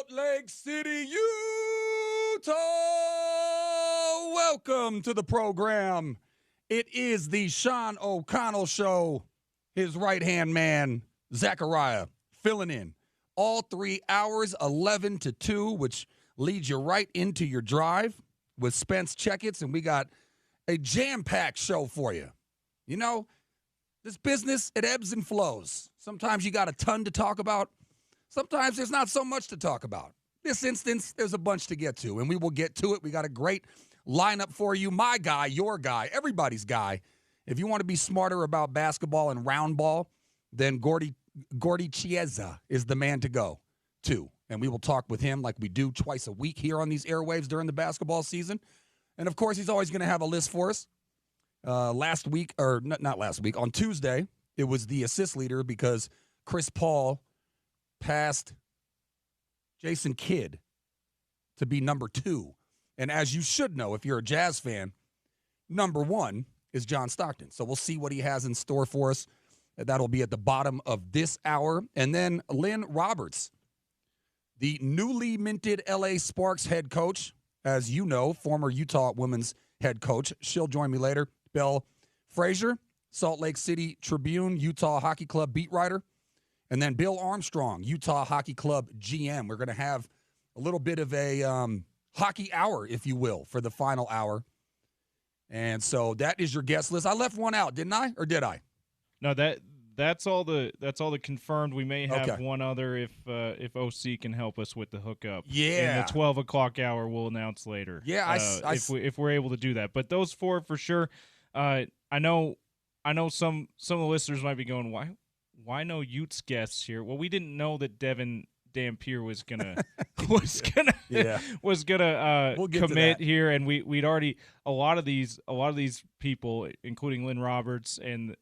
Salt Lake City, Utah. Welcome to the program. It is the Sean O'Connell Show. His right-hand man, Zachariah, filling in all 3 hours, 11 to 2, which leads you right into your drive with Spence Checketts, and we got a jam-packed show for you. You know, this business, it ebbs and flows. Sometimes you got a ton to talk about. Sometimes there's not so much to talk about. This instance, there's a bunch to get to, and we will get to it. We got a great lineup for you. My guy, your guy, everybody's guy. If you want to be smarter about basketball and round ball, then Gordy Chiesa is the man to go to. And we will talk with him like we do twice a week here on these airwaves during the basketball season. And, of course, he's always going to have a list for us. Last week, or not last week, on Tuesday, it was the assist leader because Chris Paul passed Jason Kidd to be number 2. And as you should know, if you're a Jazz fan, number 1 is John Stockton. So we'll see what he has in store for us. That'll be at the bottom of this hour. And then Lynn Roberts, the newly minted LA Sparks head coach, as you know, former Utah women's head coach. She'll join me later. Belle Frazier, Salt Lake City Tribune, Utah Hockey Club beat writer. And then Bill Armstrong, Utah Hockey Club GM. We're going to have a little bit of a hockey hour, if you will, for the final hour. And so that is your guest list. I left one out, didn't I? Or did I? No, that's all the confirmed. We may have Okay. one other if OC can help us with the hookup. Yeah. In the 12 o'clock hour, we'll announce later. Yeah, if we're able to do that. But those 4 for sure. I know some of the listeners might be going, why no Utes guests here? Well, we didn't know that Devin Dampier was gonna We'll get commit to here, and we'd already a lot of these people, including Lynn Roberts and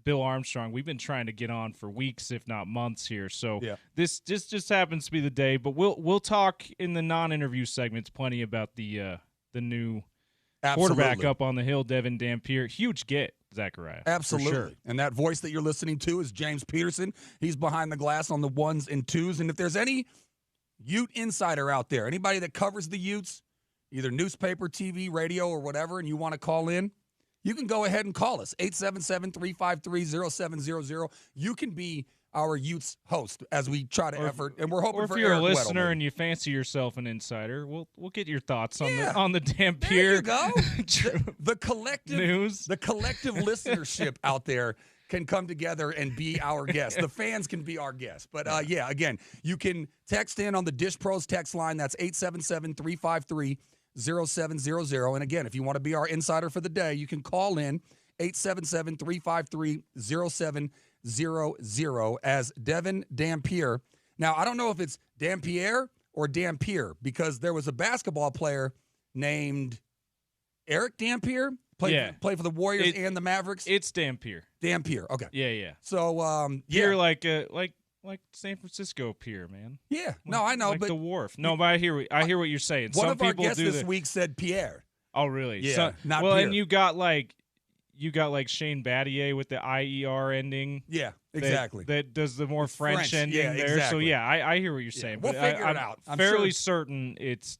Bill Armstrong, we've been trying to get on for weeks, if not months here. So this just happens to be the day. But we'll talk in the non-interview segments plenty about the new quarterback up on the hill, Devin Dampier. Huge get, Zachariah. Absolutely. For sure. And that voice that you're listening to is James Peterson. He's behind the glass on the 1s and 2s. And if there's any Ute insider out there, anybody that covers the Utes, either newspaper, TV, radio, or whatever, and you want to call in, you can go ahead and call us, 877-353-0700. You can be our Utes host as we try to effort, and we're hoping or if for you're Eric a listener Weddle, and you fancy yourself an insider, we'll get your thoughts on the Dampier. There you go. the collective news. The collective listenership out there can come together and be our guests. The fans can be our guests. But, again, you can text in on the Dish Pros text line. That's 877-353-0700. And, again, if you want to be our insider for the day, you can call in 877-353-0700 as Devin Dampier. Now, I don't know if it's Dampier or Dampier because there was a basketball player named Eric Dampier, played for the Warriors and the Mavericks. It's Dampier. Dampier, okay. Yeah. So, Pier like San Francisco Pier, man. Yeah, no, I know, like but the wharf. No, but I hear what you're saying. One Some of our people guests do this week said Pierre. Oh, really? Yeah, not well, Pierre. and you got like Shane Battier with the IER ending. Yeah, exactly. That does the more French ending there. Exactly. So I hear what you're saying. We'll but figure I'm it out. I'm fairly sure certain it's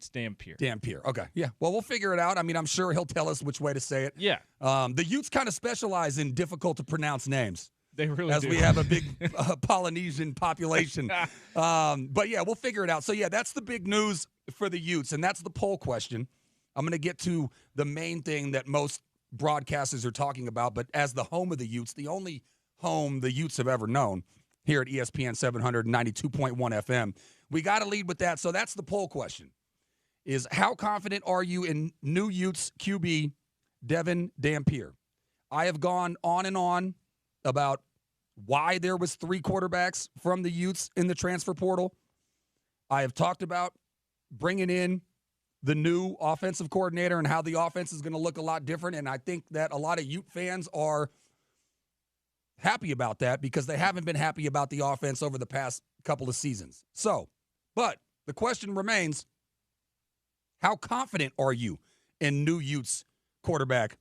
Dampier. Dampier. Okay. Yeah. Well, we'll figure it out. I mean, I'm sure he'll tell us which way to say it. Yeah. The Utes kind of specialize in difficult to pronounce names. They really as do. we have a big Polynesian population. But, yeah, we'll figure it out. So, yeah, that's the big news for the Utes, and that's the poll question. I'm going to get to the main thing that most broadcasters are talking about, but as the home of the Utes, the only home the Utes have ever known here at ESPN 792.1 FM, we got to lead with that. So that's the poll question, is how confident are you in new Utes QB Devin Dampier? I have gone on and on about why there was 3 quarterbacks from the Utes in the transfer portal. I have talked about bringing in the new offensive coordinator and how the offense is going to look a lot different, and I think that a lot of Ute fans are happy about that because they haven't been happy about the offense over the past couple of seasons. But the question remains, how confident are you in new Utes quarterback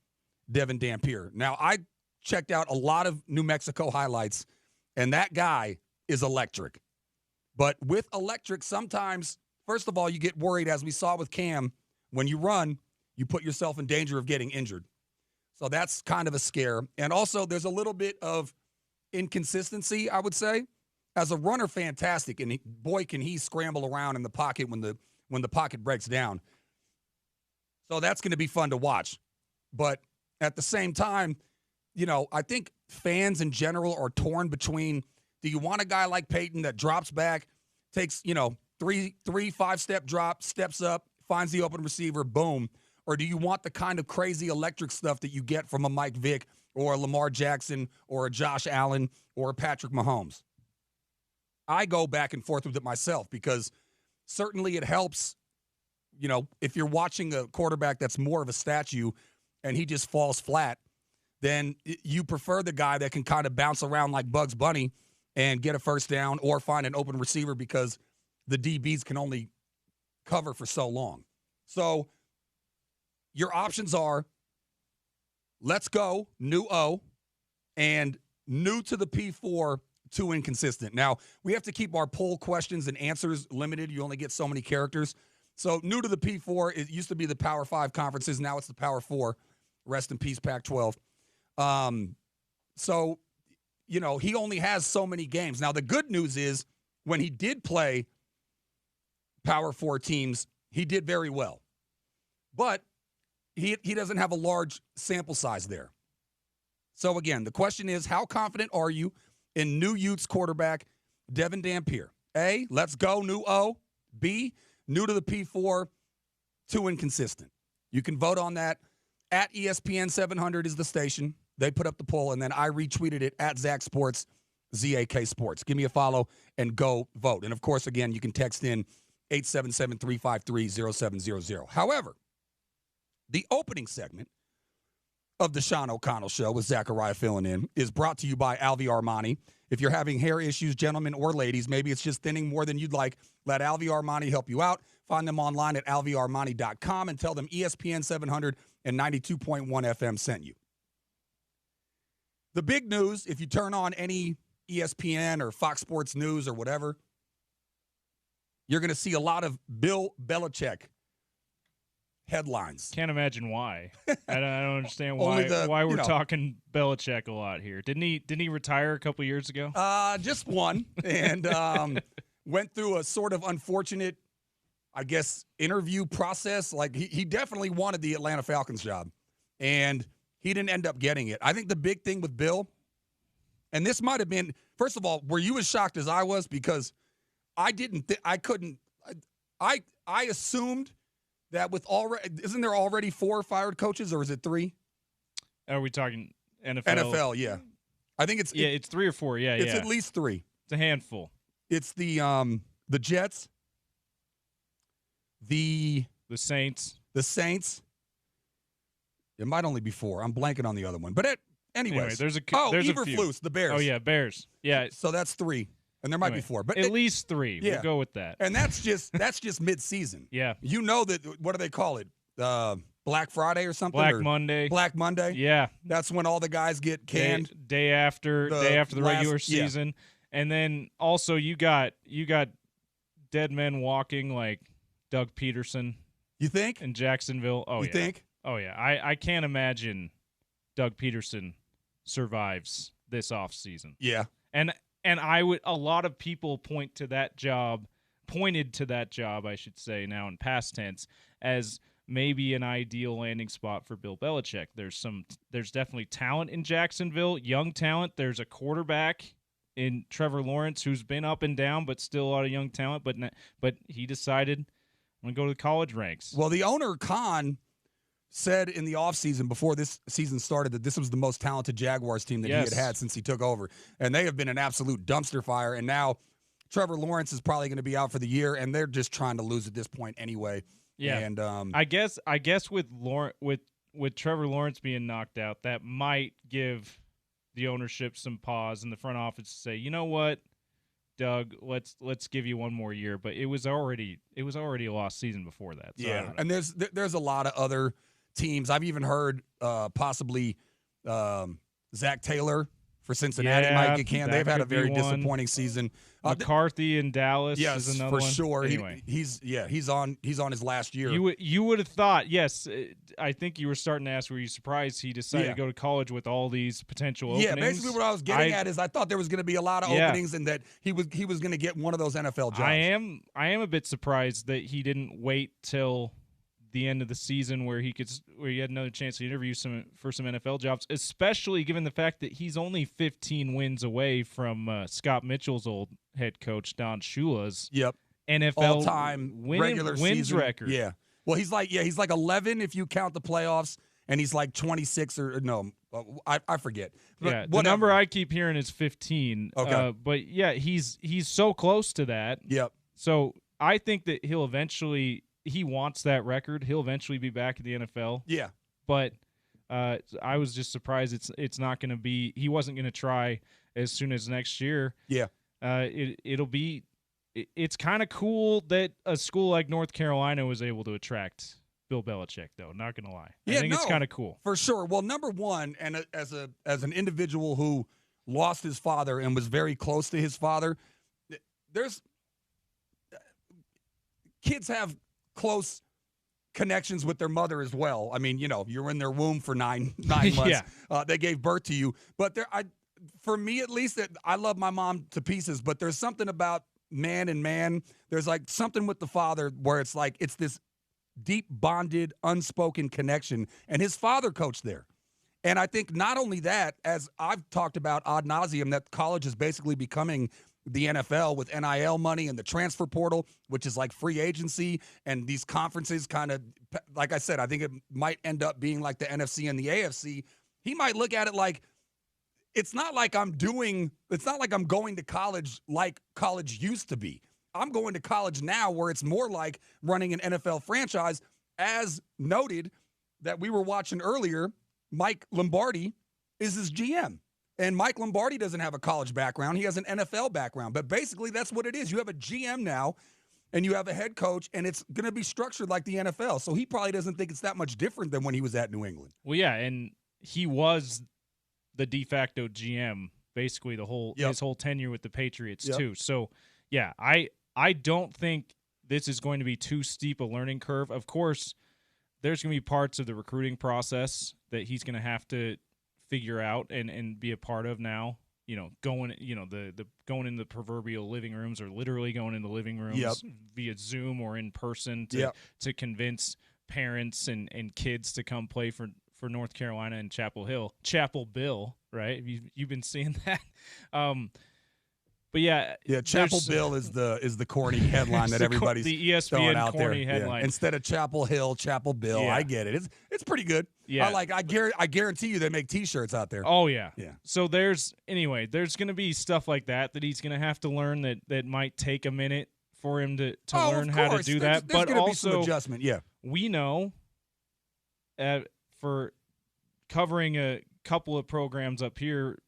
Devin Dampier? Now, I checked out a lot of New Mexico highlights, and that guy is electric. But with electric, sometimes, first of all, you get worried, as we saw with Cam. When you run, you put yourself in danger of getting injured. So that's kind of a scare. And also, there's a little bit of inconsistency, I would say. As a runner, fantastic, and boy, can he scramble around in the pocket when the pocket breaks down. So that's going to be fun to watch. But at the same time, I think fans in general are torn between, do you want a guy like Peyton that drops back, takes, 5-step drop, steps up, finds the open receiver, boom, or do you want the kind of crazy electric stuff that you get from a Mike Vick or a Lamar Jackson or a Josh Allen or a Patrick Mahomes? I go back and forth with it myself because certainly it helps, if you're watching a quarterback that's more of a statue and he just falls flat, then you prefer the guy that can kind of bounce around like Bugs Bunny and get a first down or find an open receiver because the DBs can only cover for so long. So your options are let's go, new O, and new to the P4, too inconsistent. Now, we have to keep our poll questions and answers limited. You only get so many characters. So new to the P4, it used to be the Power 5 conferences. Now it's the Power 4. Rest in peace, Pac-12. So, he only has so many games. Now, the good news is when he did play Power 4 teams, he did very well. But he doesn't have a large sample size there. So, again, the question is, how confident are you in new Utes quarterback Devin Dampier? A, let's go, new O. B, new to the P4, too inconsistent. You can vote on that. At ESPN 700 is the station. They put up the poll, and then I retweeted it at Zach Sports, ZAK Sports. Give me a follow and go vote. And, of course, again, you can text in 877-353-0700. However, the opening segment of the Sean O'Connell Show with Zachariah filling in is brought to you by Alvy Armani. If you're having hair issues, gentlemen or ladies, maybe it's just thinning more than you'd like, let Alvy Armani help you out. Find them online at alvyarmani.com and tell them ESPN 700 and 92.1 FM sent you. The big news, if you turn on any ESPN or Fox Sports News or whatever, you're going to see a lot of Bill Belichick headlines. Can't imagine why. I don't understand why we're talking Belichick a lot here. Didn't he retire a couple years ago? Just one, and went through a sort of unfortunate, I guess, interview process. Like he definitely wanted the Atlanta Falcons job, and he didn't end up getting it. I think the big thing with Bill, and this might have been, first of all, were you as shocked as I was? Because I assumed that with isn't there already 4 fired coaches, or is it 3? Are we talking NFL? NFL, yeah. I think it's it's 3 or 4. Yeah, it's at least 3. It's a handful. It's the Jets, the Saints. It might only be 4. I'm blanking on the other one, but anyways, there's a Eberflus, the Bears. Oh yeah, Bears. Yeah. So that's 3. And there might be 4, but at least 3. Yeah. We'll go with that. And that's just mid-season. Yeah. You know that, what do they call it? Black Friday or something? Monday. Black Monday. Yeah. That's when all the guys get canned. Day after the regular season. Yeah. And then also you got dead men walking like Doug Peterson. You think? In Jacksonville. Oh, you think? Oh, yeah. I can't imagine Doug Peterson survives this offseason. Yeah. And a lot of people pointed to that job, I should say now in past tense, as maybe an ideal landing spot for Bill Belichick. There's definitely talent in Jacksonville, young talent. There's a quarterback in Trevor Lawrence who's been up and down, but still a lot of young talent. But he decided, I'm going to go to the college ranks. Well, the owner, Khan, said in the offseason before this season started that this was the most talented Jaguars team that he had since he took over. And they have been an absolute dumpster fire. And now Trevor Lawrence is probably going to be out for the year, and they're just trying to lose at this point anyway. Yeah. And I guess with Trevor Lawrence being knocked out, that might give the ownership some pause in the front office to say, you know what, Doug, let's give you one more year. But it was already a lost season before that. So yeah. And there's a lot of other teams. I've even heard possibly Zach Taylor for Cincinnati might get canned. They've had a very one. disappointing season. McCarthy in Dallas yes, is another for one. sure. Anyway. He's on his last year. You would have thought, yes. I think you were starting to ask, were you surprised he decided to go to college with all these potential openings? Yeah, basically what I was getting at is I thought there was going to be a lot of openings and that he was going to get one of those NFL jobs. I am a bit surprised that he didn't wait till the end of the season where he had another chance to interview for some NFL jobs, especially given the fact that he's only 15 wins away from Scott Mitchell's old head coach Don Shula's NFL all-time regular wins record. Yeah. Well, he's like 11 if you count the playoffs, and he's like 26 or no, I forget. But the number I keep hearing is 15. Okay. But yeah, he's so close to that. Yep. So I think that he'll eventually. He wants that record. He'll eventually be back in the NFL. Yeah. But I was just surprised it's not going to be – he wasn't going to try as soon as next year. Yeah. It's kind of cool that a school like North Carolina was able to attract Bill Belichick, though. Not going to lie. I think it's kind of cool. For sure. Well, number one, and as an individual who lost his father and was very close to his father, kids have – close connections with their mother as well. I mean, you're in their womb for nine months. Yeah. They gave birth to you. But for me at least, I love my mom to pieces, but there's something about man and man. There's like something with the father where it's like it's this deep bonded, unspoken connection. And his father coached there. And I think not only that, as I've talked about ad nauseum, that college is basically becoming the NFL with NIL money and the transfer portal, which is like free agency, and these conferences kind of, like I said, I think it might end up being like the NFC and the AFC. He might look at it like it's not like I'm going to college like college used to be. I'm going to college now where it's more like running an NFL franchise. As noted that we were watching earlier, Mike Lombardi is his GM. And Mike Lombardi doesn't have a college background. He has an NFL background. But basically, that's what it is. You have a GM now, and you have a head coach, and it's going to be structured like the NFL. So he probably doesn't think it's that much different than when he was at New England. Well, yeah, and he was the de facto GM basically his whole tenure with the Patriots too. So, yeah, I don't think this is going to be too steep a learning curve. Of course, there's going to be parts of the recruiting process that he's going to have to figure out and be a part of now, going in the proverbial living rooms, or literally going in the living rooms via Zoom or in person to convince parents and kids to come play for North Carolina and Chapel Bill, right? You've been seeing that. But yeah, Chapel Bill is the corny headline that everybody's the ESPN out corny there. headline. Instead of Chapel Hill, Chapel Bill. I get it. It's pretty good. Yeah, I guarantee you they make T-shirts out there. Oh yeah. Yeah. So there's going to be stuff like that he's going to have to learn that might take a minute for him to learn how to do that. There's but gonna also be some adjustment. Yeah. We know for covering a couple of programs up here,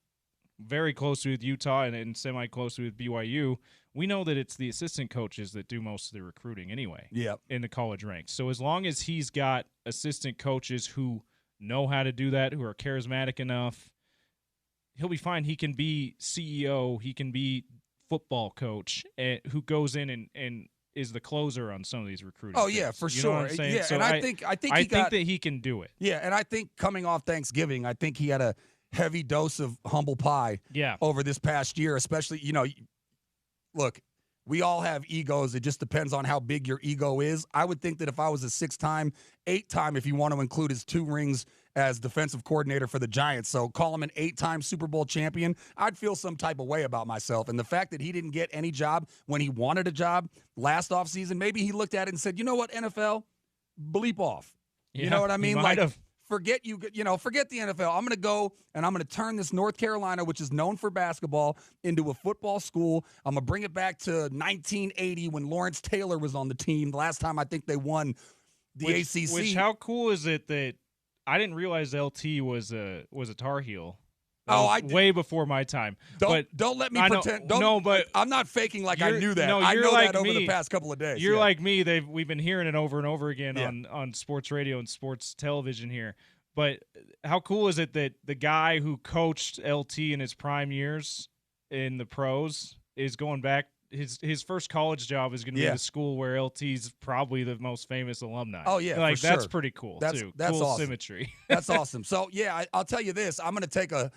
very closely with Utah and semi-closely with BYU, we know that it's the assistant coaches that do most of the recruiting anyway in the college ranks. So as long as he's got assistant coaches who know how to do that, who are charismatic enough, he'll be fine. He can be CEO, he can be football coach, who goes in and is the closer on some of these recruiting things. Yeah, for you sure. Know what I'm saying? Yeah, so and I think that he can do it. Yeah, and I think coming off Thanksgiving, I think he had a heavy dose of humble pie over this past year, especially, look, we all have egos. It just depends on how big your ego is. I would think that if I was a 6-time, 8-time, if you want to include his 2 rings as defensive coordinator for the Giants, so call him an 8-time Super Bowl champion, I'd feel some type of way about myself. And the fact that he didn't get any job when he wanted a job last offseason, maybe he looked at it and said, you know what, NFL, bleep off. You know what I mean? Forget the NFL. I'm going to go and I'm going to turn this North Carolina, which is known for basketball, into a football school. I'm going to bring it back to 1980 when Lawrence Taylor was on the team. The last time I think they won the ACC. Which, how cool is it that I didn't realize LT was a Tar Heel. Way before my time. Don't let me pretend. But I'm not faking like I knew that. I know that over the past couple of days. You're like me. We've been hearing it over and over again on sports radio and sports television here. But how cool is it that the guy who coached LT in his prime years in the pros is going back? His first college job is going to be the school where LT's probably the most famous alumni. Oh yeah, like for that's sure. pretty cool. That's cool awesome. Symmetry. That's awesome. So yeah, I'll tell you this: I'm going to take a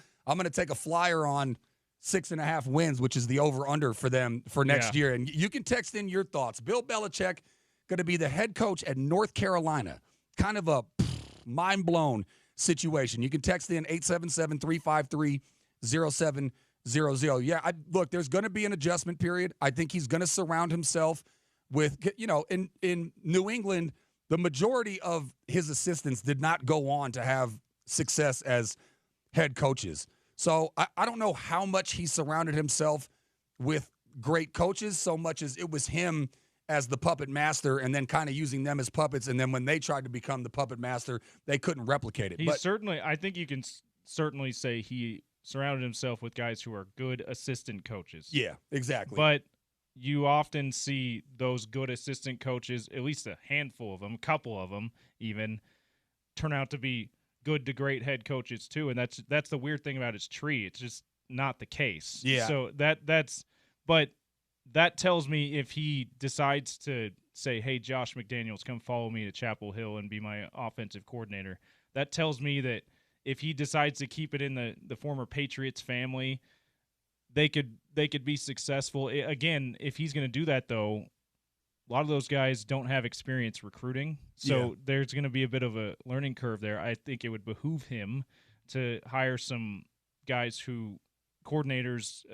flyer on 6.5 wins, which is the over under for them for next year. And you can text in your thoughts. Bill Belichick going to be the head coach at North Carolina. Kind of a mind blown situation. You can text in 877-353-0700. Yeah, look, there's going to be an adjustment period. I think he's going to surround himself with, in New England, the majority of his assistants did not go on to have success as head coaches. So I don't know how much he surrounded himself with great coaches so much as it was him as the puppet master and then kind of using them as puppets. And then when they tried to become the puppet master, they couldn't replicate it. I think you can certainly say he surrounded himself with guys who are good assistant coaches. Yeah, exactly. But you often see those good assistant coaches, at least a handful of them, a couple of them even, turn out to be good to great head coaches too. And that's the weird thing about his tree. It's just not the case. Yeah. So but that tells me if he decides to say, hey, Josh McDaniels, come follow me to Chapel Hill and be my offensive coordinator, that tells me that if he decides to keep it in the former Patriots family, they could be successful. Again, if he's going to do that, though, a lot of those guys don't have experience recruiting, so there's going to be a bit of a learning curve there. I think it would behoove him to hire some guys coordinators,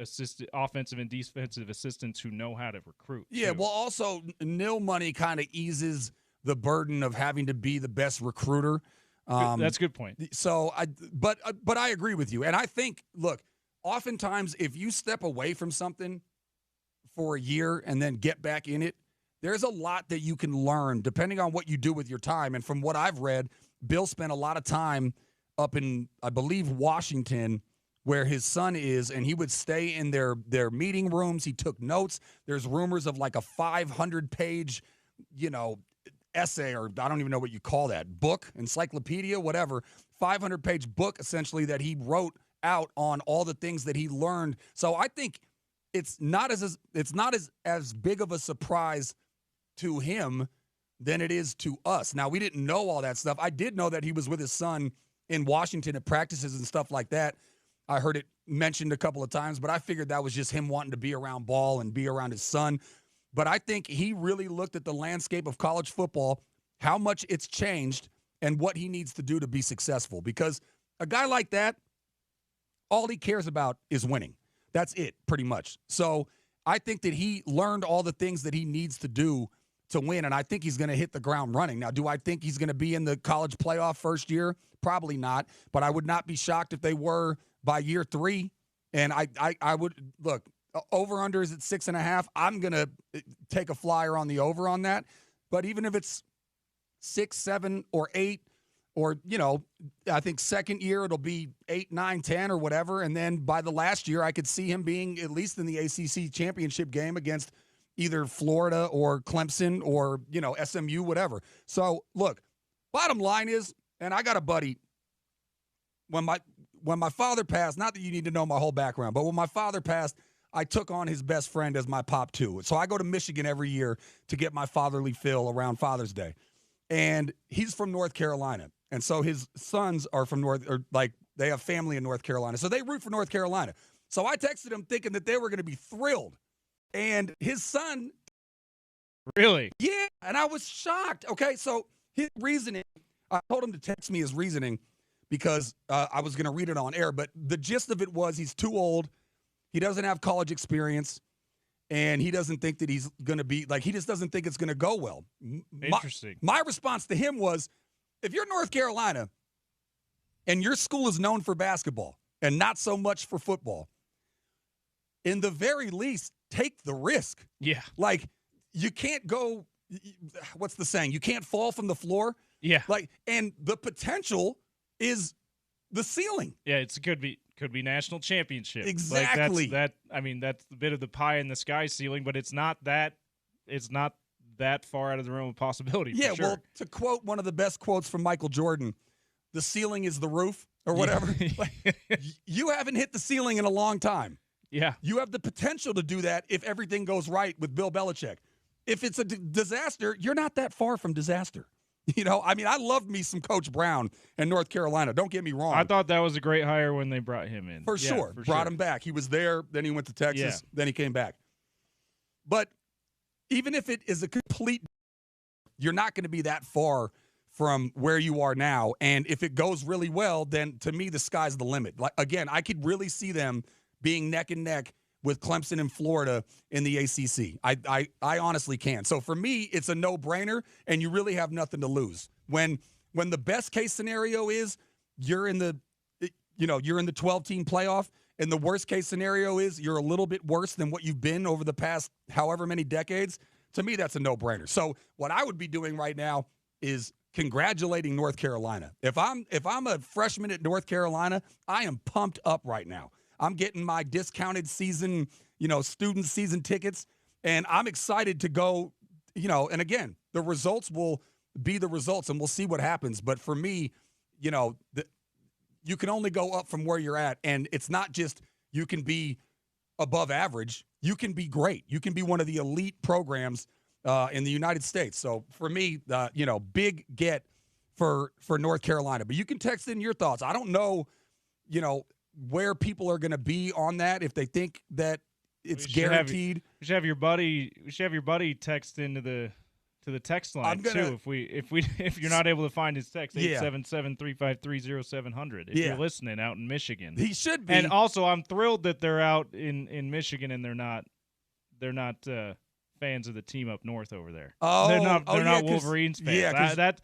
offensive and defensive assistants who know how to recruit. Yeah, well, also, nil money kind of eases the burden of having to be the best recruiter. That's a good point. So, but I agree with you. And I think, look, oftentimes if you step away from something for a year and then get back in it, there's a lot that you can learn depending on what you do with your time. And from what I've read, Bill spent a lot of time up in, I believe, Washington, where his son is, and he would stay in their meeting rooms. He took notes. There's rumors of like a 500-page, essay, or I don't even know what you call that, book, encyclopedia, whatever, 500-page book essentially that he wrote out on all the things that he learned. So I think it's not as big of a surprise to him than it is to us. Now, we didn't know all that stuff. I did know that he was with his son in Washington at practices and stuff like that. I heard it mentioned a couple of times, but I figured that was just him wanting to be around ball and be around his son. But I think he really looked at the landscape of college football, how much it's changed, and what he needs to do to be successful. Because a guy like that, all he cares about is winning. That's it, pretty much. So I think that he learned all the things that he needs to do to win, and I think he's going to hit the ground running. Now, do I think he's going to be in the college playoff first year? Probably not, but I would not be shocked if they were by year 3. And I would, look, over-under is at 6.5. I'm going to take a flyer on the over on that. But even if it's 6, 7, or 8, or, I think second year it'll be 8, 9, 10 or whatever. And then by the last year, I could see him being at least in the ACC championship game against either Florida or Clemson or, SMU, whatever. So, look, bottom line is, and I got a buddy, when my father passed, not that you need to know my whole background, but when my father passed, I took on his best friend as my pop too. So I go to Michigan every year to get my fatherly fill around Father's Day. And he's from North Carolina. And so his sons are from they have family in North Carolina. So they root for North Carolina. So I texted him thinking that they were going to be thrilled. And his son. Really? Yeah. And I was shocked. Okay. So his reasoning, I told him to text me his reasoning because I was going to read it on air. But the gist of it was he's too old. He doesn't have college experience. And he doesn't think that he's going to be, he just doesn't think it's going to go well. Interesting. My response to him was, if you're North Carolina and your school is known for basketball and not so much for football, in the very least, take the risk. Yeah. You can't go, what's the saying? You can't fall from the floor. Yeah. And the potential is the ceiling. Yeah, it could be national championship. Exactly. That's a bit of the pie in the sky ceiling, but it's not that far out of the realm of possibility. Yeah, for sure. Well, to quote one of the best quotes from Michael Jordan, the ceiling is the roof or whatever. Like, you haven't hit the ceiling in a long time. Yeah. You have the potential to do that if everything goes right with Bill Belichick. If it's a disaster, you're not that far from disaster. You know, I mean, I loved me some Coach Brown in North Carolina. Don't get me wrong. I thought that was a great hire when they brought him in. For sure. Brought him back. He was there, then he went to Texas, then he came back. But even if it is a complete, you're not going to be that far from where you are now. And if it goes really well, then to me, the sky's the limit. Like, again, I could really see them being neck and neck with Clemson and Florida in the ACC. I honestly can. So for me, it's a no-brainer, and you really have nothing to lose. When the best case scenario is you're in the 12-team playoff, and the worst case scenario is you're a little bit worse than what you've been over the past however many decades, to me that's a no-brainer. So what I would be doing right now is congratulating North Carolina. If I'm a freshman at North Carolina, I am pumped up right now. I'm getting my discounted season, student season tickets, and I'm excited to go, and again, the results will be the results, and we'll see what happens. But for me, you can only go up from where you're at, and it's not just you can be above average. You can be great. You can be one of the elite programs in the United States. So for me, big get for North Carolina. But you can text in your thoughts. I don't know, where people are going to be on that, if they think that it's guaranteed. We should have your buddy text into the text line too. If you're not able to find his text, 877-353-0700. If you're listening out in Michigan, he should be. And also, I'm thrilled that they're out in Michigan and they're not fans of the team up north over there. They're not Wolverines fans. Yeah, that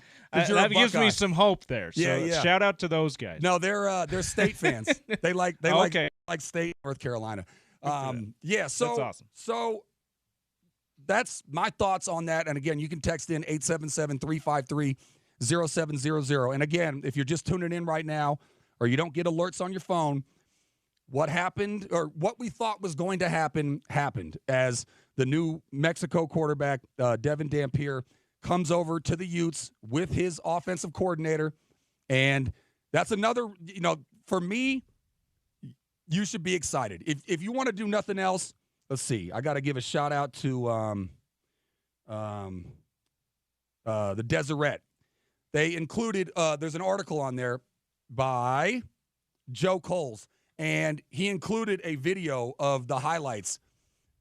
gives me some hope there. So shout out to those guys. No, they're State fans. They like State, North Carolina. So that's awesome. So that's my thoughts on that. And again, you can text in 877-353-0700. And again, if you're just tuning in right now or you don't get alerts on your phone, what happened, or what we thought was going to happen, happened as the new Mexico quarterback, Devin Dampier, comes over to the Utes with his offensive coordinator. And that's another, for me, you should be excited. If you want to do nothing else, let's see. I got to give a shout out to the Deseret. They included, there's an article on there by Joe Coles. And he included a video of the highlights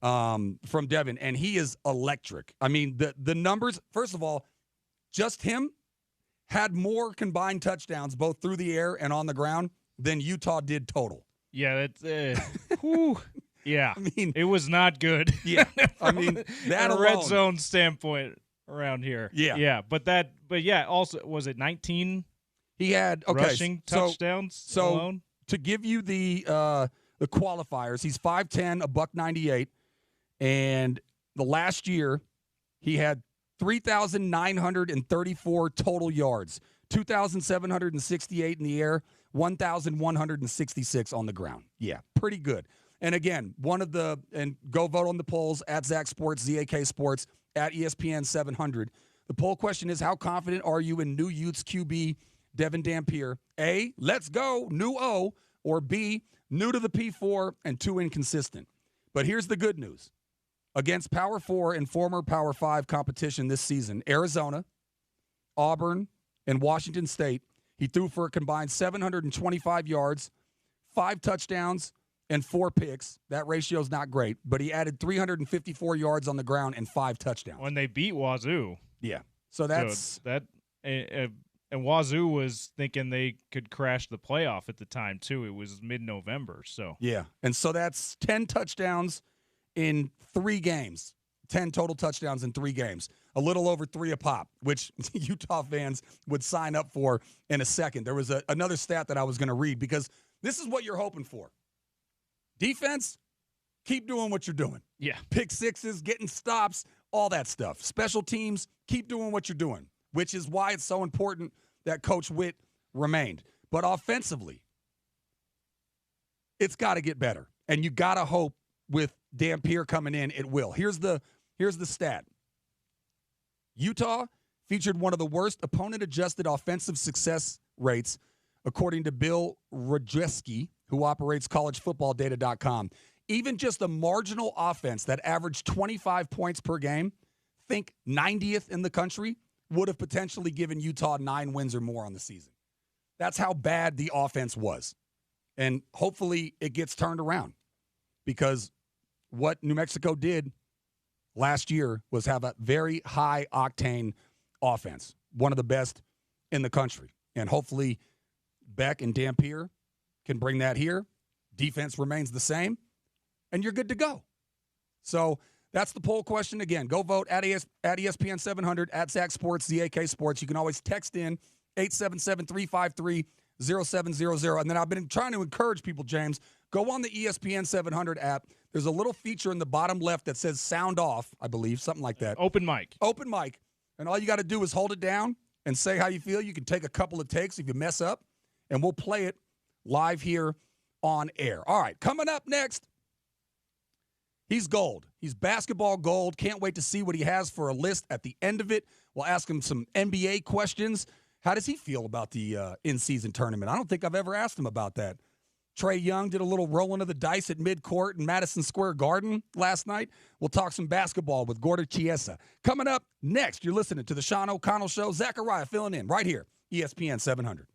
from Devin, and he is electric. I mean, the numbers, first of all, just him had more combined touchdowns, both through the air and on the ground, than Utah did total. Yeah, that's whew. Yeah, I mean, it was not good. Yeah, I mean, that a red zone standpoint around here. Yeah. But also, was it 19? He had rushing touchdowns alone? To give you the qualifiers, he's 5'10", $198, and the last year he had 3,934 total yards, 2,768 in the air, 1,166 on the ground. Yeah, pretty good. And again, and go vote on the polls at Zach Sports, ZAK Sports, at ESPN 700. The poll question is, how confident are you in new Utes QB Devin Dampier? A, let's go, new O, or B, new to the P4 and too inconsistent. But here's the good news. Against Power 4 and former Power 5 competition this season, Arizona, Auburn, and Washington State, he threw for a combined 725 yards, 5 touchdowns, and 4 picks. That ratio is not great, but he added 354 yards on the ground and 5 touchdowns. When they beat Wazoo. Yeah. So that's and Wazoo was thinking they could crash the playoff at the time, too. It was mid-November. So yeah. And so that's 10 touchdowns in 3 games. 10 total touchdowns in 3 games. A little over 3 a pop, which Utah fans would sign up for in a second. There was another stat that I was going to read, because this is what you're hoping for. Defense, keep doing what you're doing. Yeah. Pick sixes, getting stops, all that stuff. Special teams, keep doing what you're doing, which is why it's so important that Coach Witt remained. But offensively, it's got to get better. And you got to hope with Dampier coming in, it will. Here's the stat. Utah featured one of the worst opponent-adjusted offensive success rates, according to Bill Rodzeski, who operates collegefootballdata.com. Even just a marginal offense that averaged 25 points per game, think 90th in the country, would have potentially given Utah 9 wins or more on the season. That's how bad the offense was. And hopefully it gets turned around, because what New Mexico did last year was have a very high-octane offense, one of the best in the country. And hopefully Beck and Dampier can bring that here. Defense remains the same, and you're good to go. So that's the poll question. Again, go vote at ESPN 700, at Zach Sports, ZAK Sports. You can always text in 877-353-0700. And then I've been trying to encourage people, James, go on the ESPN 700 app. There's a little feature in the bottom left that says sound off, I believe, something like that. Open mic. Open mic. And all you got to do is hold it down and say how you feel. You can take a couple of takes if you mess up, and we'll play it live here on air. All right, coming up next, he's gold. He's basketball gold. Can't wait to see what he has for a list at the end of it. We'll ask him some NBA questions. How does he feel about the in-season tournament? I don't think I've ever asked him about that. Trae Young did a little rolling of the dice at midcourt in Madison Square Garden last night. We'll talk some basketball with Gordo Chiesa. Coming up next, you're listening to the Sean O'Connell Show. Zachariah filling in right here, ESPN 700.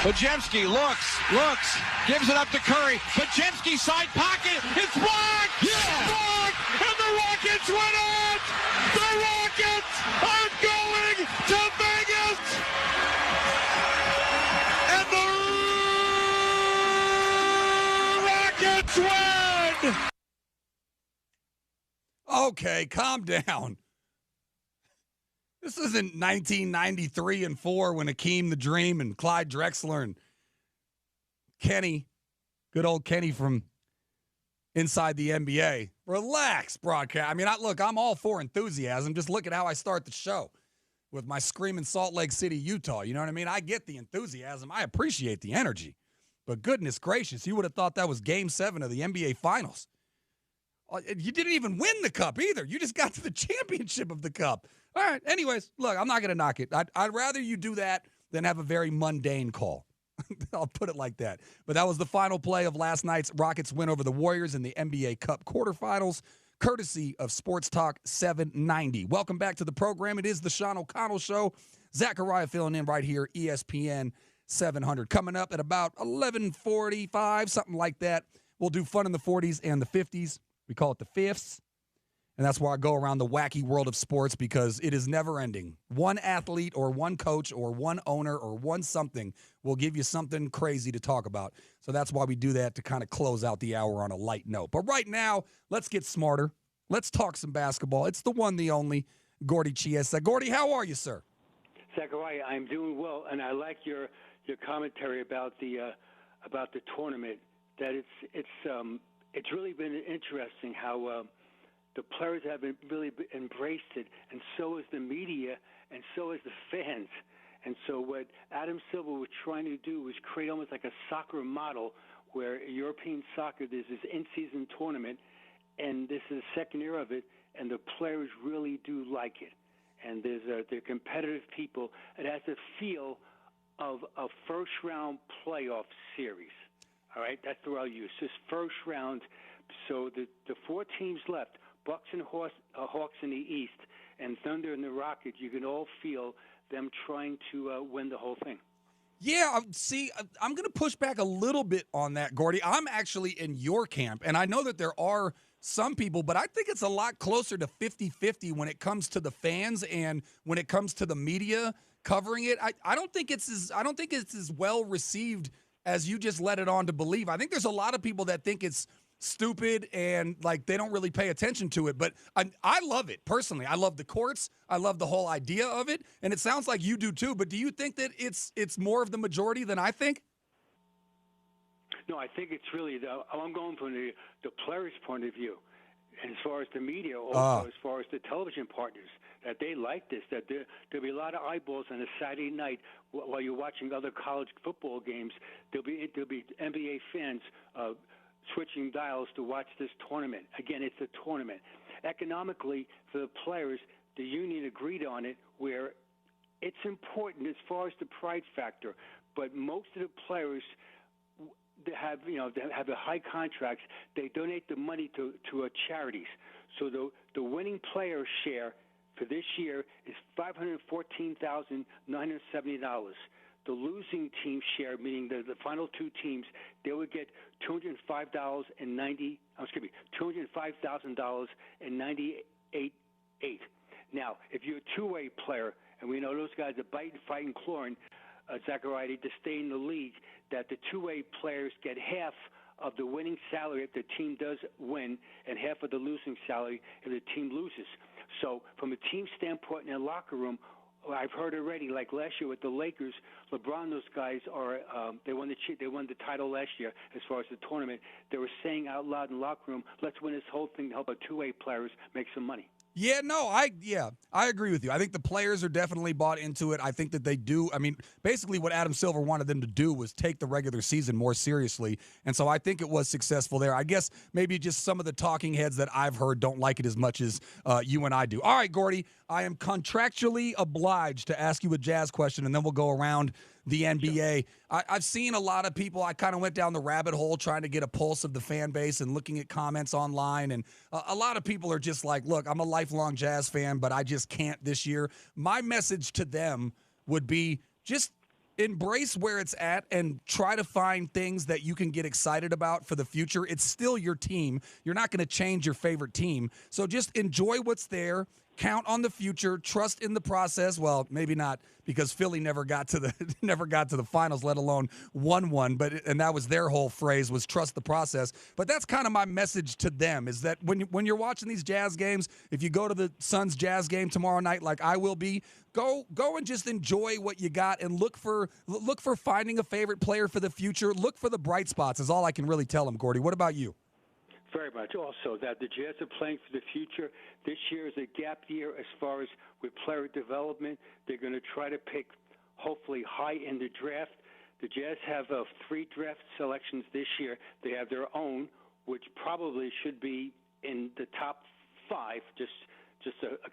Bajemski looks, gives it up to Curry. Bajemski side pocket. It's blocked. Yeah. Blocked, and the Rockets win it. The Rockets are going to Vegas, and the Rockets win. Okay, calm down. This isn't 1993 and 4 when Akeem the Dream and Clyde Drexler and Kenny, good old Kenny from inside the NBA. Relax, broadcast. I mean, I'm all for enthusiasm. Just look at how I start the show with my screaming Salt Lake City, Utah. You know what I mean? I get the enthusiasm. I appreciate the energy. But goodness gracious, you would have thought that was Game 7 of the NBA Finals. You didn't even win the cup either. You just got to the championship of the cup. All right. Anyways, look, I'm not going to knock it. I'd rather you do that than have a very mundane call. I'll put it like that. But that was the final play of last night's Rockets win over the Warriors in the NBA Cup quarterfinals, courtesy of Sports Talk 790. Welcome back to the program. It is the Sean O'Connell Show. Zachariah filling in right here, ESPN 700. Coming up at about 11:45, something like that. We'll do fun in the 40s and the 50s. We call it the fifths. And that's why I go around the wacky world of sports, because it is never ending. One athlete or one coach or one owner or one something will give you something crazy to talk about. So that's why we do that, to kind of close out the hour on a light note. But right now, let's get smarter. Let's talk some basketball. It's the one, the only, Gordy Chiesa. Gordy, how are you, sir? Zachariah, I'm doing well, and I like your commentary about the tournament. That it's really been interesting how the players have really embraced it, and so is the media, and so is the fans. And so what Adam Silver was trying to do was create almost like a soccer model, where European soccer, there's this in-season tournament, and this is the second year of it, and the players really do like it. And they're competitive people. It has a feel of a first-round playoff series. All right, that's the word I'll use. This first round. So the four teams left, Bucks and Hawks in the East, and Thunder and the Rockets, you can all feel them trying to win the whole thing. Yeah, see, I'm going to push back a little bit on that, Gordy. I'm actually in your camp, and I know that there are some people, but I think it's a lot closer to 50-50 when it comes to the fans and when it comes to the media covering it. I don't think it's as well received as you just let it on to believe. I think there's a lot of people that think it's stupid and like they don't really pay attention to it. But I love it personally. I love the courts. I love the whole idea of it, and it sounds like you do too. But do you think that it's more of the majority than I think? No, I think it's really I'm going from the players' point of view, and as far as the media, also as far as the television partners, that they like this. That there'll be a lot of eyeballs on a Saturday night while you're watching other college football games. There'll be NBA fans switching dials to watch this tournament. Again, it's a tournament. Economically, for the players, the union agreed on it, where it's important as far as the pride factor. But most of the players, they have the high contracts. They donate the money to charities. So the winning player share for this year is $514,970. The losing team share, meaning the final two teams, they would get $205,098. Now, if you're a two-way player, and we know those guys are biting, fighting, clawing, Zachariah, to stay in the league, that the two-way players get half of the winning salary if the team does win, and half of the losing salary if the team loses. So from a team standpoint in the locker room, I've heard already, like last year with the Lakers, LeBron, those guys are they won the title last year as far as the tournament. They were saying out loud in the locker room, let's win this whole thing to help our two-way players make some money. Yeah, no, I agree with you. I think the players are definitely bought into it. I think that they do. I mean, basically what Adam Silver wanted them to do was take the regular season more seriously. And so I think it was successful there. I guess maybe just some of the talking heads that I've heard don't like it as much as you and I do. All right, Gordy, I am contractually obliged to ask you a Jazz question, and then we'll go around the NBA. I've seen a lot of people. I kind of went down the rabbit hole trying to get a pulse of the fan base and looking at comments online. And a lot of people are just like, look, I'm a lifelong Jazz fan, but I just can't this year. My message to them would be just embrace where it's at and try to find things that you can get excited about for the future. It's still your team. You're not going to change your favorite team. So just enjoy what's there. Count on the future. Trust in the process. Well, maybe not, because Philly never got to the finals, let alone won one. And that was their whole phrase, was trust the process. But that's kind of my message to them, is that when you're watching these Jazz games, if you go to the Suns Jazz game tomorrow night, like I will be, go and just enjoy what you got and look for finding a favorite player for the future. Look for the bright spots is all I can really tell them, Gordy. What about you? Very much. Also, that the Jazz are playing for the future. This year is a gap year as far as with player development. They're going to try to pick, hopefully, high in the draft. The Jazz have 3 draft selections this year. They have their own, which probably should be in the top 5, just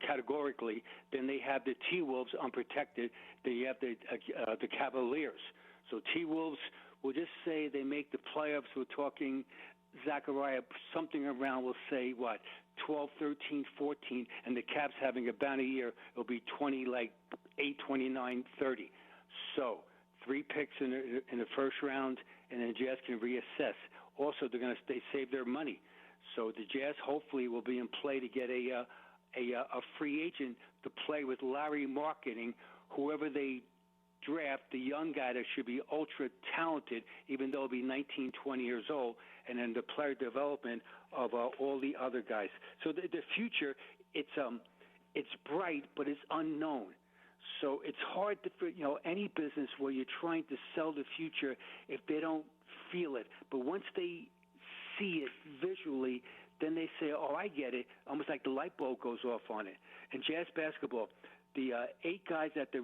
categorically. Then they have the T-Wolves unprotected. Then you have the Cavaliers. So T-Wolves, we'll just say they make the playoffs. We're talking Zachariah, something around, we'll say, 12, 13, 14, and the Cavs having a banner year, it'll be 20, like 8, 29, 30. So 3 picks in the first round, and then Jazz can reassess. Also, they save their money. So the Jazz hopefully will be in play to get a free agent to play with Larry Marketing, whoever they draft, the young guy that should be ultra talented, even though he'll be 19, 20 years old, and then the player development of all the other guys. So the future, it's bright, but it's unknown. So it's hard to, any business where you're trying to sell the future if they don't feel it. But once they see it visually, then they say, oh, I get it. Almost like the light bulb goes off on it. In Jazz basketball, the 8 guys at the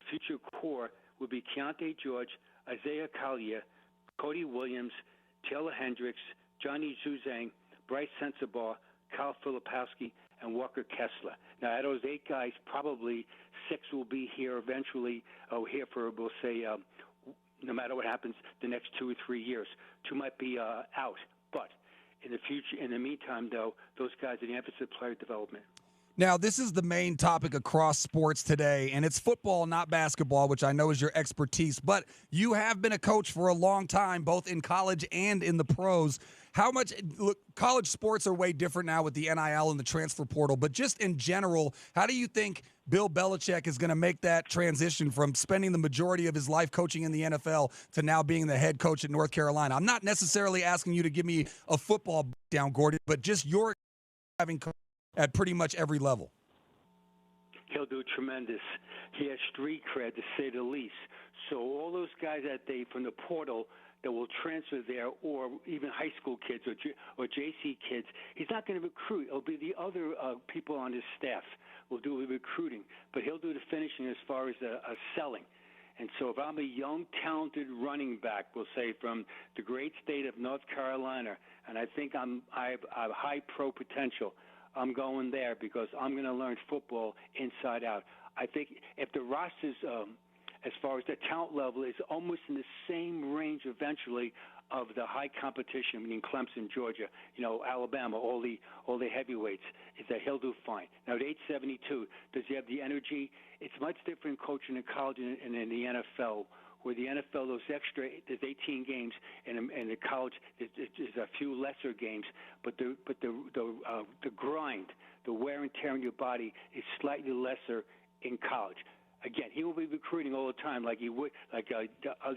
future core would be Keontae George, Isaiah Collier, Cody Williams, Taylor Hendricks, Johnny Juzang, Bryce Sensabaugh, Kyle Filipowski, and Walker Kessler. Now, out of those 8 guys, probably 6 will be here eventually, here for, we'll say, no matter what happens, the next 2 or 3 years. 2 might be out. But in the future, in the meantime, though, those guys are the emphasis of player development. Now, this is the main topic across sports today, and it's football, not basketball, which I know is your expertise. But you have been a coach for a long time, both in college and in the pros. Look, college sports are way different now with the NIL and the transfer portal, but just in general, how do you think Bill Belichick is going to make that transition from spending the majority of his life coaching in the NFL to now being the head coach at North Carolina? I'm not necessarily asking you to give me a football breakdown, Gordon, but just your having coached at pretty much every level. He'll do tremendous. He has street cred, to say the least. So all those guys from the portal that will transfer there, or even high school kids or JC kids, he's not going to recruit. It'll be the other people on his staff will do the recruiting, but he'll do the finishing as far as selling. And so if I'm a young, talented running back, we'll say, from the great state of North Carolina, and I think I have high pro potential, I'm going there because I'm going to learn football inside out. I think if the rosters, as far as the talent level, is almost in the same range eventually of the high competition, meaning Clemson, Georgia, Alabama, all the heavyweights, is that he'll do fine. Now, at age 72, does he have the energy? It's much different coaching in college and in the NFL, where the NFL, there's 18 games, and in the college, there's a few lesser games, but the grind, the wear and tear on your body is slightly lesser in college. Again, he will be recruiting all the time, like he would, like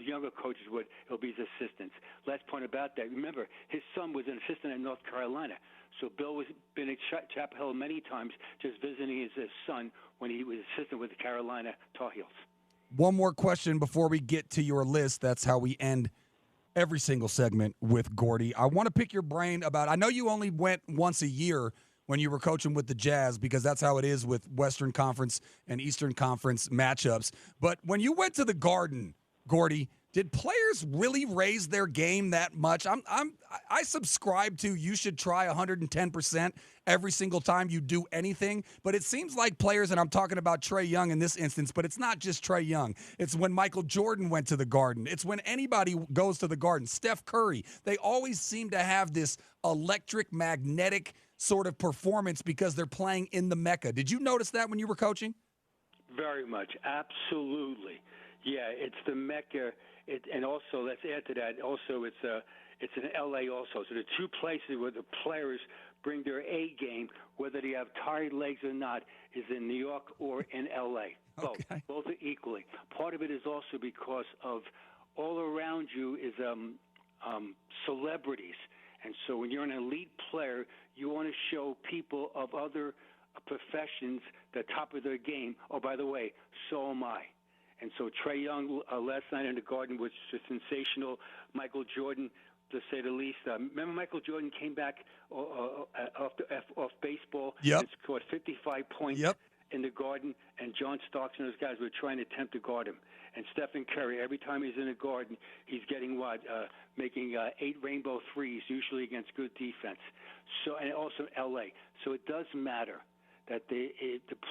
younger coaches would. He'll be his assistants. Last point about that: remember, his son was an assistant at North Carolina, so Bill was been at Chapel Hill many times, just visiting his son when he was assistant with the Carolina Tar Heels. One more question before we get to your list. That's how we end every single segment with Gordy. I want to pick your brain about, I know you only went once a year when you were coaching with the Jazz, because that's how it is with Western Conference and Eastern Conference matchups. But when you went to the Garden, Gordy, did players really raise their game that much? I subscribe to you should try 110% every single time you do anything, but it seems like players, and I'm talking about Trae Young in this instance, but it's not just Trae Young. It's when Michael Jordan went to the Garden. It's when anybody goes to the Garden. Steph Curry. They always seem to have this electric, magnetic sort of performance because they're playing in the Mecca. Did you notice that when you were coaching? Very much. Absolutely. Yeah, it's the Mecca, and also let's add to that. Also, it's in L.A. also. So the two places where the players bring their A game, whether they have tired legs or not, is in New York or in L.A. Okay. Both are equally. Part of it is also because of all around you is celebrities, and so when you're an elite player, you want to show people of other professions the top of their game. Oh, by the way, so am I. And so Trae Young last night in the Garden was just sensational. Michael Jordan, to say the least. Remember Michael Jordan came back off baseball and scored 55 points in the Garden, and John Starks and those guys were trying to attempt to guard him. And Stephen Curry, every time he's in the Garden, he's getting making 8 rainbow threes, usually against good defense. So, and also L.A. So it does matter that the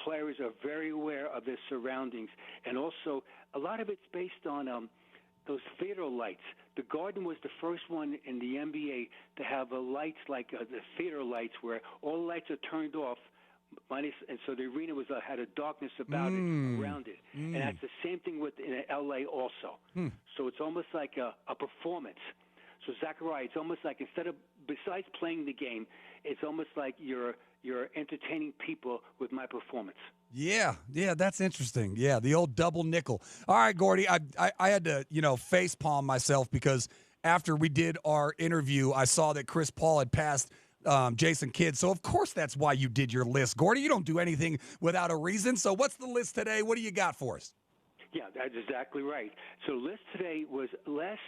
players are very aware of their surroundings. And also, a lot of it's based on those theater lights. The Garden was the first one in the NBA to have lights like the theater lights where all the lights are turned off, and so the arena had a darkness about it, around it. And that's the same thing in L.A. also. So it's almost like a performance. So, Zachariah, it's almost like besides playing the game, it's almost like you're entertaining people with my performance. Yeah, that's interesting. Yeah, the old double nickel. All right, Gordy, I had to, face palm myself because after we did our interview, I saw that Chris Paul had passed Jason Kidd. So, of course, that's why you did your list. Gordy, you don't do anything without a reason. So what's the list today? What do you got for us? Yeah, that's exactly right. So the list today was last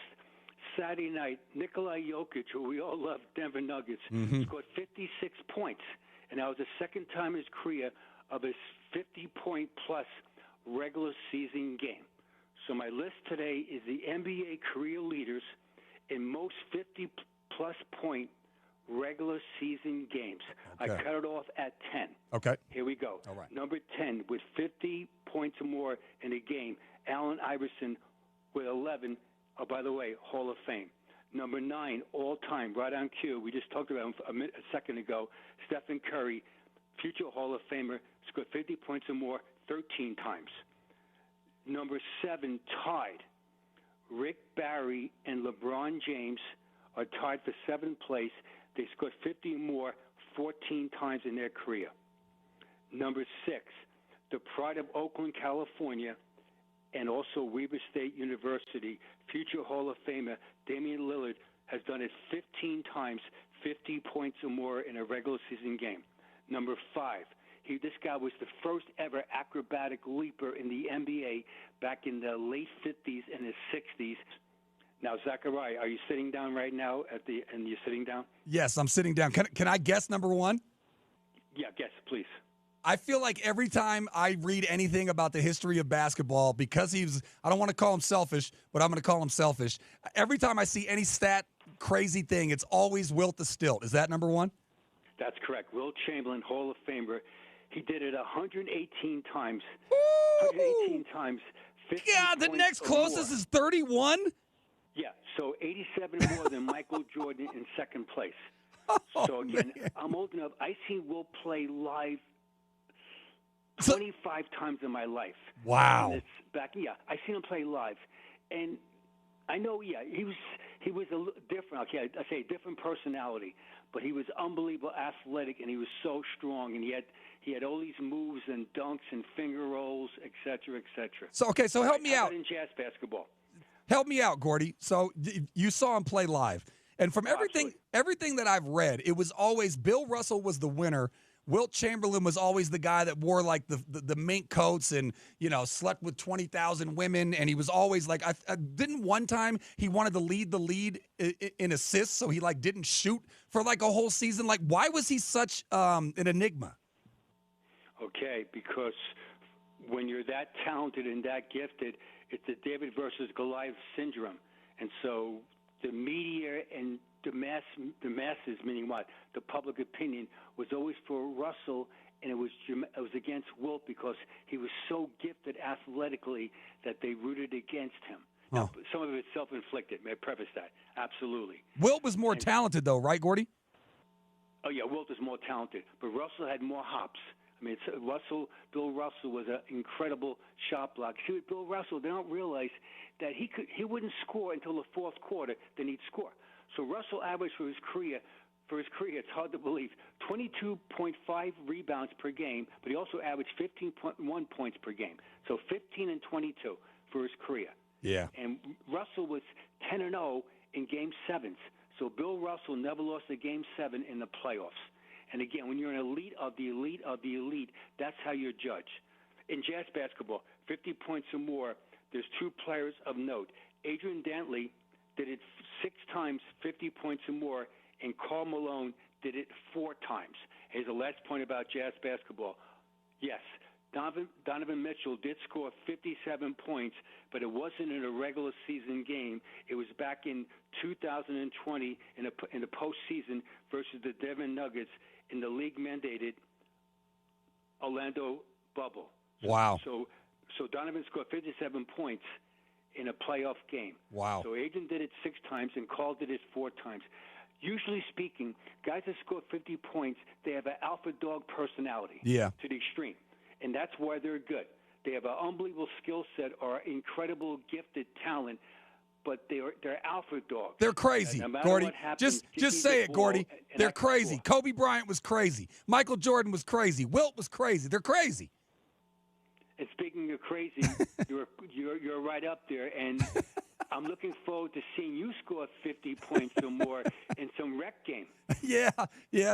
Saturday night, Nikola Jokic, who we all love, Denver Nuggets, scored 56 points. And that was the second time in his career of his 50-point-plus regular season game. So my list today is the NBA career leaders in most 50-plus point regular season games. Okay. I cut it off at 10. Okay. Here we go. All right. Number 10 with 50 points or more in a game, Allen Iverson with 11. Oh, by the way, Hall of Fame. Number 9 all-time, right on cue. We just talked about him a second ago. Stephen Curry, future Hall of Famer, scored 50 points or more 13 times. Number 7 tied. Rick Barry and LeBron James are tied for 7th place. They scored 50 or more 14 times in their career. Number 6, the pride of Oakland, California, and also Weber State University, future Hall of Famer Damian Lillard has done it 15 times, 50 points or more in a regular season game. Number 5, this guy was the first ever acrobatic leaper in the NBA back in the late 50s and the 60s. Now, Zachariah, are you sitting down right now and you're sitting down? Yes, I'm sitting down. Can I guess number 1? Yeah, guess, please. I feel like every time I read anything about the history of basketball, because I don't want to call him selfish, but I'm going to call him selfish. Every time I see any stat crazy thing, it's always Wilt the Stilt. Is that number 1? That's correct. Wilt Chamberlain, Hall of Famer. He did it 118 times. 118 times. 50 God, the next closest is 31? Yeah, so 87 more than Michael Jordan in 2nd place. So, again, man. I'm old enough. I seen Wilt play live 25 times in my life. Wow. And I seen him play live. And I know, he was a little different. Okay, I say different personality, but he was unbelievable athletic, and he was so strong, and he had all these moves and dunks and finger rolls, et cetera, et cetera. So help me out. In jazz basketball. Help me out, Gordy. So you saw him play live. And from everything that I've read, it was always Bill Russell was the winner. Wilt Chamberlain was always the guy that wore like the mink coats and, slept with 20,000 women. And he was always like, I didn't one time he wanted to lead the lead in assists. So he didn't shoot for a whole season. Why was he such an enigma? Okay, because when you're that talented and that gifted, it's the David versus Goliath syndrome. And so the media and the masses, meaning what? The public opinion was always for Russell, and it was against Wilt because he was so gifted athletically that they rooted against him. Now, some of it's self-inflicted. May I preface that? Absolutely. Wilt was more talented, though, right, Gordy? Oh, yeah, Wilt is more talented. But Russell had more hops. I mean, Bill Russell was an incredible shot block. See, with Bill Russell, they don't realize that he wouldn't score until the fourth quarter, then he'd score. So Russell averaged for his career, it's hard to believe, 22.5 rebounds per game, but he also averaged 15.1 points per game. So 15 and 22 for his career. Yeah. And Russell was 10-0 in Game 7s. So Bill Russell never lost a Game 7 in the playoffs. And again, when you're an elite of the elite of the elite, that's how you're judged. In Jazz basketball, 50 points or more, there's two players of note. Adrian Dantley did it 6 times, 50 points or more, and Karl Malone did it 4 times. Here's the last point about Jazz basketball. Yes, Donovan Mitchell did score 57 points, but it wasn't in a regular season game. It was back in 2020 in the postseason versus the Denver Nuggets in the league-mandated Orlando bubble. Wow. So Donovan scored 57 points in a playoff game. Wow. So Adrian did it 6 times and Karl did it 4 times. Usually speaking, guys that score 50 points, they have an alpha dog personality to the extreme. And that's why they're good. They have an unbelievable skill set or incredible gifted talent, but they're alpha dogs. They're crazy, no Gordy. Happens, Just say it, Gordy. They're crazy. Kobe Bryant was crazy. Michael Jordan was crazy. Wilt was crazy. They're crazy. And speaking of crazy, you're right up there, and I'm looking forward to seeing you score 50 points or more in some rec game. Yeah,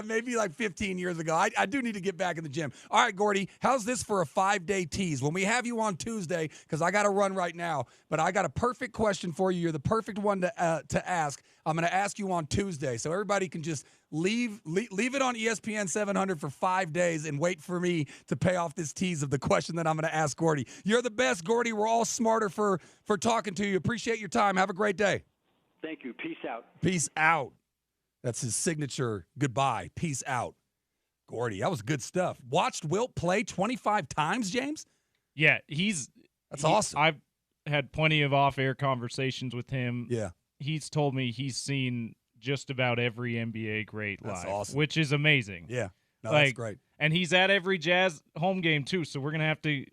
maybe like 15 years ago. I do need to get back in the gym. All right, Gordy, how's this for a 5-day tease? When we have you on Tuesday, because I got to run right now, but I got a perfect question for you. You're the perfect one to ask. I'm going to ask you on Tuesday, so everybody can just leave it on ESPN 700 for 5 days and wait for me to pay off this tease of the question that I'm going to ask Gordy. You're the best, Gordy. We're all smarter for talking to you. Appreciate your time. Have a great day. Thank you. Peace out. Peace out. That's his signature goodbye. Peace out. Gordy, that was good stuff. Watched Wilt play 25 times, James? Yeah, That's awesome. I've had plenty of off-air conversations with him. Yeah. He's told me he's seen just about every NBA great live, that's awesome. which is amazing. Yeah. No, that's great. And he's at every Jazz home game too, so we're gonna have to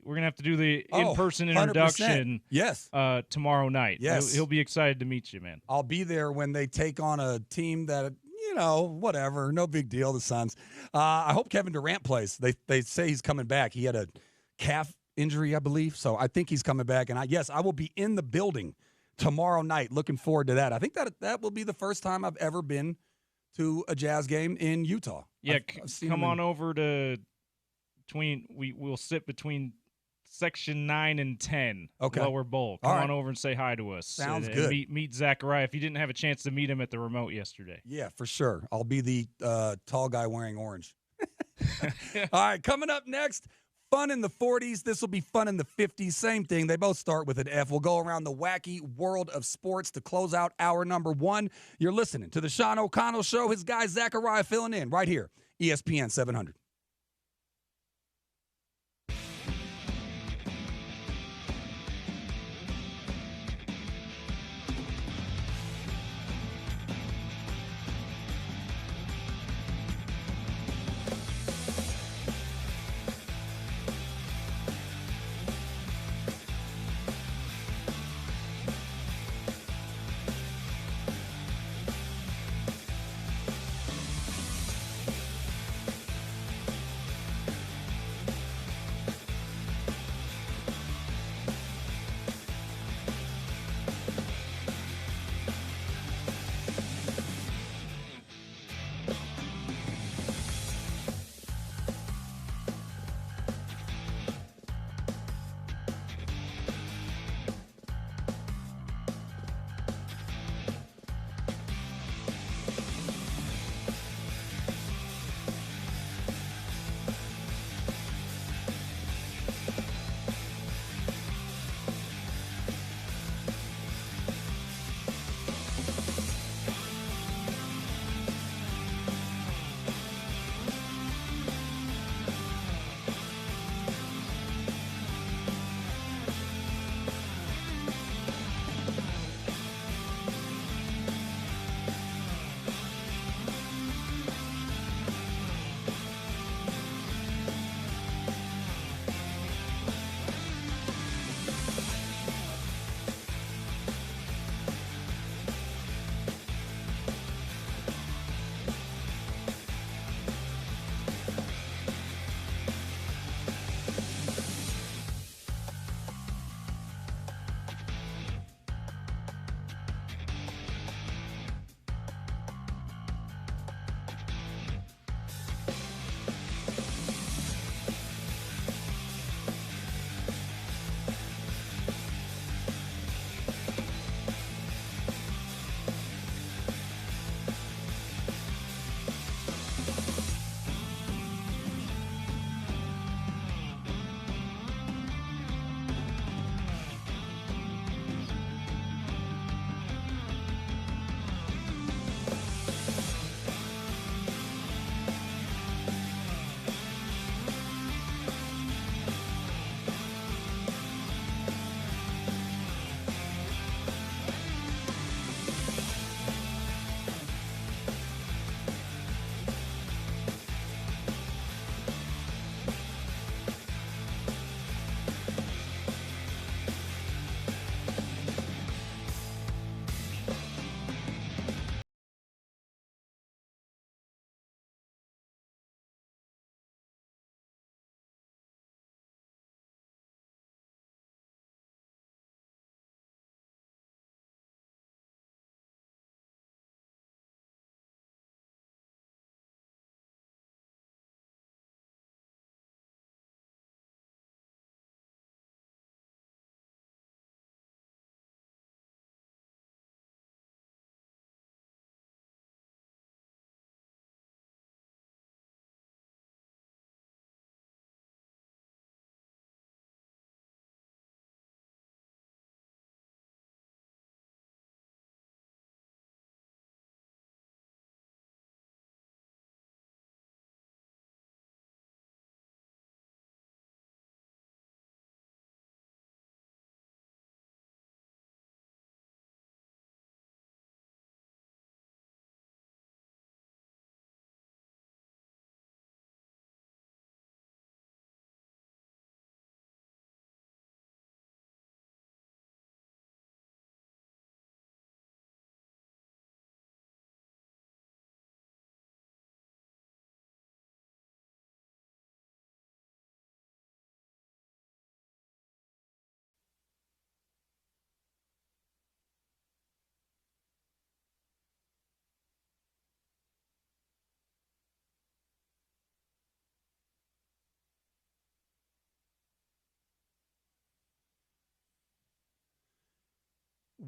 do the in-person introduction. 100%. Yes. Tomorrow night. Yes. He'll be excited to meet you, man. I'll be there when they take on a team that, whatever, no big deal. The Suns. I hope Kevin Durant plays. They say he's coming back. He had a calf injury, I believe, so I think he's coming back. And I will be in the building tomorrow night. Looking forward to that. I think that will be the first time I've ever been to a Jazz game in Utah. Yeah, come on over to we'll sit between section 9 and 10, lower bowl. Come on over and say hi to us. Sounds good. Meet Zachariah if you didn't have a chance to meet him at the remote yesterday. Yeah, for sure. I'll be the tall guy wearing orange. All right, coming up next, fun in the 40s. This will be fun in the 50s. Same thing. They both start with an F. We'll go around the wacky world of sports to close out hour number 1. You're listening to the Sean O'Connell Show. His guy Zachariah filling in right here, ESPN 700.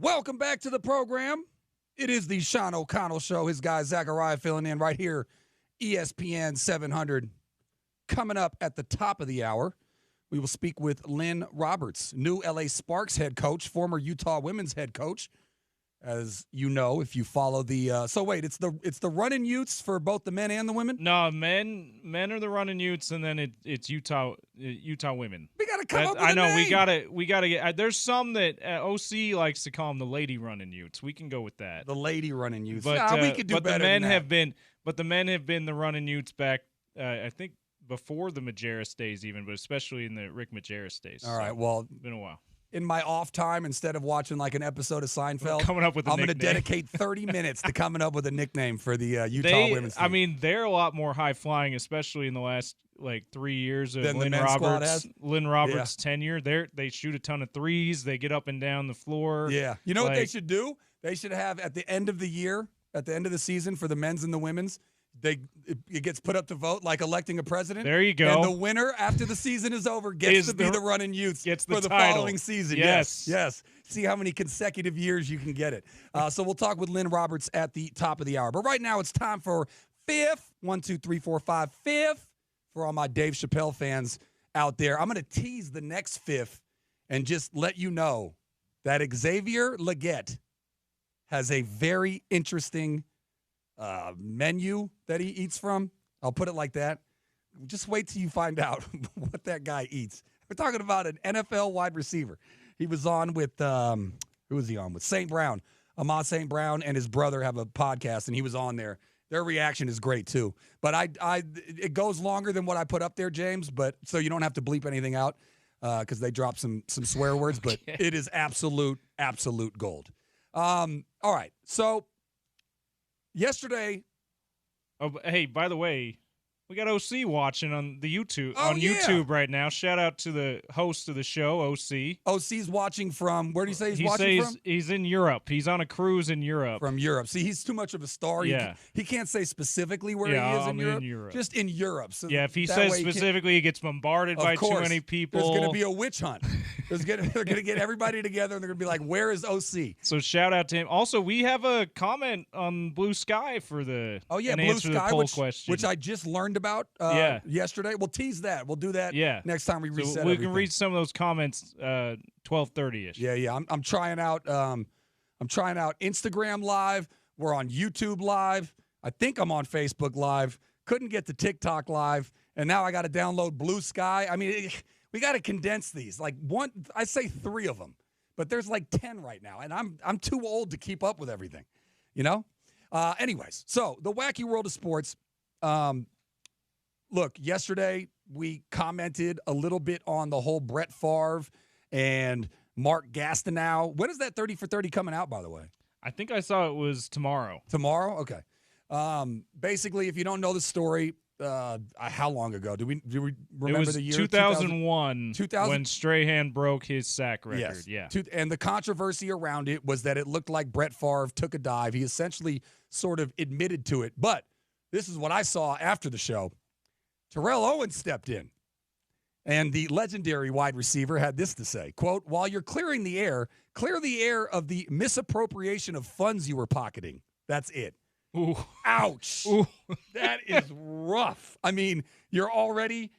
Welcome back to the program. It is the Sean O'Connell Show. His guy, Zachariah, filling in right here, ESPN 700. Coming up at the top of the hour, we will speak with Lynn Roberts, new LA Sparks head coach, former Utah women's head coach. As you know, if you follow the it's the running Utes for both the men and the women? No, men are the running Utes, and then it's Utah women. We got to come up with a name. we got to get there's some that OC likes to call them the lady running Utes. We can go with that. The lady running Utes. But we could do better the men than that. the men have been the running Utes back I think before the Majerus days even, but especially in the Rick Majerus days. All right, well, it's been a while. In my off time, instead of watching like an episode of Seinfeld, I'm going to dedicate 30 minutes to coming up with a nickname for the Utah women's team. I mean, they're a lot more high flying, especially in the last 3 years of Lynn Roberts' tenure. They shoot a ton of threes. They get up and down the floor. Yeah. You know what they should do? They should have at the end of the year, at the end of the season for the men's and the women's, it gets put up to vote like electing a president. There you go. And the winner after the season is over gets to be the running Utes for the following season. Yes. See how many consecutive years you can get it. So we'll talk with Lynn Roberts at the top of the hour. But right now it's time for fifth. 1, 2, 3, 4, 5. Fifth for all my Dave Chappelle fans out there. I'm going to tease the next fifth and just let you know that Xavier Leggett has a very interesting menu that he eats from. I'll put it like that. Just wait till you find out what that guy eats. We're talking about an NFL wide receiver. He was on with who was he on with? St. Brown. Ahmad St. Brown and his brother have a podcast, and he was on there. Their reaction is great too. But it goes longer than what I put up there, James. But so you don't have to bleep anything out because they drop some swear words. But it is absolute gold. All right, so. Yesterday. Oh, hey, by the way, we got OC watching on the YouTube YouTube right now. Shout out to the host of the show, OC. OC's watching from where do you say he's watching from? He's in Europe. He's on a cruise in Europe. From Europe. See, he's too much of a star. Yeah. He can't say specifically where he is in Europe. Just in Europe. So if he says specifically, he gets bombarded by too many people. There's going to be a witch hunt. They're going to get everybody together, and they're going to be like, where is OC? So shout out to him. Also, we have a comment on Blue Sky for the Blue Sky, question. Which I just learned about yesterday. We'll tease that. We'll do that next time we reset we everything. Can read some of those comments 12:30ish. Yeah. I'm trying out Instagram Live. We're on YouTube Live. I think I'm on Facebook Live. Couldn't get to TikTok Live, and now I got to download Blue Sky. I mean, we got to condense these. I say 3 of them, but there's 10 right now, and I'm too old to keep up with everything. You know. Anyways, so the wacky world of sports. Look, yesterday we commented a little bit on the whole Brett Favre and Mark Gastineau. When is that 30 for 30 coming out, by the way? I think I saw it was tomorrow. Tomorrow? Okay. Basically, if you don't know the story, how long ago? Do we remember the year? 2001 when Strahan broke his sack record. Yes. Yeah. And the controversy around it was that it looked like Brett Favre took a dive. He essentially sort of admitted to it. But this is what I saw after the show. Terrell Owens stepped in, and the legendary wide receiver had this to say, quote, "While you're clearing the air, clear the air of the misappropriation of funds you were pocketing. That's it." Ooh. Ouch. Ooh. That is rough. I mean, you're already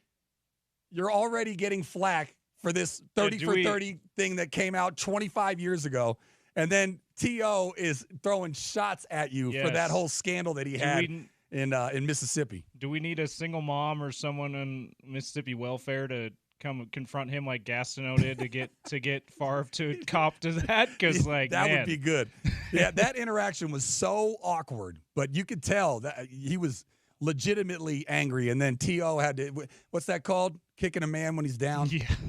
getting flack for this 30 for 30 thing that came out 25 years ago, and then T.O. is throwing shots at you for that whole scandal that he had in Mississippi. Do we need a single mom or someone on Mississippi welfare to come confront him like Gastineau did to get Favre to cop to that? Because that would be good. Yeah, that interaction was so awkward, but you could tell that he was legitimately angry. And then T.O. had to, what's that called? Kicking a man when he's down,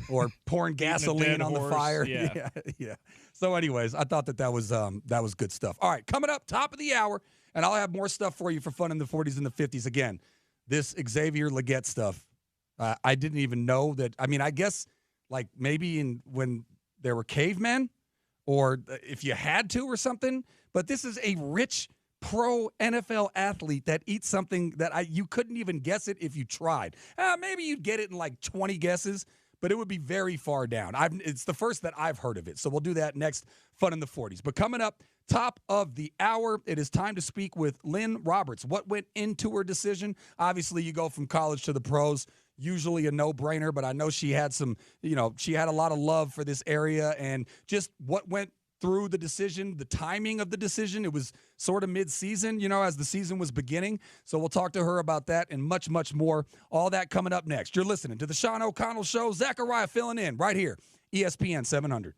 or pouring gasoline on the fire. Yeah. So, anyways, I thought that was good stuff. All right, coming up, top of the hour. And I'll have more stuff for you for fun in the 40s and the 50s. Again, this Xavier Leggett stuff, I didn't even know that. I mean, I guess maybe when there were cavemen, or if you had to or something. But this is a rich pro NFL athlete that eats something that you couldn't even guess it if you tried. Maybe you'd get it in 20 guesses. but it would be very far down. It's the first that I've heard of it, so we'll do that next Fun in the 40s. But coming up, top of the hour, it is time to speak with Lynn Roberts. What went into her decision? Obviously, you go from college to the pros, usually a no-brainer, but I know she had she had a lot of love for this area, and just what went through the decision, the timing of the decision. It was sort of mid-season, as the season was beginning. So we'll talk to her about that and much, much more. All that coming up next. You're listening to the Sean O'Connell Show. Zachariah filling in right here, ESPN 700.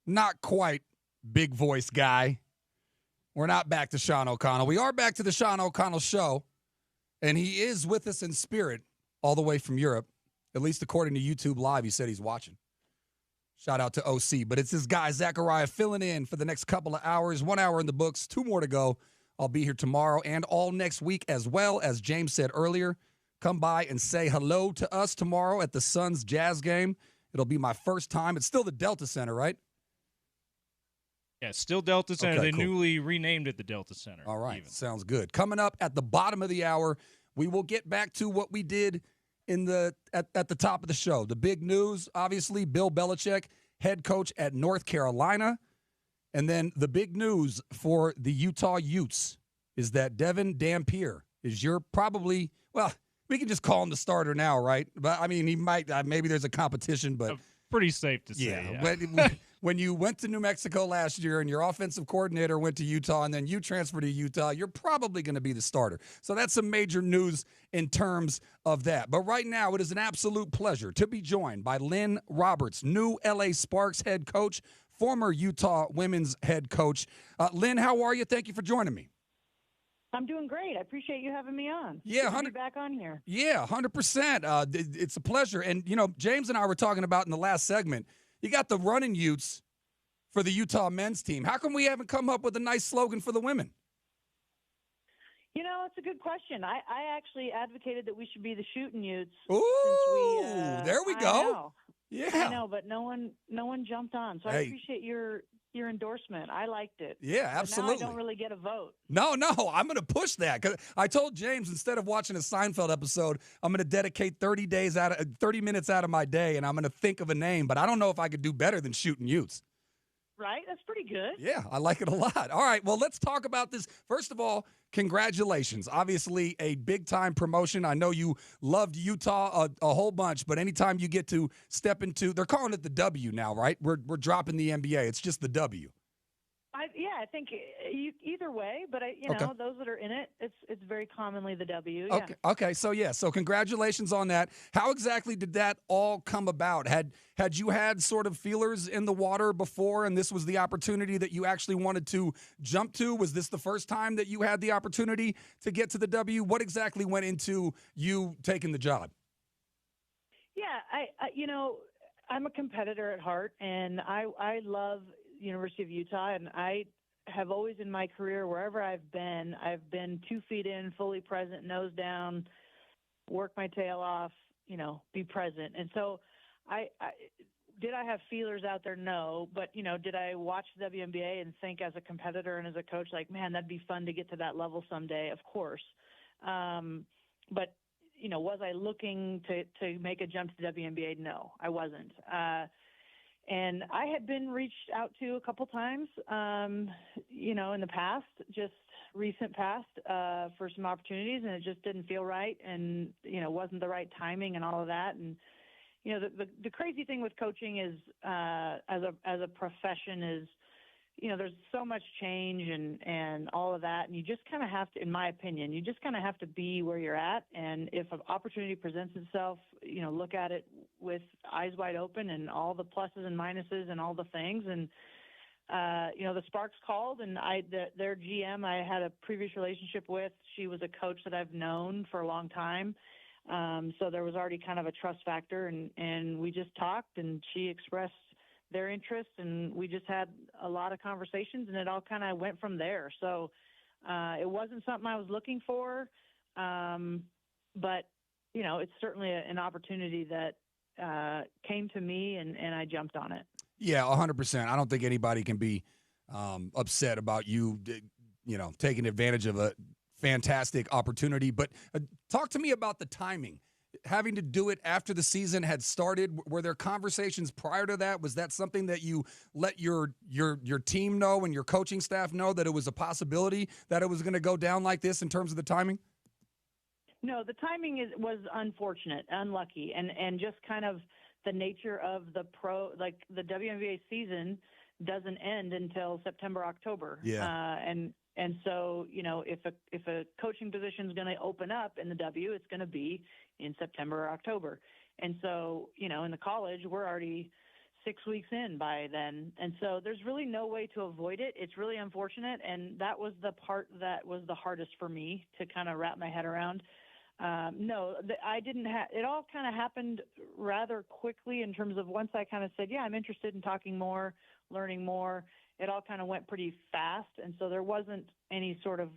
not quite big voice guy. We're not back to Sean O'Connell. We are back to the Sean O'Connell Show, and he is with us in spirit all the way from Europe. At least according to YouTube Live, he said he's watching. Shout out to OC. But it's this guy, Zachariah, filling in for the next couple of hours. 1 hour in the books, 2 more to go. I'll be here tomorrow and all next week as well. As James said earlier, come by and say hello to us tomorrow at the Suns Jazz game. It'll be my first time. It's still the Delta Center, right? Yeah, still Delta Center. Okay, they cool. newly renamed it the Delta Center. All right, even. Sounds good. Coming up at the bottom of the hour, we will get back to what we did at the top of the show. The big news, obviously, Bill Belichick, head coach at North Carolina. And then the big news for the Utah Utes is that Devin Dampier is we can just call him the starter now, right? But, I mean, he might maybe there's a competition, but pretty safe to say. Yeah. When you went to New Mexico last year and your offensive coordinator went to Utah and then you transferred to Utah, you're probably going to be the starter. So that's some major news in terms of that. But right now, it is an absolute pleasure to be joined by Lynn Roberts, new LA Sparks head coach, former Utah women's head coach. Lynn, how are you? Thank you for joining me. I'm doing great. I appreciate you having me on. Yeah, good to be back on here. Yeah, 100%. It's a pleasure. And, James and I were talking about in the last segment, you got the running Utes for the Utah men's team. How come we haven't come up with a nice slogan for the women? It's a good question. I actually advocated that we should be the shooting Utes. Ooh, there we go. Yeah, I know, but no one jumped on. So I appreciate your endorsement. I liked it. Yeah, absolutely. But now I don't really get a vote. No, I'm going to push that because I told James instead of watching a Seinfeld episode, I'm going to dedicate 30 minutes out of my day, and I'm going to think of a name. But I don't know if I could do better than shooting Utes. Right? That's pretty good. Yeah, I like it a lot. All right, well, let's talk about this. First of all, congratulations. Obviously, a big-time promotion. I know you loved Utah a whole bunch, but anytime you get to step into – they're calling it the W now, right? We're dropping the NBA. It's just the W. I think either way, but those that are in it, it's very commonly the W. Yeah. Okay. So congratulations on that. How exactly did that all come about? Had you had sort of feelers in the water before, and this was the opportunity that you actually wanted to jump to? Was this the first time that you had the opportunity to get to the W? What exactly went into you taking the job? Yeah, I'm a competitor at heart, and I love University of Utah, and I have always in my career, wherever I've been 2 feet in, fully present, nose down, work my tail off, be present. And so did I have feelers out there? No. But, did I watch the WNBA and think as a competitor and as a coach, like, man, that'd be fun to get to that level someday? Of course. But, was I looking to make a jump to the WNBA? No, I wasn't. And I had been reached out to a couple times, in the past, just recent past, for some opportunities, and it just didn't feel right, and wasn't the right timing and all of that. And the crazy thing with coaching is, as a profession, is there's so much change and all of that, and you just kind of have to, in my opinion, have to be where you're at. And if an opportunity presents itself, look at it with eyes wide open and all the pluses and minuses and all the things. And the Sparks called, and their GM I had a previous relationship with. She was a coach that I've known for a long time. So there was already kind of a trust factor, and we just talked, and she expressed their interest, and we just had a lot of conversations, and it all kind of went from there. So it wasn't something I was looking for, but it's certainly an opportunity that came to me, and I jumped on it. Yeah, 100%. I don't think anybody can be upset about you, taking advantage of a fantastic opportunity. But talk to me about the timing. Having to do it after the season had started, were there conversations prior to that? Was that something that you let your team know and your coaching staff know that it was a possibility that it was going to go down like this in terms of the timing? No, the timing was unfortunate, unlucky, and just kind of the nature of the the WNBA season doesn't end until September, October. Yeah. And so, if a coaching position is going to open up in the W, it's going to be in September or October. And so, in the college, we're already 6 weeks in by then. And so there's really no way to avoid it. It's really unfortunate. And that was the part that was the hardest for me to kind of wrap my head around. No, I didn't have, it all kind of happened rather quickly in terms of once I kind of said, yeah, I'm interested in talking more, learning more. It all kind of went pretty fast. And so there wasn't any sort of,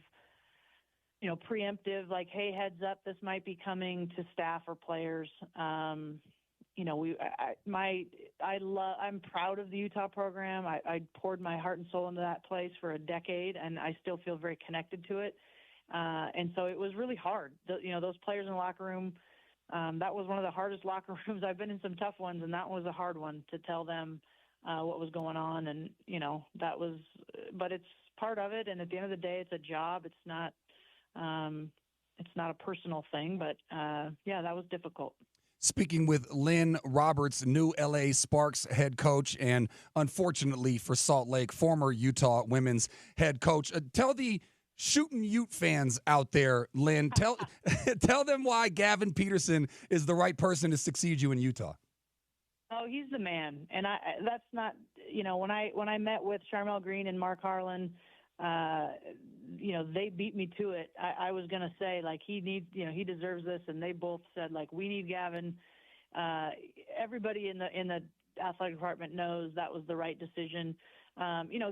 preemptive, like, hey, heads up, this might be coming to staff or players. I'm proud of the Utah program. I poured my heart and soul into that place for a decade, and I still feel very connected to it. And so it was really hard. Those players in the locker room, that was one of the hardest locker rooms. I've been in some tough ones, and that was a hard one to tell them what was going on. And, but it's part of it. And at the end of the day, it's a job. It's not a personal thing, but that was difficult. Speaking with Lynn Roberts, new LA Sparks head coach, and unfortunately for Salt Lake, former Utah women's head coach. Tell the Shootin' Ute fans out there, Lynn, tell them why Gavin Peterson is the right person to succeed you in Utah. Oh, he's the man. And that's not, when I met with Charmel Green and Mark Harlan, they beat me to it. I was going to say, like, he deserves this. And they both said, like, we need Gavin. Everybody in the athletic department knows that was the right decision.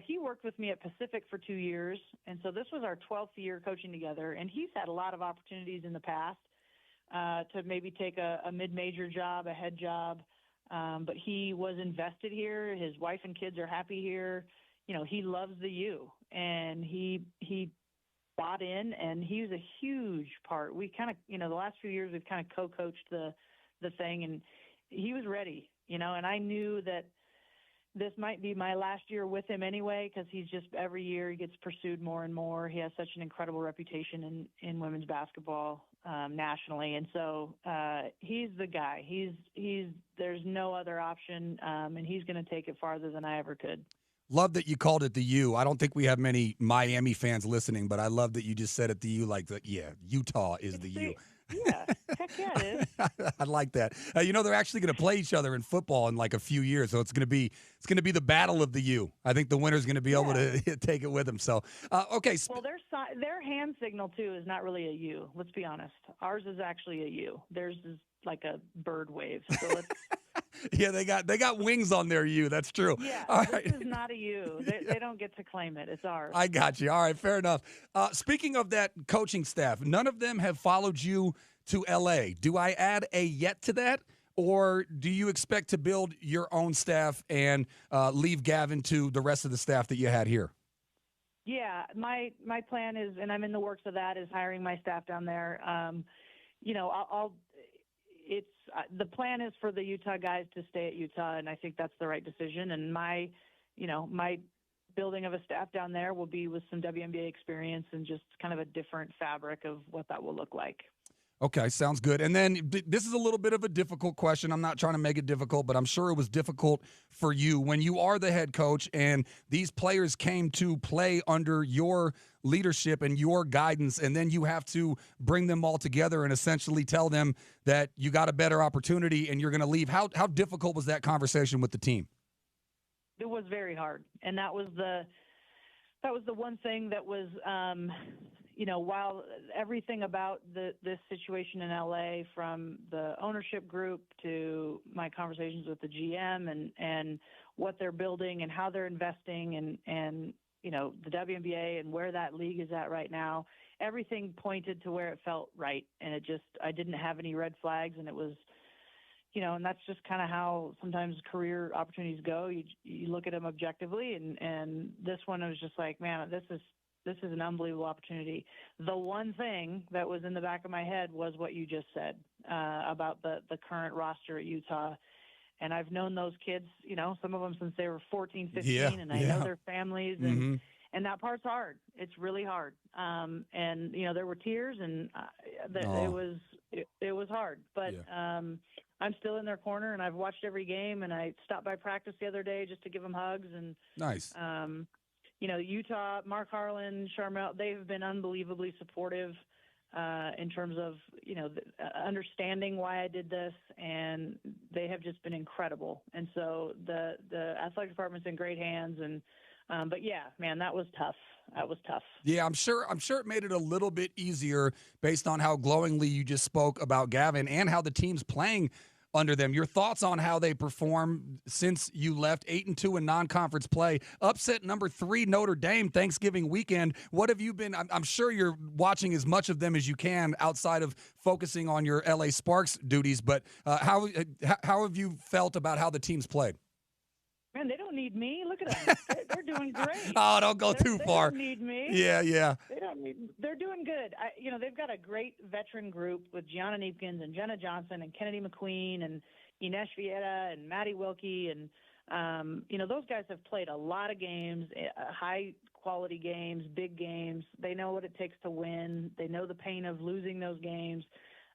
He worked with me at Pacific for 2 years. And so this was our 12th year coaching together. And he's had a lot of opportunities in the past to maybe take a mid-major job, a head job. But he was invested here. His wife and kids are happy here. He loves the U, and he bought in, and he was a huge part. We kind of, the last few years we've kind of co-coached the thing, and he was ready, and I knew that this might be my last year with him anyway, because he's just, every year he gets pursued more and more. He has such an incredible reputation in women's basketball nationally. And so he's the guy. There's no other option, and he's going to take it farther than I ever could. Love that you called it the U. I don't think we have many Miami fans listening, but I love that you just said it the U, like, Utah is the U. Yeah, heck yeah, it is. I like that. They're actually going to play each other in football in like a few years, so it's going to be the battle of the U. I think the winner's going to be able to take it with them. So, okay. Well, their hand signal too is not really a U. Let's be honest. Ours is actually a U. Theirs is like a bird wave. So let's. Yeah, they got wings on their U. That's true. Yeah, all this right. is not a U. They don't get to claim it. It's ours. I got you. All right, fair enough. Speaking of that coaching staff, none of them have followed you to L.A. Do I add a yet to that, or do you expect to build your own staff and leave Gavin to the rest of the staff that you had here? Yeah, my plan is, and I'm in the works of that, is hiring my staff down there. The plan is for the Utah guys to stay at Utah, and I think that's the right decision. And my building of a staff down there will be with some WNBA experience and just kind of a different fabric of what that will look like. Okay, sounds good. And then this is a little bit of a difficult question. I'm not trying to make it difficult, but I'm sure it was difficult for you when you are the head coach and these players came to play under your leadership and your guidance, and then you have to bring them all together and essentially tell them that you got a better opportunity and you're going to leave. How difficult was that conversation with the team? It was very hard, and that was the one thing that was while everything about this situation in LA, from the ownership group to my conversations with the GM and what they're building and how they're investing and the WNBA and where that league is at right now, everything pointed to where it felt right. And I didn't have any red flags, and it was, and that's just kind of how sometimes career opportunities go. You look at them objectively, and this one was just like, man, this is an unbelievable opportunity. The one thing that was in the back of my head was what you just said about the current roster at Utah. And I've known those kids, some of them since they were 14, 15, and I know their families. And that part's hard. It's really hard. And, there were tears, and it was hard. But I'm still in their corner, and I've watched every game, and I stopped by practice the other day just to give them hugs. And nice. Utah, Mark Harlan, Charmel, they've been unbelievably supportive. in terms of, understanding why I did this, and they have just been incredible. And so the athletic department's in great hands. And but yeah, man, that was tough. That was tough. Yeah, I'm sure it made it a little bit easier based on how glowingly you just spoke about Gavin and how the team's playing under them. Your thoughts on how they perform since you left, 8-2 in non-conference play, upset number 3 Notre Dame Thanksgiving weekend. What have you been? I'm sure you're watching as much of them as you can outside of focusing on your LA Sparks duties. But how have you felt about how the team's played? Man, they don't need me. Look at them. They're doing great. Oh, don't go too far. They don't need me. Yeah. They don't need. They're doing good. They've got a great veteran group with Gianna Neepkins and Jenna Johnson and Kennedy McQueen and Ines Vieira and Maddie Wilkie. And, those guys have played a lot of games, high-quality games, big games. They know what it takes to win. They know the pain of losing those games.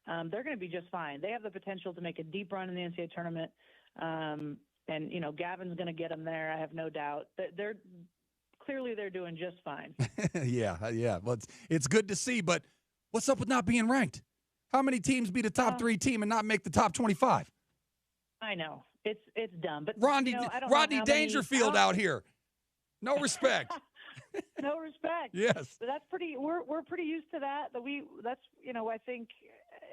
They're going to be just fine. They have the potential to make a deep run in the NCAA tournament. And, Gavin's going to get them there, I have no doubt. They're doing just fine. Yeah. Well, it's good to see, but what's up with not being ranked? How many teams beat a top 3 team and not make the top 25? I know. It's dumb. But Rodney Dangerfield out here. No respect. No respect. Yes. So that's pretty. We're pretty used to that. I think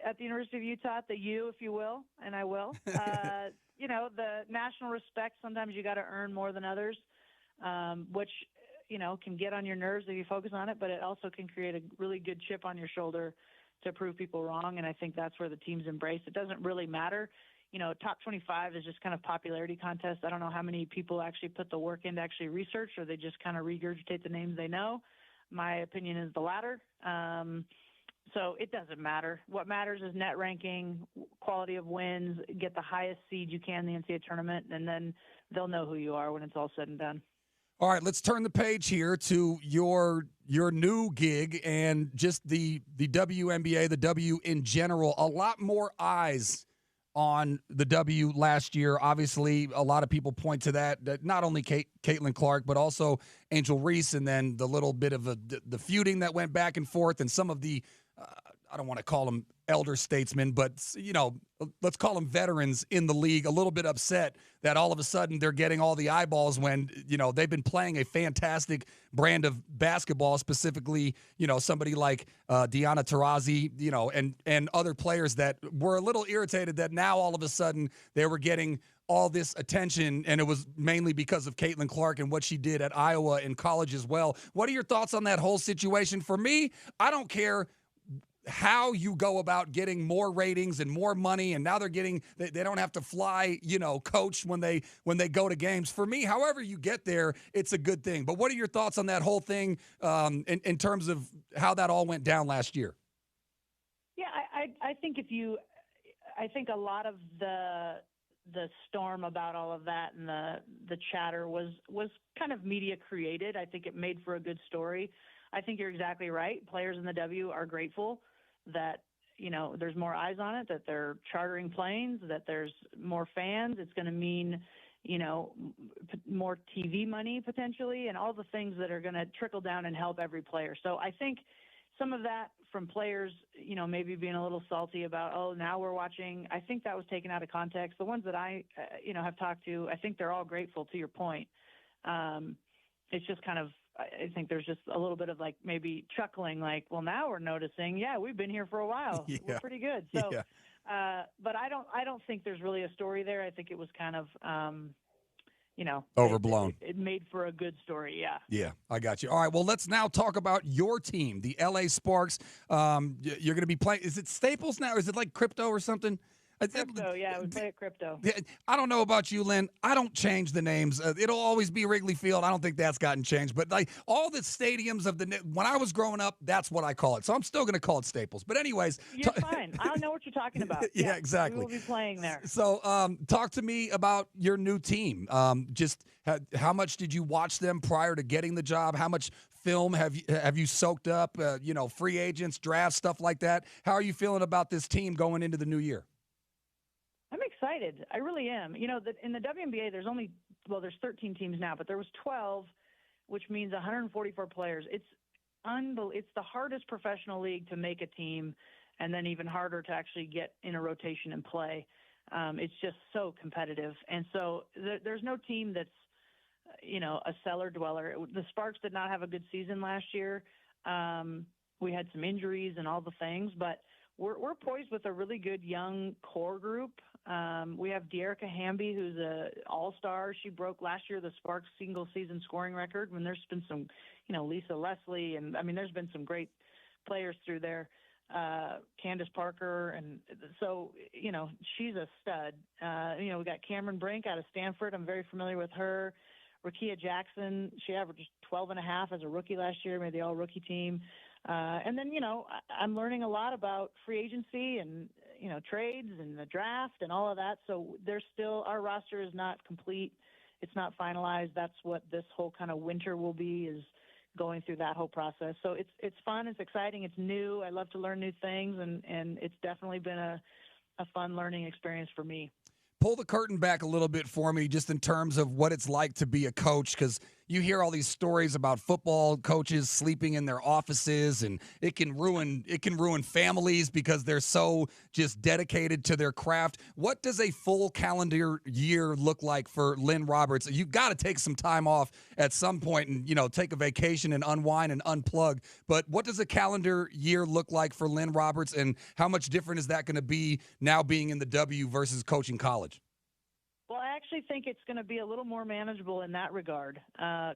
at the University of Utah, at the U, if you will, and I will. The national respect. Sometimes you got to earn more than others, which can get on your nerves if you focus on it. But it also can create a really good chip on your shoulder to prove people wrong. And I think that's where the teams embrace. It doesn't really matter. Top 25 is just kind of popularity contest. I don't know how many people actually put the work in to actually research, or they just kind of regurgitate the names they know. My opinion is the latter. So it doesn't matter. What matters is net ranking, quality of wins, get the highest seed you can in the NCAA tournament, and then they'll know who you are when it's all said and done. All right, let's turn the page here to your new gig and just the WNBA, the W in general. A lot more eyes on the W last year. Obviously, a lot of people point to that not only Caitlin Clark, but also Angel Reese, and then the little bit of the feuding that went back and forth, and some of the I don't want to call them elder statesmen, but, let's call them veterans in the league, a little bit upset that all of a sudden they're getting all the eyeballs when, they've been playing a fantastic brand of basketball, specifically, somebody like Diana Taurasi, and other players that were a little irritated that now all of a sudden they were getting all this attention, and it was mainly because of Caitlin Clark and what she did at Iowa in college as well. What are your thoughts on that whole situation? For me, I don't care how you go about getting more ratings and more money, and now they don't have to fly, coach when they go to games. For me, however you get there, it's a good thing. But what are your thoughts on that whole thing in terms of how that all went down last year? Yeah, I think I think a lot of the storm about all of that and the chatter was kind of media created. I think it made for a good story. I think you're exactly right. Players in the W are grateful that, there's more eyes on it, that they're chartering planes, that there's more fans. It's going to mean, more TV money potentially, and all the things that are going to trickle down and help every player. So I think some of that from players, maybe being a little salty about, oh, now we're watching. I think that was taken out of context. The ones that I, have talked to, I think they're all grateful, to your point. It's just kind of, I think there's just a little bit of maybe chuckling, well, now we're noticing, we've been here for a while. Yeah. We're pretty good. So, but I don't think there's really a story there. I think it was kind of, overblown. It made for a good story. Yeah. Yeah, I got you. All right. Well, let's now talk about your team, the LA Sparks. You're going to be playing. Is it Staples now? Or is it like Crypto or something? Crypto, yeah, we play at Crypto. I don't know about you, Lynn. I don't change the names. It'll always be Wrigley Field. I don't think that's gotten changed. But all the stadiums when I was growing up, that's what I call it. So I'm still going to call it Staples. But anyways. You're fine. I don't know what you're talking about. Yeah, exactly. We will be playing there. So talk to me about your new team. Just how much did you watch them prior to getting the job? How much film have you soaked up? Free agents, drafts, stuff like that. How are you feeling about this team going into the new year? I'm excited. I really am. In the WNBA, there's 13 teams now, but there was 12, which means 144 players. It's it's the hardest professional league to make a team, and then even harder to actually get in a rotation and play. It's just so competitive. And so there's no team that's, a cellar dweller. The Sparks did not have a good season last year. We had some injuries and all the things, but we're poised with a really good young core group. We have De'Erica Hamby, who's an all-star. She broke last year the Sparks single-season scoring record. When there's been some, Lisa Leslie, and there's been some great players through there. Candace Parker, and so she's a stud. We got Cameron Brink out of Stanford. I'm very familiar with her. Rakia Jackson, she averaged 12.5 as a rookie last year, made the all-rookie team. And then I'm learning a lot about free agency and trades and the draft and all of that. So our roster is not complete. It's not finalized. That's what this whole kind of winter will be, is going through that whole process. So it's fun, it's exciting, it's new. I love to learn new things, and it's definitely been a fun learning experience for me. Pull the curtain back a little bit for me, just in terms of what it's like to be a coach, because you hear all these stories about football coaches sleeping in their offices, and it can ruin families because they're so just dedicated to their craft. What does a full calendar year look like for Lynn Roberts? You've got to take some time off at some point and take a vacation and unwind and unplug. But what does a calendar year look like for Lynn Roberts, and how much different is that going to be now being in the W versus coaching college? Well, I actually think it's going to be a little more manageable in that regard.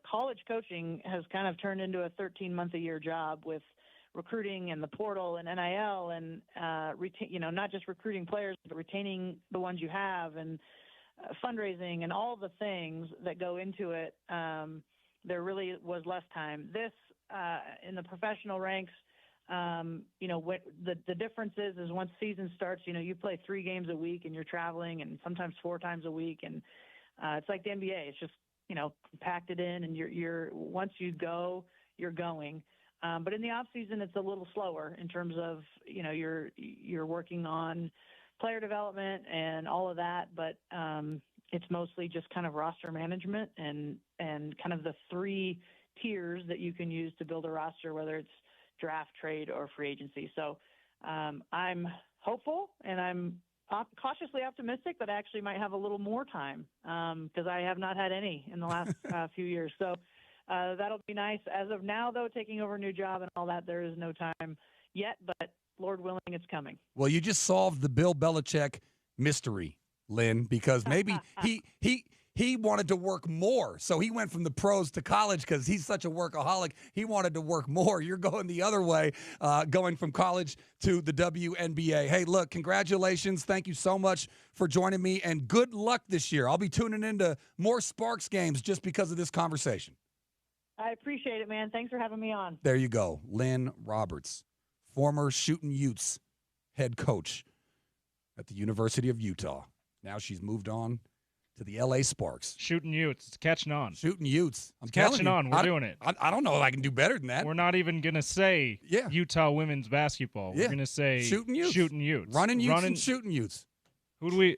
College coaching has kind of turned into a 13-month-a-year job with recruiting and the portal and NIL and, not just recruiting players, but retaining the ones you have, and fundraising and all the things that go into it. There really was less time. This, in the professional ranks, what the difference is once season starts, you play 3 games a week and you're traveling, and sometimes 4 times a week. And it's like the NBA. It's just, packed it in, and you're once you go, you're going. But in the off season, it's a little slower in terms of, you're working on player development and all of that. But it's mostly just kind of roster management and kind of the 3 tiers that you can use to build a roster, whether it's draft, trade, or free agency. So I'm hopeful, and I'm cautiously optimistic that I actually might have a little more time, because I have not had any in the last few years. So that'll be nice. As of now, though, taking over a new job and all that, there is no time yet, but Lord willing, it's coming. Well, you just solved the Bill Belichick mystery, Lynn, because maybe he wanted to work more. So he went from the pros to college because he's such a workaholic. He wanted to work more. You're going the other way, going from college to the WNBA. Hey, look, congratulations. Thank you so much for joining me, and good luck this year. I'll be tuning into more Sparks games just because of this conversation. I appreciate it, man. Thanks for having me on. There you go. Lynn Roberts, former Shootin' Utes head coach at the University of Utah. Now she's moved on to the L.A. Sparks. Shootin' Utes. It's catching on. Shootin' Utes. I'm catching on. We're doing it. I don't know if I can do better than that. We're not even going to say Utah women's basketball. We're going to say Shootin' Utes. Shootin' Utes. Running Utes and Shootin' Utes. Who do we...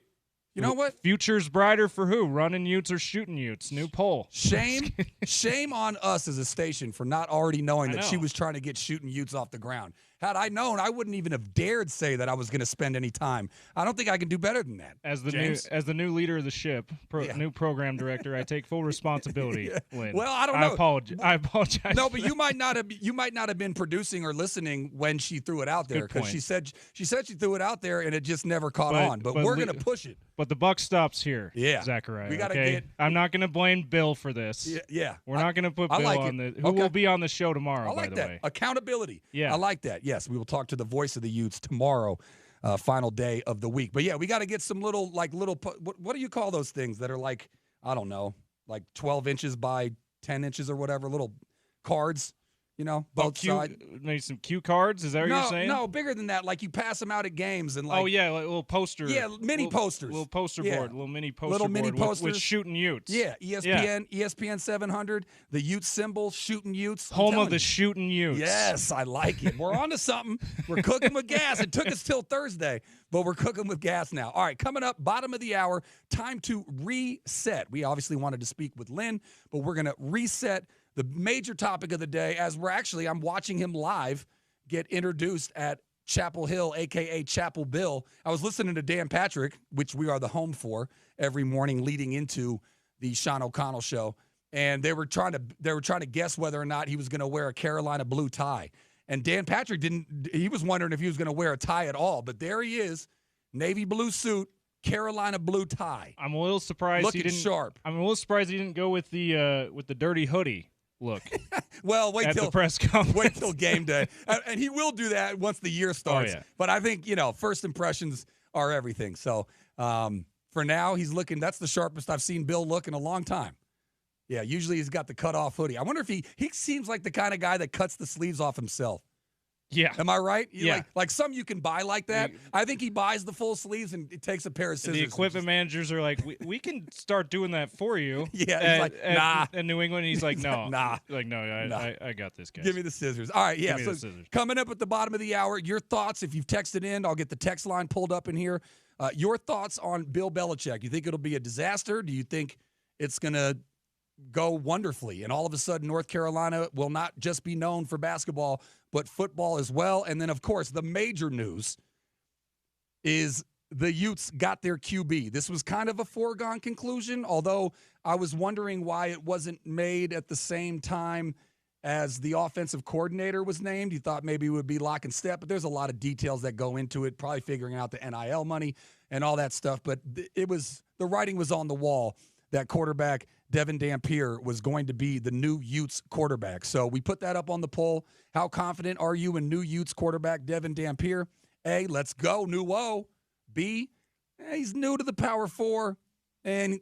You know what? Future's brighter for who? Running Utes or Shootin' Utes? New poll. Shame on us as a station for not already knowing that she was trying to get Shootin' Utes off the ground. Had I known, I wouldn't even have dared say that I was going to spend any time. I don't think I can do better than that. As the new leader of the ship, new program director, I take full responsibility. Lynn. Well, I don't know. I apologize. No, but you might not have been producing or listening when she threw it out there, because she said she threw it out there and it just never caught on. But we're going to push it. But the buck stops here. Yeah, Zachariah. We got to get. I'm not going to blame Bill for this. Yeah. We're not going to put Bill on the. Who will be on the show tomorrow? I like by the that way. Accountability. Yeah, I like that. Yes, we will talk to the voice of the Utes tomorrow, final day of the week. But yeah, we got to get some little. What do you call those things that are like, I don't know, like 12 inches by 10 inches or whatever, little cards. Both sides. Maybe some cue cards? Is that what you're saying? No, bigger than that. Like you pass them out at games and like. Oh yeah, like a little poster. Yeah, mini posters. Little poster board, little mini poster little board mini posters with Shootin' Utes. Yeah, ESPN 700, the Utes symbol, Shootin' Utes. Home of the Shootin' Utes. Yes, I like it. We're on to something. We're cooking with gas. It took us till Thursday, but we're cooking with gas now. All right, coming up, bottom of the hour, time to reset. We obviously wanted to speak with Lynn, but we're going to reset the major topic of the day, as I'm watching him live get introduced at Chapel Hill, a.k.a. Chapel Bill. I was listening to Dan Patrick, which we are the home for every morning leading into the Sean O'Connell show, and they were trying to guess whether or not he was going to wear a Carolina blue tie. And Dan Patrick he was wondering if he was going to wear a tie at all, but there he is, navy blue suit, Carolina blue tie. I'm a little surprised looking he didn't. Sharp. I'm a little surprised he didn't go with the dirty hoodie look. Well, wait till the press conference. Wait till game day, and he will do that once the year starts. Oh, yeah. But I think first impressions are everything. So for now, he's looking. That's the sharpest I've seen Bill look in a long time. Yeah, usually he's got the cutoff hoodie. I wonder if he seems like the kind of guy that cuts the sleeves off himself. Yeah. Am I right? Yeah. Like some you can buy like that. I think he buys the full sleeves and it takes a pair of scissors. The equipment managers are like, we can start doing that for you. Yeah. He's like, nah. In New England, he's like, no. Nah. Like, no, I got this, guys. Give me the scissors. All right, yeah. Give me the scissors. Coming up at the bottom of the hour, your thoughts. If you've texted in, I'll get the text line pulled up in here. Your thoughts on Bill Belichick. You think it'll be a disaster? Do you think it's going to go wonderfely, and all of a sudden North Carolina will not just be known for basketball, but football as well? And then, of course, the major news is the Utes got their QB. This was kind of a foregone conclusion, although I was wondering why it wasn't made at the same time as the offensive coordinator was named. You thought maybe it would be lock and step, but there's a lot of details that go into it, probably figuring out the NIL money and all that stuff. But the writing was on the wall that quarterback Devin Dampier was going to be the new Utes quarterback. So we put that up on the poll. How confident are you in new Utes quarterback Devin Dampier? A, let's go, new O. B, he's new to the Power Four, and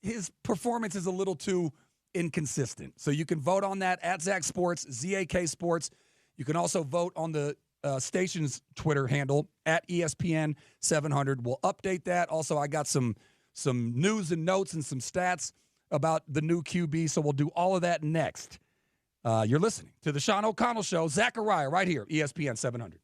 his performance is a little too inconsistent. So you can vote on that at Zach Sports, ZAK Sports. You can also vote on the station's Twitter handle at ESPN 700. We'll update that. Also, I got some news and notes and some stats about the new QB, so we'll do all of that next. You're listening to the Sean O'Connell Show. Zachariah right here, ESPN 700.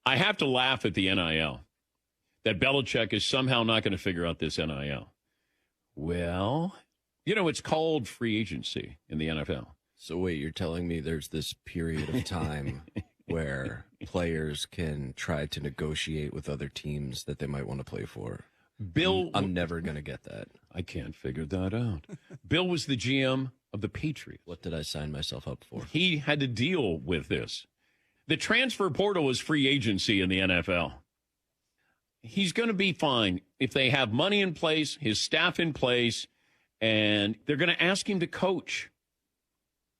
I have to laugh at the NIL, that Belichick is somehow not going to figure out this NIL. Well, it's called free agency in the NFL. So wait, you're telling me there's this period of time where players can try to negotiate with other teams that they might want to play for? Bill, I'm never going to get that. I can't figure that out. Bill was the GM of the Patriots. What did I sign myself up for? He had to deal with this. The transfer portal is free agency in the NFL. He's going to be fine if they have money in place, his staff in place, and they're going to ask him to coach.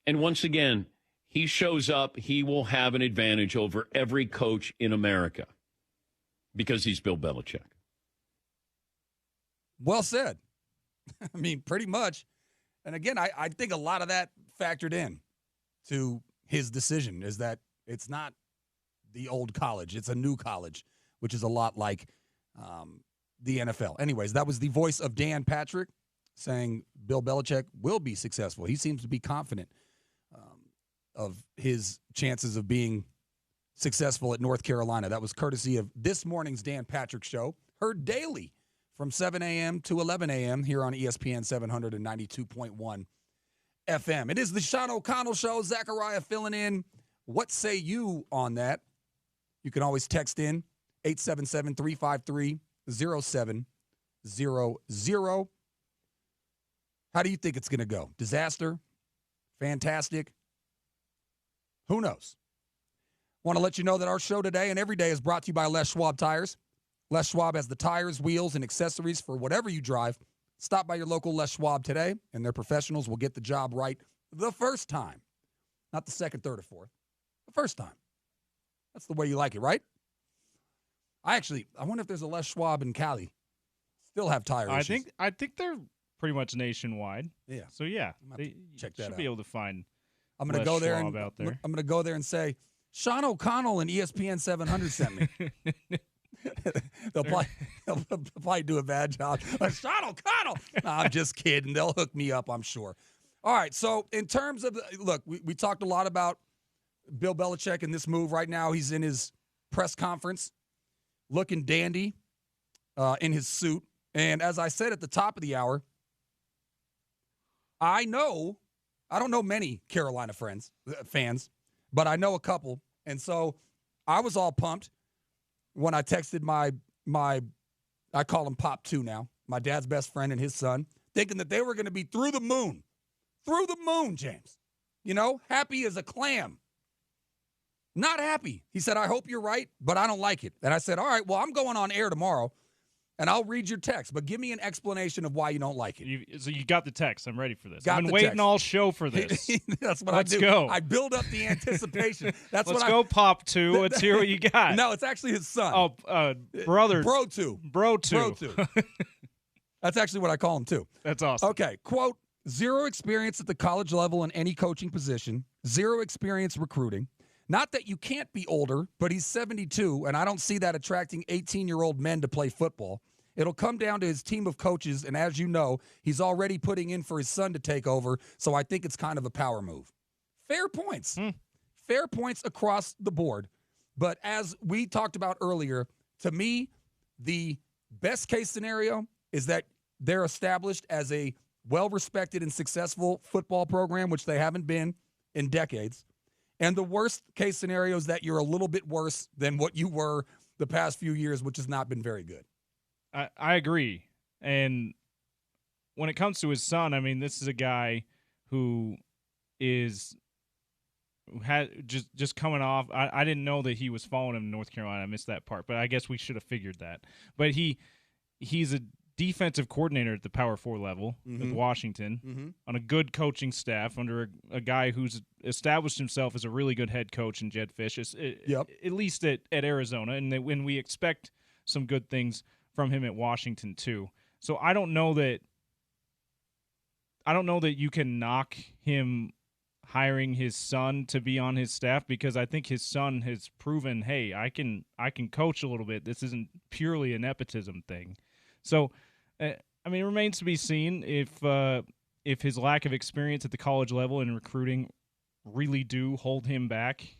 And once again, he shows up, he will have an advantage over every coach in America because he's Bill Belichick. Well said. I mean, pretty much. And again, I think a lot of that factored in to his decision is that it's not the old college. It's a new college, which is a lot like the NFL. Anyways, that was the voice of Dan Patrick saying Bill Belichick will be successful. He seems to be confident of his chances of being successful at North Carolina. That was courtesy of this morning's Dan Patrick Show, heard daily from 7 a.m. to 11 a.m. here on ESPN 792.1 FM. It is the Sean O'Connell Show. Zachariah filling in. What say you on that? You can always text in 877-353-0700. How do you think it's going to go? Disaster? Fantastic? Who knows? Want to let you know that our show today and every day is brought to you by Les Schwab Tires. Les Schwab has the tires, wheels, and accessories for whatever you drive. Stop by your local Les Schwab today, and their professionals will get the job right the first time. Not the second, third, or fourth. The first time. That's the way you like it, right? I wonder if there's a Les Schwab in Cali. Still have tire issues. I think they're pretty much nationwide. Yeah. So, yeah, they check that should out. be able to find I'm going to go there Schwab out there. I'm going to go there and say, Sean O'Connell and ESPN 700 sent me. They'll probably do a bad job. Sean O'Connell. No, I'm just kidding. They'll hook me up, I'm sure. All right, so in terms of look, we talked a lot about Bill Belichick and this move right now. He's in his press conference looking dandy in his suit. And as I said at the top of the hour, I don't know many Carolina fans, but I know a couple. And so I was all pumped when I texted my I call him Pop 2 now, my dad's best friend and his son, thinking that they were going to be through the moon, James. Happy as a clam. Not happy. He said, I hope you're right, but I don't like it. And I said, all right, well, I'm going on air tomorrow, and I'll read your text, but give me an explanation of why you don't like it. So you got the text. I'm ready for this. Got I've been the waiting text. all show for this. That's what Let's I do. go. I build up the anticipation. Let's go, Pop 2. Let's hear what you got. No, it's actually his son. Oh, brother. Bro 2. Bro 2. That's actually what I call him, too. That's awesome. Okay, quote, 0 experience at the college level in any coaching position, 0 experience recruiting. Not that you can't be older, but he's 72, and I don't see that attracting 18-year-old men to play football. It'll come down to his team of coaches, and as you know, he's already putting in for his son to take over, so I think it's kind of a power move. Fair points. Fair points across the board. But as we talked about earlier, to me, the best-case scenario is that they're established as a well-respected and successful football program, which they haven't been in decades. And the worst-case scenario is that you're a little bit worse than what you were the past few years, which has not been very good. I agree. And when it comes to his son, I mean, this is a guy who had just coming off. I didn't know that he was following him in North Carolina. I missed that part, but I guess we should have figured that. But he's a defensive coordinator at the Power 4 level with Washington on a good coaching staff under a guy who's established himself as a really good head coach in Jed Fish, at least at Arizona, and when we expect some good things from him at Washington too. So I don't know that you can knock him hiring his son to be on his staff, because I think his son has proven, hey, I can coach a little bit. This isn't purely a nepotism thing. So, I mean, it remains to be seen if his lack of experience at the college level in recruiting really do hold him back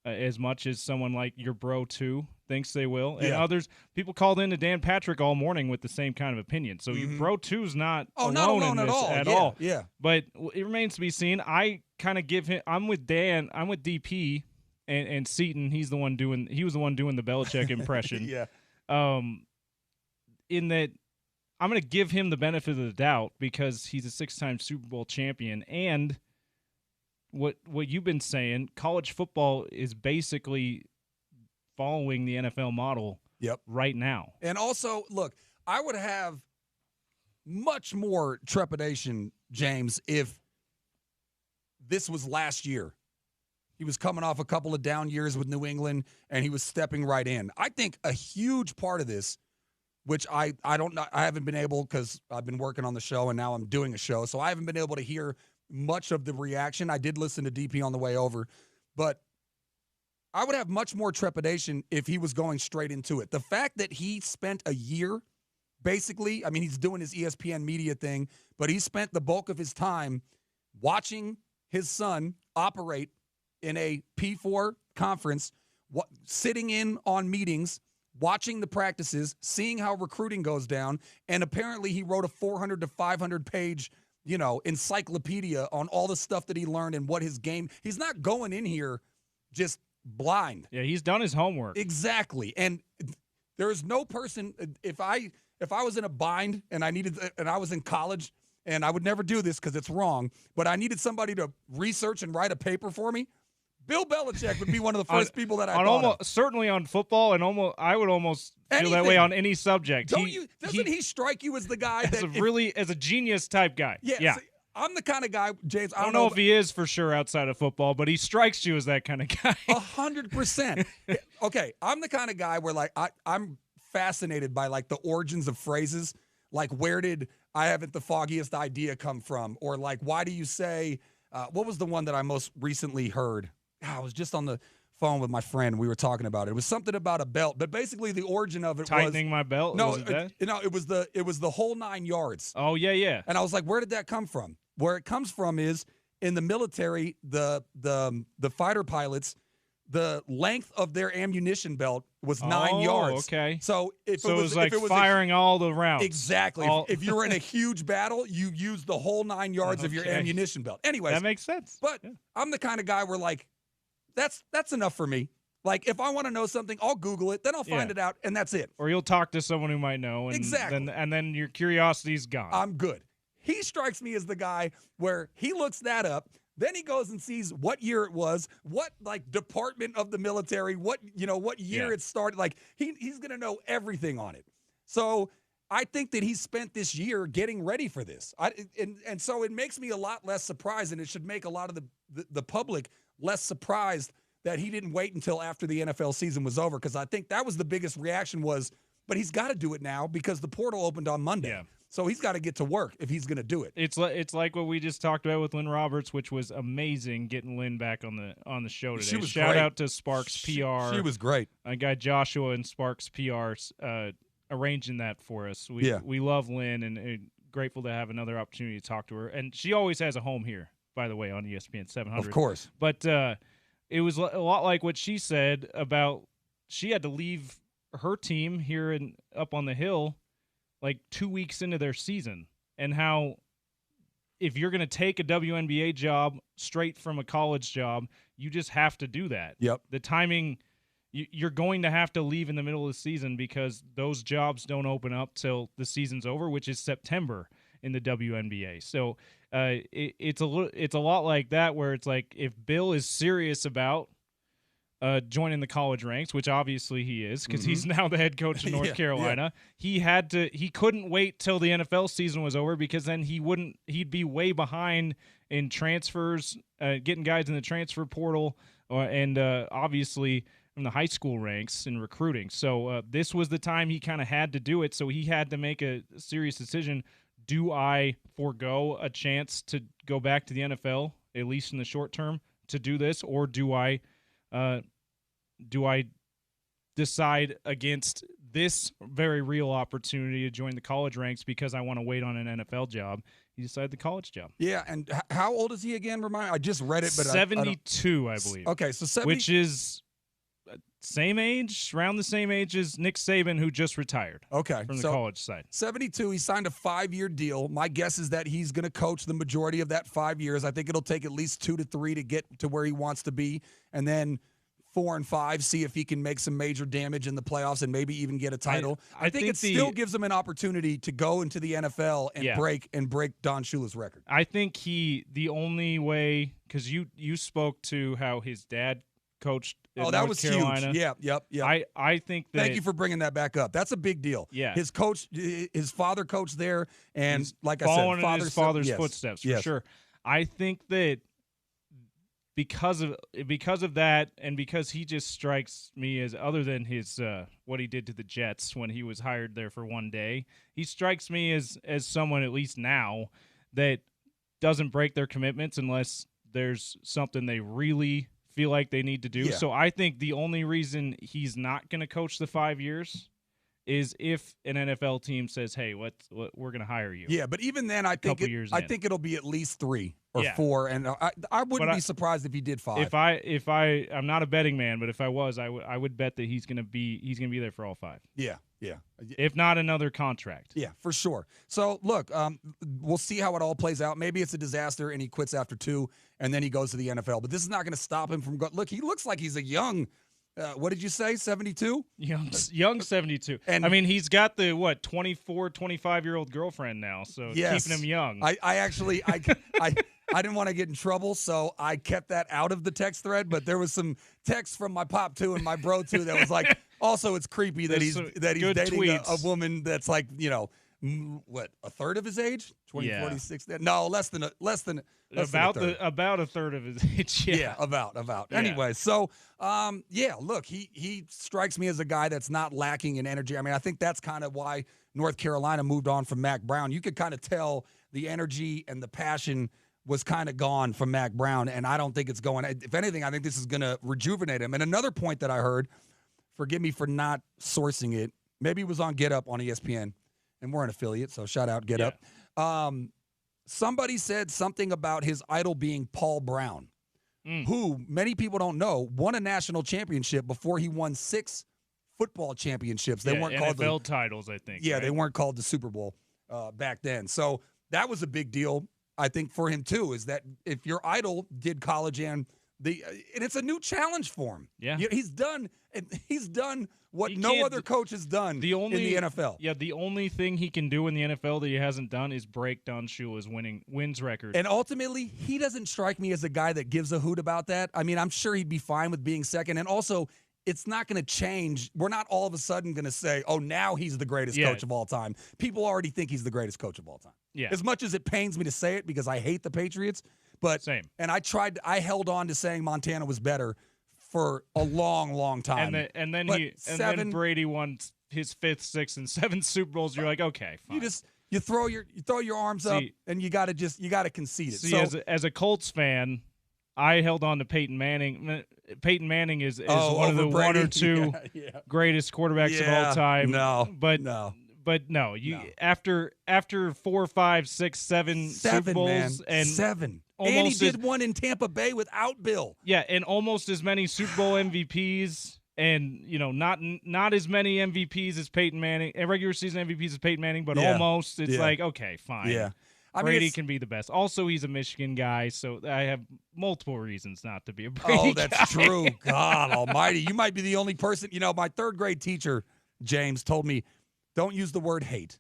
as much as someone like your bro too thinks they will, and others. People called into Dan Patrick all morning with the same kind of opinion. So your bro two's not alone in this at all. Yeah, but it remains to be seen. I kind of give him. I'm with Dan. I'm with DP and Seton. He was the one doing the Belichick impression. Yeah. In that, I'm going to give him the benefit of the doubt because he's a 6-time Super Bowl champion, and what you've been saying, college football is basically following the NFL model right now. And also, look, I would have much more trepidation, James, if this was last year. He was coming off a couple of down years with New England, and he was stepping right in. I think a huge part of this, which I don't know, I haven't been able, because I've been working on the show and now I'm doing a show, so I haven't been able to hear much of the reaction. I did listen to DP on the way over, but I would have much more trepidation if he was going straight into it. The fact that he spent a year, basically, I mean, he's doing his ESPN media thing, but he spent the bulk of his time watching his son operate in a P4 conference, sitting in on meetings, watching the practices, seeing how recruiting goes down, and apparently he wrote a 400 to 500 page, encyclopedia on all the stuff that he learned and what his game. He's not going in here just blind. Yeah, he's done his homework. Exactly. And there is no person, if I was in a bind and I was in college, and I would never do this because it's wrong, but I needed somebody to research and write a paper for me, Bill Belichick would be one of the first people that I thought of. Certainly on football, and I would almost feel that way on any subject. Doesn't he strike you as the guy as a genius type guy? Yeah. See, I'm the kind of guy, James. I don't know if he is for sure outside of football, but he strikes you as that kind of guy. 100%. Okay, I'm the kind of guy where I'm fascinated by the origins of phrases. Like, where did "I haven't the foggiest idea" come from? Or why do you say? What was the one that I most recently heard? I was just on the phone with my friend. We were talking about it. It was something about a belt, but basically the origin of it tightening my belt. No, it was the whole 9 yards. Oh yeah. And I was like, where did that come from? Where it comes from is in the military, the fighter pilots, the length of their ammunition belt was 9 yards. Okay. So it was firing all the rounds. Exactly. If you were in a huge battle, you use the whole 9 yards of your ammunition belt. Anyways, that makes sense. But I'm the kind of guy where that's enough for me. If I want to know something, I'll Google it, then I'll find it out, and that's it. Or you'll talk to someone who might know, and exactly, and then your curiosity's gone. I'm good. He strikes me as the guy where he looks that up, then he goes and sees what year it was, what department of the military, what year it started. He's gonna know everything on it. So I think that he spent this year getting ready for this. And so it makes me a lot less surprised, and it should make a lot of the public less surprised that he didn't wait until after the NFL season was over, because I think that was the biggest reaction was, but he's got to do it now because the portal opened on Monday. Yeah. So he's got to get to work if he's going to do it. It's like what we just talked about with Lynn Roberts, which was amazing getting Lynn back on the show today. She was Shout great. out to Sparks PR. She was great. My guy Joshua and Sparks PR arranging that for us. We love Lynn and grateful to have another opportunity to talk to her. And she always has a home here, by the way, on ESPN 700. Of course. But it was a lot like what she said about she had to leave her team here up on the hill 2 weeks into their season, and how if you're going to take a WNBA job straight from a college job, you just have to do that. Yep. The timing, you're going to have to leave in the middle of the season because those jobs don't open up till the season's over, which is September in the WNBA. So it's a lot like that, where it's like if Bill is serious about joining the college ranks, which obviously he is because he's now the head coach of North Carolina. Yeah. He couldn't wait till the NFL season was over, because then he'd be way behind in transfers, getting guys in the transfer portal, and obviously from the high school ranks in recruiting. So this was the time he kind of had to do it. So he had to make a serious decision. Do I forego a chance to go back to the NFL, at least in the short term, to do this, or do I decide against this very real opportunity to join the college ranks because I want to wait on an NFL job? he decided the college job. Yeah, and how old is he again? I just read it, but 72, I believe. Okay, so 70, which is same age, around the same age as Nick Saban, who just retired. Okay, from the college side. 72. He signed a 5-year deal. My guess is that he's going to coach the majority of that 5 years. I think it'll take at least 2 to 3 to get to where he wants to be, and then 4 and 5, see if he can make some major damage in the playoffs and maybe even get a title. I think it still gives him an opportunity to go into the NFL and break Don Shula's record. I think the only way, because you spoke to how his dad coached at that North was Carolina. huge. Yeah. I think that. Thank you for bringing that back up. That's a big deal. Yeah. His father coached there, and he's like I said, following in his father's footsteps for sure. I think that because of that, and because he just strikes me as, other than his what he did to the Jets when he was hired there for one day, he strikes me as someone, at least now, that doesn't break their commitments unless there's something they really feel like they need to do. So I think the only reason he's not going to coach the 5 years is if an NFL team says, "Hey, we're going to hire you." Yeah, but even then, I think it'll be at least 3 or 4, and I wouldn't be surprised if he did 5. I'm not a betting man, but if I was, I would bet that he's going to be there for all 5. Yeah. If not another contract. Yeah, for sure. So, look, we'll see how it all plays out. Maybe it's a disaster and he quits after 2, and then he goes to the NFL. But this is not going to stop him from look, he looks like he's a young, what did you say, 72? Young 72. And I mean, he's got the, 24, 25-year-old girlfriend now, so keeping him young. I didn't want to get in trouble, so I kept that out of the text thread. But there was some text from my pop too and my bro too that was like, also it's creepy that he's dating a woman that's like, a third of his age, 46. No, less than about a third of his age. Yeah, about. Yeah. Anyway, so look, he strikes me as a guy that's not lacking in energy. I mean, I think that's kind of why North Carolina moved on from Mack Brown. You could kind of tell the energy and the passion was kind of gone from Mack Brown, and I don't think it's going. If anything, I think this is going to rejuvenate him. And another point that I heard, forgive me for not sourcing it, maybe it was on Get Up on ESPN, and we're an affiliate, so shout out Get Up. Somebody said something about his idol being Paul Brown, who many people don't know won a national championship before he won 6 football championships. They weren't called NFL titles, I think. Yeah, right? They weren't called the Super Bowl back then. So that was a big deal, I think, for him too, is that if your idol did college and it's a new challenge for him. Yeah. He's done what no other coach has done in the NFL. Yeah, the only thing he can do in the NFL that he hasn't done is break Don Shula's wins record. And ultimately, he doesn't strike me as a guy that gives a hoot about that. I mean, I'm sure he'd be fine with being second. And also, it's not going to change. We're not all of a sudden going to say, oh, now he's the greatest coach of all time. People already think he's the greatest coach of all time. Yeah. As much as it pains me to say it because I hate the Patriots, but same. And I held on to saying Montana was better for a long, long time. And then Brady won his 5th, 6th, and 7th Super Bowls. You're like, okay, fine. You throw your arms up and you got to concede it. See, as a Colts fan, I held on to Peyton Manning. Peyton Manning is one of the Brady. 1 or 2 greatest quarterbacks of all time. But no, after 4, 5, 6, 7 Super Bowls, man. and 7. And he did one in Tampa Bay without Bill. Yeah, and almost as many Super Bowl MVPs, and not as many MVPs as Peyton Manning, and regular season MVPs as Peyton Manning, but almost. It's like, okay, fine. Yeah. Brady can be the best. Also, he's a Michigan guy, so I have multiple reasons not to be a Brady guy. Oh, that's true. God almighty. You might be the only person. My 3rd grade teacher, James, told me, don't use the word hate.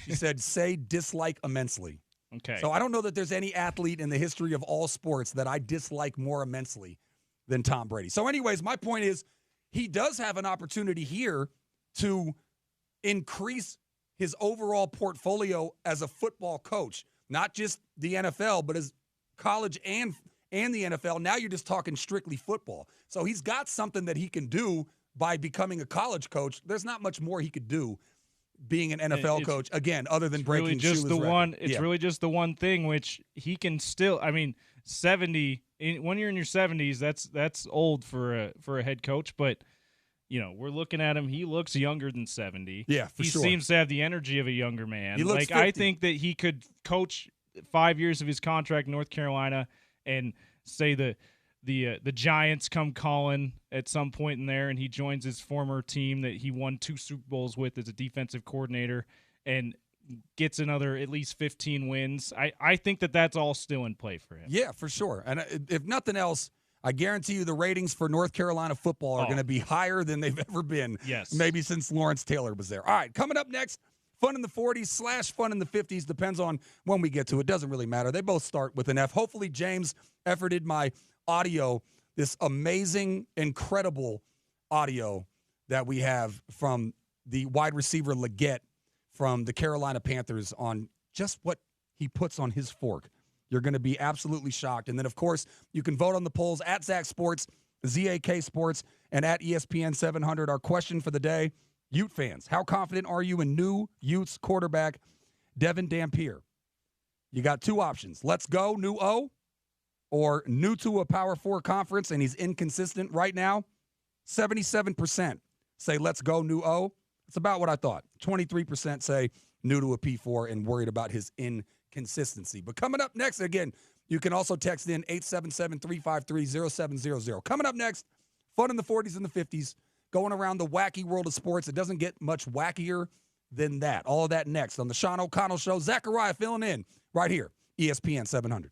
She said, say dislike immensely. Okay. So I don't know that there's any athlete in the history of all sports that I dislike more immensely than Tom Brady. So anyways, my point is he does have an opportunity here to increase his overall portfolio as a football coach, not just the NFL, but as college and the NFL. Now you're just talking strictly football. So he's got something that he can do by becoming a college coach. There's not much more he could do being an NFL coach, again, other than breaking really just Shula's the record. one. It's really just the one thing which he can still. I mean, 70. When you're in your 70s, that's old for a head coach. But we're looking at him. He looks younger than 70. Yeah, for sure. He seems to have the energy of a younger man. He looks 50. I think that he could coach 5 years of his contract in North Carolina and say the Giants come calling at some point in there, and he joins his former team that he won 2 Super Bowls with as a defensive coordinator and gets another at least 15 wins. I think that that's all still in play for him. Yeah, for sure. And if nothing else, I guarantee you the ratings for North Carolina football are going to be higher than they've ever been. Yes. Maybe since Lawrence Taylor was there. All right, coming up next, fun in the 40s / fun in the 50s. Depends on when we get to it. Doesn't really matter. They both start with an F. Hopefully James efforted my audio, this amazing, incredible audio that we have from the wide receiver Leggett from the Carolina Panthers on just what he puts on his fork. You're going to be absolutely shocked. And then, of course, you can vote on the polls at Zach Sports, ZAK Sports, and at ESPN 700. Our question for the day, Ute fans, how confident are you in new Utes quarterback Devin Dampier? You got 2 options. Let's go, new O, or new to a Power 4 conference, and he's inconsistent right now. 77% say let's go, new O. It's about what I thought. 23% say new to a P4 and worried about his inconsistency. But coming up next, again, you can also text in 877-353-0700. Coming up next, fun in the 40s and the 50s, going around the wacky world of sports. It doesn't get much wackier than that. All of that next on the Sean O'Connell Show. Zachariah filling in right here, ESPN 700.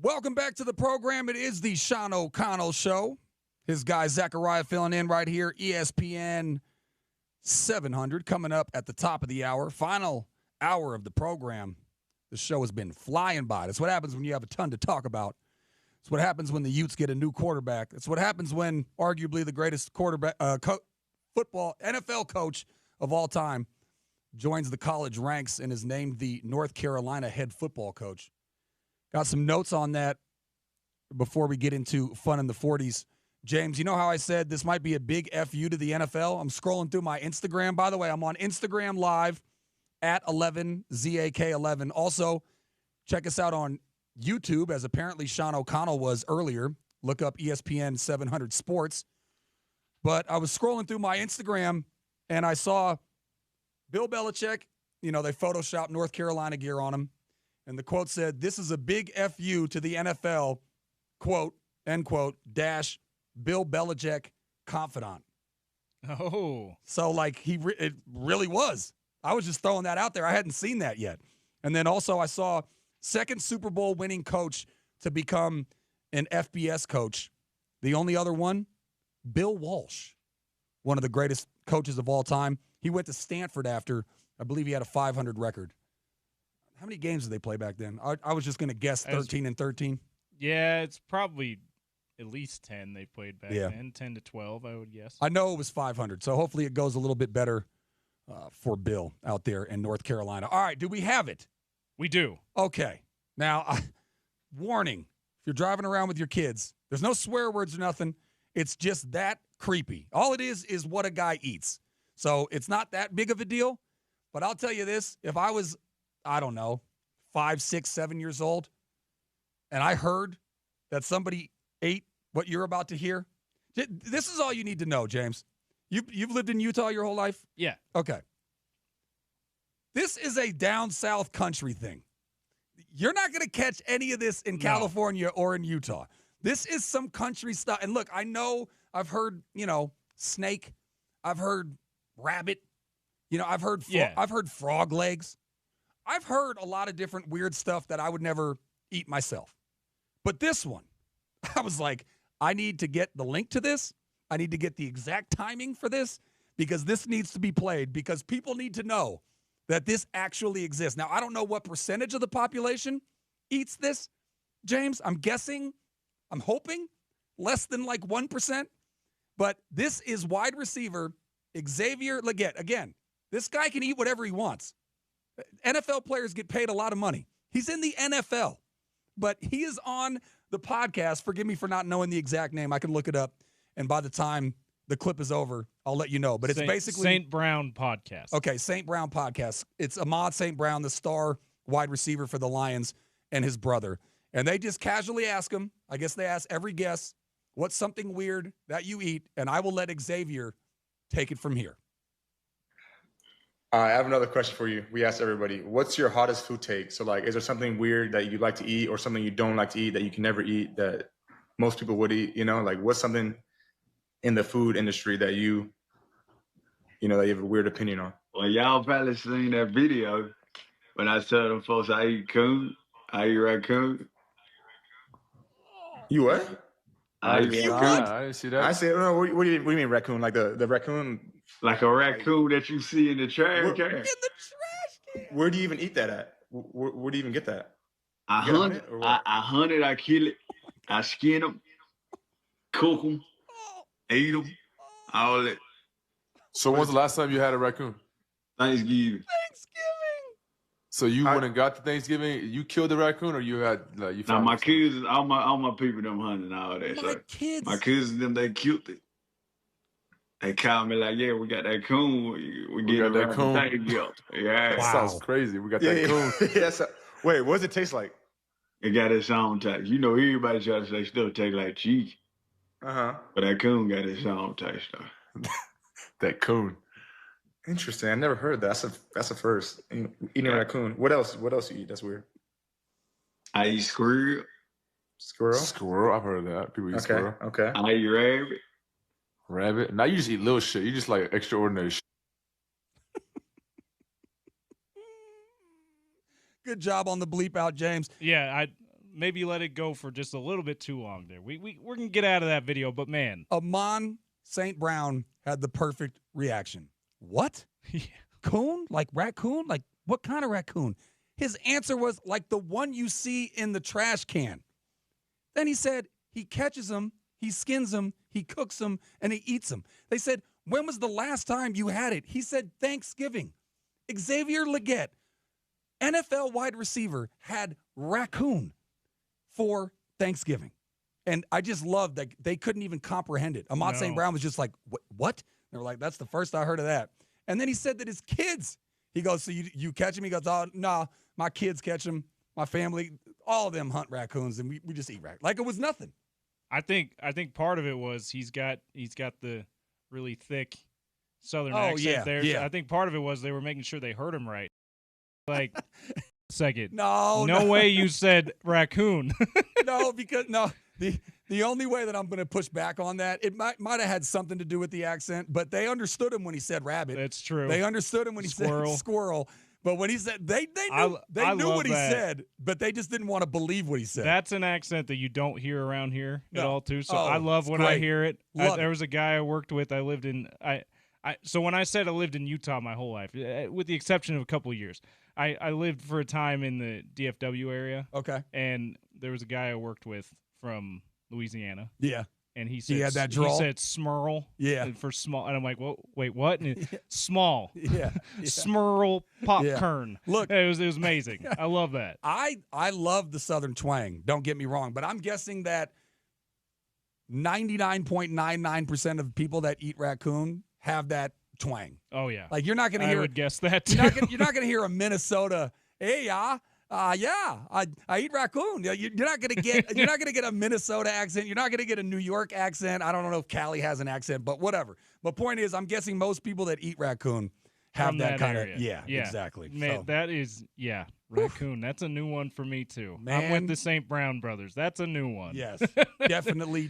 Welcome back to the program. It is the Sean O'Connell Show. His guy Zachariah filling in right here. ESPN 700 coming up at the top of the hour. Final hour of the program. The show has been flying by. That's what happens when you have a ton to talk about. It's what happens when the Utes get a new quarterback. It's what happens when arguably the greatest quarterback, football NFL coach of all time joins the college ranks and is named the North Carolina head football coach. Got some notes on that before we get into fun in the 40s. James, you know how I said this might be a big FU to the NFL? I'm scrolling through my Instagram. By the way, I'm on Instagram Live at 11ZAK11. Also, check us out on YouTube, as apparently Sean O'Connell was earlier. Look up ESPN 700 Sports. But I was scrolling through my Instagram, and I saw Bill Belichick. You know, they photoshopped North Carolina gear on him. And the quote said, "This is a big FU to the NFL," quote, end quote, dash, Bill Belichick confidant. Oh. So, like, it really was. I was just throwing that out there. I hadn't seen that yet. And then also I saw second Super Bowl winning coach to become an FBS coach. The only other one, Bill Walsh, one of the greatest coaches of all time. He went to Stanford after, I believe he had a 500 record. How many games did they play back then? I was just going to guess 13 and 13. Yeah, it's probably at least 10 they played back then, 10 to 12, I would guess. I know it was 500, so hopefully it goes a little bit better for Bill out there in North Carolina. All right, do we have it? We do. Okay. Now, warning, if you're driving around with your kids, there's no swear words or nothing. It's just that creepy. All it is what a guy eats. So it's not that big of a deal. But I'll tell you this, if I was, I don't know, 5, 6, 7 years old, and I heard that somebody ate what you're about to hear, this is all you need to know, James. You've lived in Utah your whole life? Yeah. Okay. This is a down south country thing. You're not going to catch any of this in California or in Utah. This is some country stuff. And look, I know I've heard, snake. I've heard rabbit. I've heard frog legs. I've heard a lot of different weird stuff that I would never eat myself. But this one, I was like, I need to get the link to this. I need to get the exact timing for this because this needs to be played because people need to know that this actually exists. Now, I don't know what percentage of the population eats this, James. I'm hoping less than like 1%. But this is wide receiver Xavier Legette. Again, this guy can eat whatever he wants. NFL players get paid a lot of money. He's in the NFL, but he is on the podcast. Forgive me for not knowing the exact name. I can look it up, and by the time the clip is over, I'll let you know. But it's basically St. Brown Podcast. Okay, St. Brown Podcast. It's Ahmad St. Brown, the star wide receiver for the Lions, and his brother. And they just casually ask him, I guess they ask every guest, what's something weird that you eat? And I will let Xavier take it from here. I have another question for you. We asked everybody, what's your hottest food take? So, like, is there something weird that you like to eat or something you don't like to eat that you can never eat that most people would eat? Like, what's something in the food industry that you have a weird opinion on? Well, y'all probably seen that video when I tell them folks I eat coon, I eat raccoon. You what? I eat raccoon. I didn't see that. I said, no, what do you mean raccoon? Like the raccoon? Like a raccoon that you see in the trash can. In the trash can. Where do you even eat that at? Where do you even get that? I hunt it, I kill it, I skin them, cook them, eat them, all that. So when's the last time you had a raccoon? Thanksgiving. So you went and got the Thanksgiving, you killed the raccoon or you had you found my kids, all my people them hunting all that. My kids them they killed it. They called me like, yeah, we got that coon. We get that coon. Yeah. That sounds crazy. We got that coon. Yeah, wait, what does it taste like? It got its own taste. Everybody try to say stuff taste like cheese. Uh-huh. But that coon got its own taste though. That coon. Interesting. I never heard that. That's a first. Eating a raccoon. What else you eat? That's weird. I eat squirrel. Squirrel? I've heard of that. People eat squirrel. Okay. I eat rabbit. Rabbit? Now you just eat little shit. You just like extraordinary shit. Good job on the bleep out, James. Yeah, maybe let it go for just a little bit too long there. We're going to get out of that video, but man. Amon St. Brown had the perfect reaction. What? Yeah. Coon? Like raccoon? Like what kind of raccoon? His answer was like the one you see in the trash can. Then he said he catches them, he skins them, he cooks them, and he eats them. They said, when was the last time you had it? He said Thanksgiving. Xavier Legette, NFL wide receiver, had raccoon for Thanksgiving. And I just loved that they couldn't even comprehend it. Ahmad St. Brown was just like, what? They were like, that's the first I heard of that. And then he said that his kids, he goes, so you catch them? He goes, oh, no, my kids catch them. My family, all of them hunt raccoons, and we just eat raccoons. Like it was nothing. I think part of it was he's got the really thick Southern accent there. Yeah. So I think part of it was they were making sure they heard him right. Like, second. No way you said raccoon. The only way that I'm going to push back on that, it might have had something to do with the accent, but they understood him when he said rabbit. That's true. They understood him when he said squirrel. But when he said they knew what he said, but they just didn't want to believe what he said. That's an accent that you don't hear around here at all, too. So I love when I hear it. There was a guy I worked with. So when I said I lived in Utah my whole life, with the exception of a couple of years, I lived for a time in the DFW area. Okay. And there was a guy I worked with from Louisiana. Yeah. And he said, he had that drawl. He said smurl. Yeah. For small. And I'm like, well, wait, what? And small. Yeah. Smurl popcorn. Yeah. Look. It was amazing. I love that. I love the Southern twang. Don't get me wrong. But I'm guessing that 99.99% of people that eat raccoon have that twang. Oh, yeah. Like you're not going to hear. I would guess that, too. You're not going to hear a Minnesota, hey, I eat raccoon. You're not going to get a Minnesota accent. You're not going to get a New York accent. I don't know if Cali has an accent, but whatever. But point is, I'm guessing most people that eat raccoon have that kind of yeah, exactly. Man, so. That is raccoon. That's a new one for me too. Man. I'm with the St. Brown brothers. That's a new one. Yes, definitely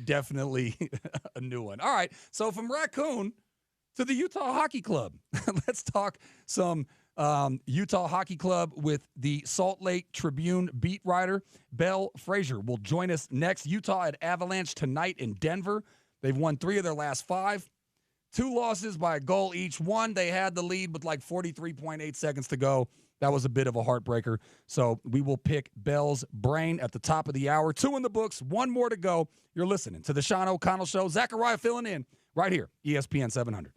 a new one. All right, so from raccoon to the Utah Hockey Club. Let's talk some Utah Hockey Club with the Salt Lake Tribune beat writer. Belle Frazier will join us next. Utah at Avalanche tonight in Denver. They've won 3 of their last 5. 2 losses by a goal each. One, they had the lead with like 43.8 seconds to go. That was a bit of a heartbreaker. So we will pick Belle's brain at the top of the hour. 2 in the books, 1 more to go. You're listening to the Sean O'Connell Show. Zachariah filling in right here, ESPN 700.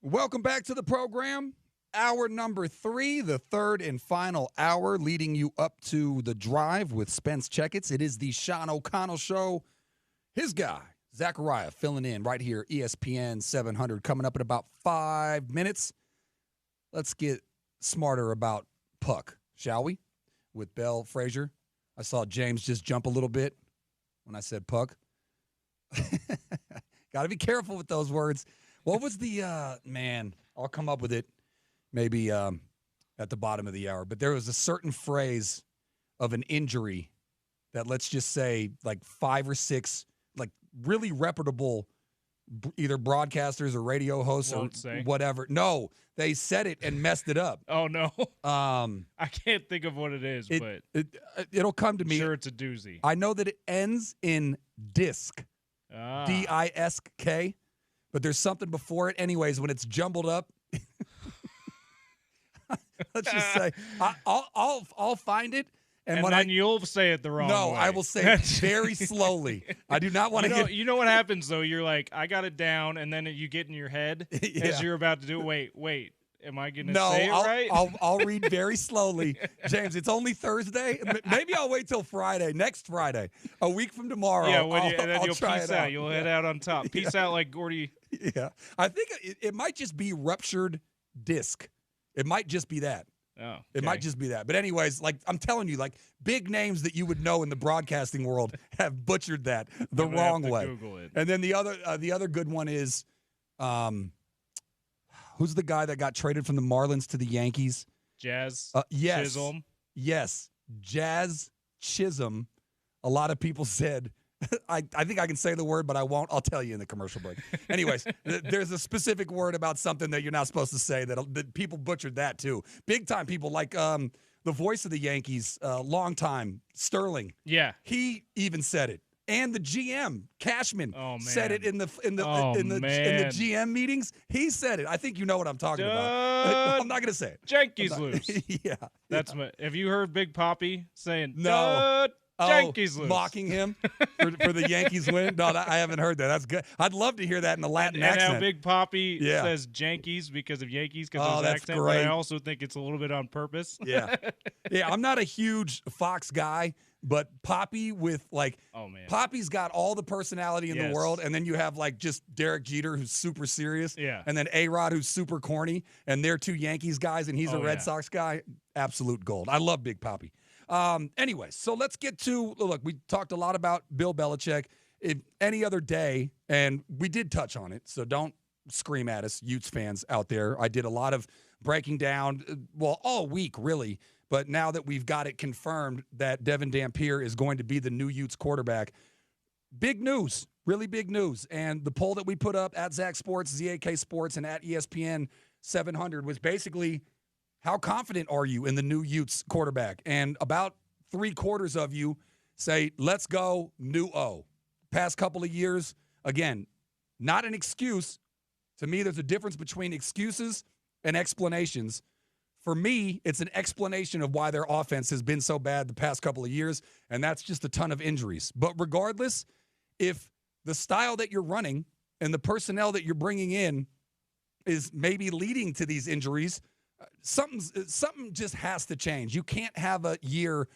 Welcome back to the program. Hour number 3, the third and final hour, leading you up to the drive with Spence Checketts. It is the Sean O'Connell Show. His guy, Zachariah, filling in right here, ESPN 700, coming up in about 5 minutes. Let's get smarter about puck, shall we? With Bell Frazier. I saw James just jump a little bit when I said puck. Got to be careful with those words. What was the, man, I'll come up with it maybe at the bottom of the hour. But there was a certain phrase of an injury that, let's just say, like 5 or 6, like really reputable either broadcasters or radio hosts whatever. No, they said it and messed it up. Oh, no. I can't think of what it is, but it'll come to me. Sure, it's a doozy. I know that it ends in disc, D-I-S-K, but there's something before it. Anyways, when it's jumbled up, let's just say I'll find it. And then you'll say it the wrong way. No, I will say it very slowly. I do not want to You know what happens, though? You're like, I got it down, and then you get in your head as you're about to do it. Wait. Am I going to say it right? I'll read very slowly. James, it's only Thursday. Maybe I'll wait till Friday, next Friday, a week from tomorrow. Yeah, and then you'll peace out. You'll head out on top. Peace out like Gordy. Yeah. I think it might just be ruptured disc. It might just be that. Oh, okay. It might just be that. But anyways, like I'm telling you, like big names that you would know in the broadcasting world have butchered that the wrong way. Google it. And then the other good one is, who's the guy that got traded from the Marlins to the Yankees? Jazz. Yes. Chisholm. Yes, Jazz Chisholm. A lot of people said. I think I can say the word, but I won't. I'll tell you in the commercial break. Anyways, there's a specific word about something that you're not supposed to say that people butchered that too. Big time people like the voice of the Yankees, long time, Sterling. Yeah. He even said it. And the GM, Cashman, said it in the GM meetings. He said it. I think you know what I'm talking about. I'm not going to say it. Yankees lose. Yeah. Have you heard Big Papi saying no? Yankees lose. Mocking him for the Yankees win? No, I haven't heard that. That's good. I'd love to hear that in the Latin accent. And how Big Papi says Yankees because of Yankees, because of his accent. Great. But I also think it's a little bit on purpose. Yeah. Yeah, I'm not a huge Fox guy, but Papi with Papi's got all the personality in the world, and then you have like just Derek Jeter, who's super serious, and then A-Rod, who's super corny, and they're two Yankees guys, and he's a Red Sox guy. Absolute gold. I love Big Papi. Anyway, so let's get to, look, we talked a lot about Bill Belichick. If any other day, and we did touch on it, so don't scream at us, Utes fans out there. I did a lot of breaking down, all week, really, but now that we've got it confirmed that Devin Dampier is going to be the new Utes quarterback, big news, really big news. And the poll that we put up at Zach Sports, ZAK Sports, and at ESPN 700 was basically, how confident are you in the new Utes quarterback? And about 3/4 of you say, let's go, new O. Past couple of years, again, not an excuse. To me, there's a difference between excuses and explanations. For me, it's an explanation of why their offense has been so bad the past couple of years, and that's just a ton of injuries. But regardless, if the style that you're running and the personnel that you're bringing in is maybe leading to these injuries, something just has to change. You can't have a year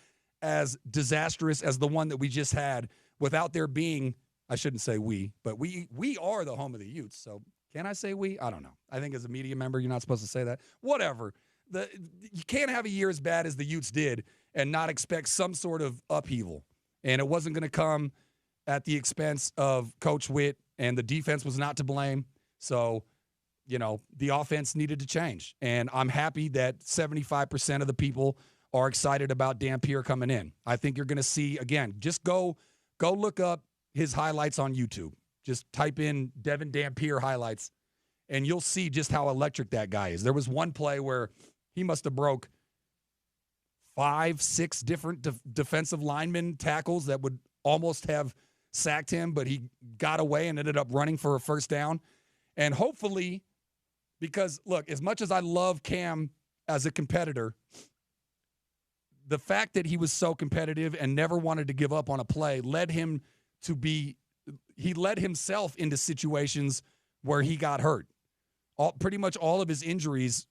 as disastrous as the one that we just had without there being, I shouldn't say we, but we are the home of the Utes. So can I say we? I don't know. I think as a media member, you're not supposed to say that. Whatever. You can't have a year as bad as the Utes did and not expect some sort of upheaval. And it wasn't going to come at the expense of Coach Witt, and the defense was not to blame. So, the offense needed to change. And I'm happy that 75% of the people are excited about Dampier coming in. I think you're going to see, again, just go look up his highlights on YouTube. Just type in Devin Dampier highlights, and you'll see just how electric that guy is. There was one play where he must have broke 5-6 different defensive lineman tackles that would almost have sacked him, but he got away and ended up running for a first down. And hopefully, because, look, as much as I love Cam as a competitor, the fact that he was so competitive and never wanted to give up on a play led him he led himself into situations where he got hurt. pretty much all of his injuries,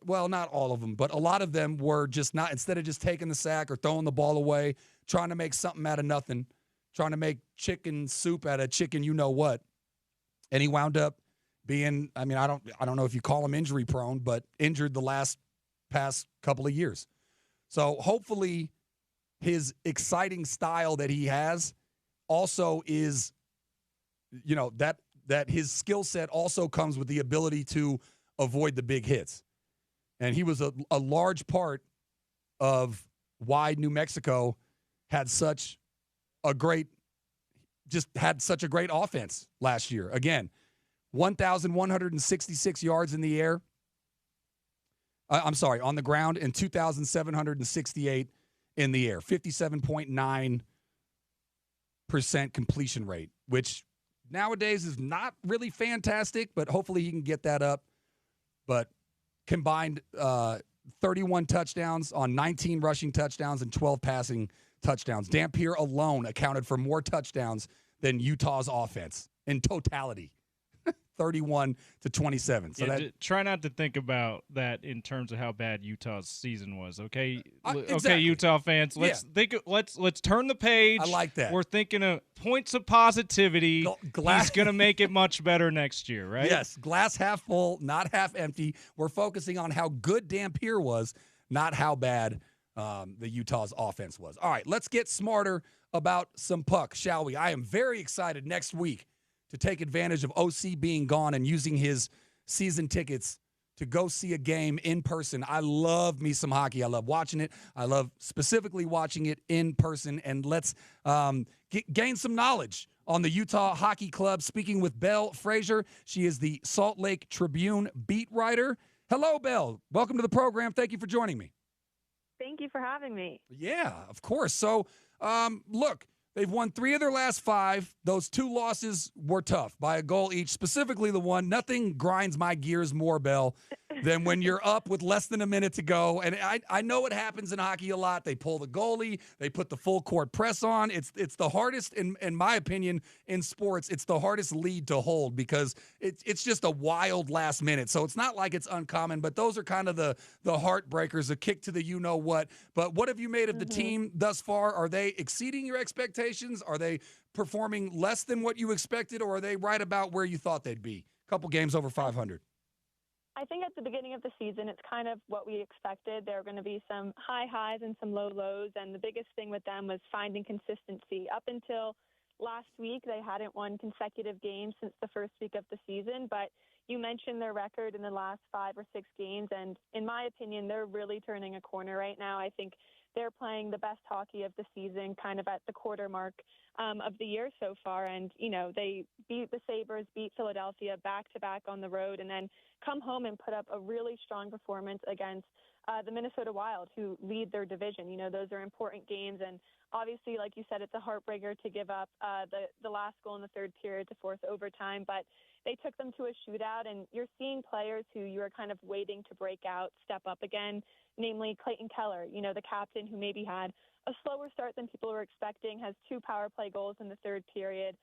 well, not all of them, but a lot of them were just not, instead of just taking the sack or throwing the ball away, trying to make something out of nothing, trying to make chicken soup out of chicken, you know what. And he wound up being, I mean, I don't know if you call him injury prone, but injured the past couple of years. So hopefully his exciting style that he has also is, you know, that his skill set also comes with the ability to avoid the big hits. And he was a large part of why New Mexico had such a great offense last year. Again, 1,166 yards in the air. On the ground, and 2,768 in the air. 57.9% completion rate, which nowadays is not really fantastic, but hopefully he can get that up. But combined 31 touchdowns on 19 rushing touchdowns and 12 passing touchdowns. Dampier alone accounted for more touchdowns than Utah's offense in totality. 31-27. So try not to think about that in terms of how bad Utah's season was. Okay, exactly. Okay, Utah fans. Let's turn the page. I like that. We're thinking of points of positivity. He's going to make it much better next year, right? Yes, glass half full, not half empty. We're focusing on how good Dampier was, not how bad the Utah's offense was. All right, let's get smarter about some puck, shall we? I am very excited next week to take advantage of OC being gone and using his season tickets to go see a game in person. I love me some hockey. I love watching it. I love specifically watching it in person. And let's gain some knowledge on the Utah Hockey Club. Speaking with Belle Frazier. She is the Salt Lake Tribune beat writer. Hello, Belle. Welcome to the program. Thank you for joining me. Thank you for having me. Yeah, of course. So, look, they've won 3 of their last 5. Those 2 losses were tough by a goal each, specifically the one. Nothing grinds my gears more, Belle, than when you're up with less than a minute to go. And I know it happens in hockey a lot. They pull the goalie. They put the full court press on. It's the hardest, in my opinion, in sports. It's the hardest lead to hold because it's just a wild last minute. So it's not like it's uncommon, but those are kind of the heartbreakers, a kick to the you-know-what. But what have you made of the team thus far? Are they exceeding your expectations? Are they performing less than what you expected, or are they right about where you thought they'd be? A couple games over 500. I think at the beginning of the season, it's kind of what we expected. There are going to be some high highs and some low lows, and the biggest thing with them was finding consistency. Up until last week, they hadn't won consecutive games since the first week of the season, but you mentioned their record in the last 5 or 6 games, and in my opinion, they're really turning a corner right now. I think they're playing the best hockey of the season, kind of at the quarter mark of the year so far. And, you know, they beat the Sabres, beat Philadelphia back-to-back on the road, and then come home and put up a really strong performance against the Minnesota Wild, who lead their division. You know, those are important games. And obviously, like you said, it's a heartbreaker to give up the last goal in the third period to force overtime. But they took them to a shootout, and you're seeing players who you are kind of waiting to break out, step up again, namely Clayton Keller, you know, the captain who maybe had a slower start than people were expecting, has 2 power play goals in the third period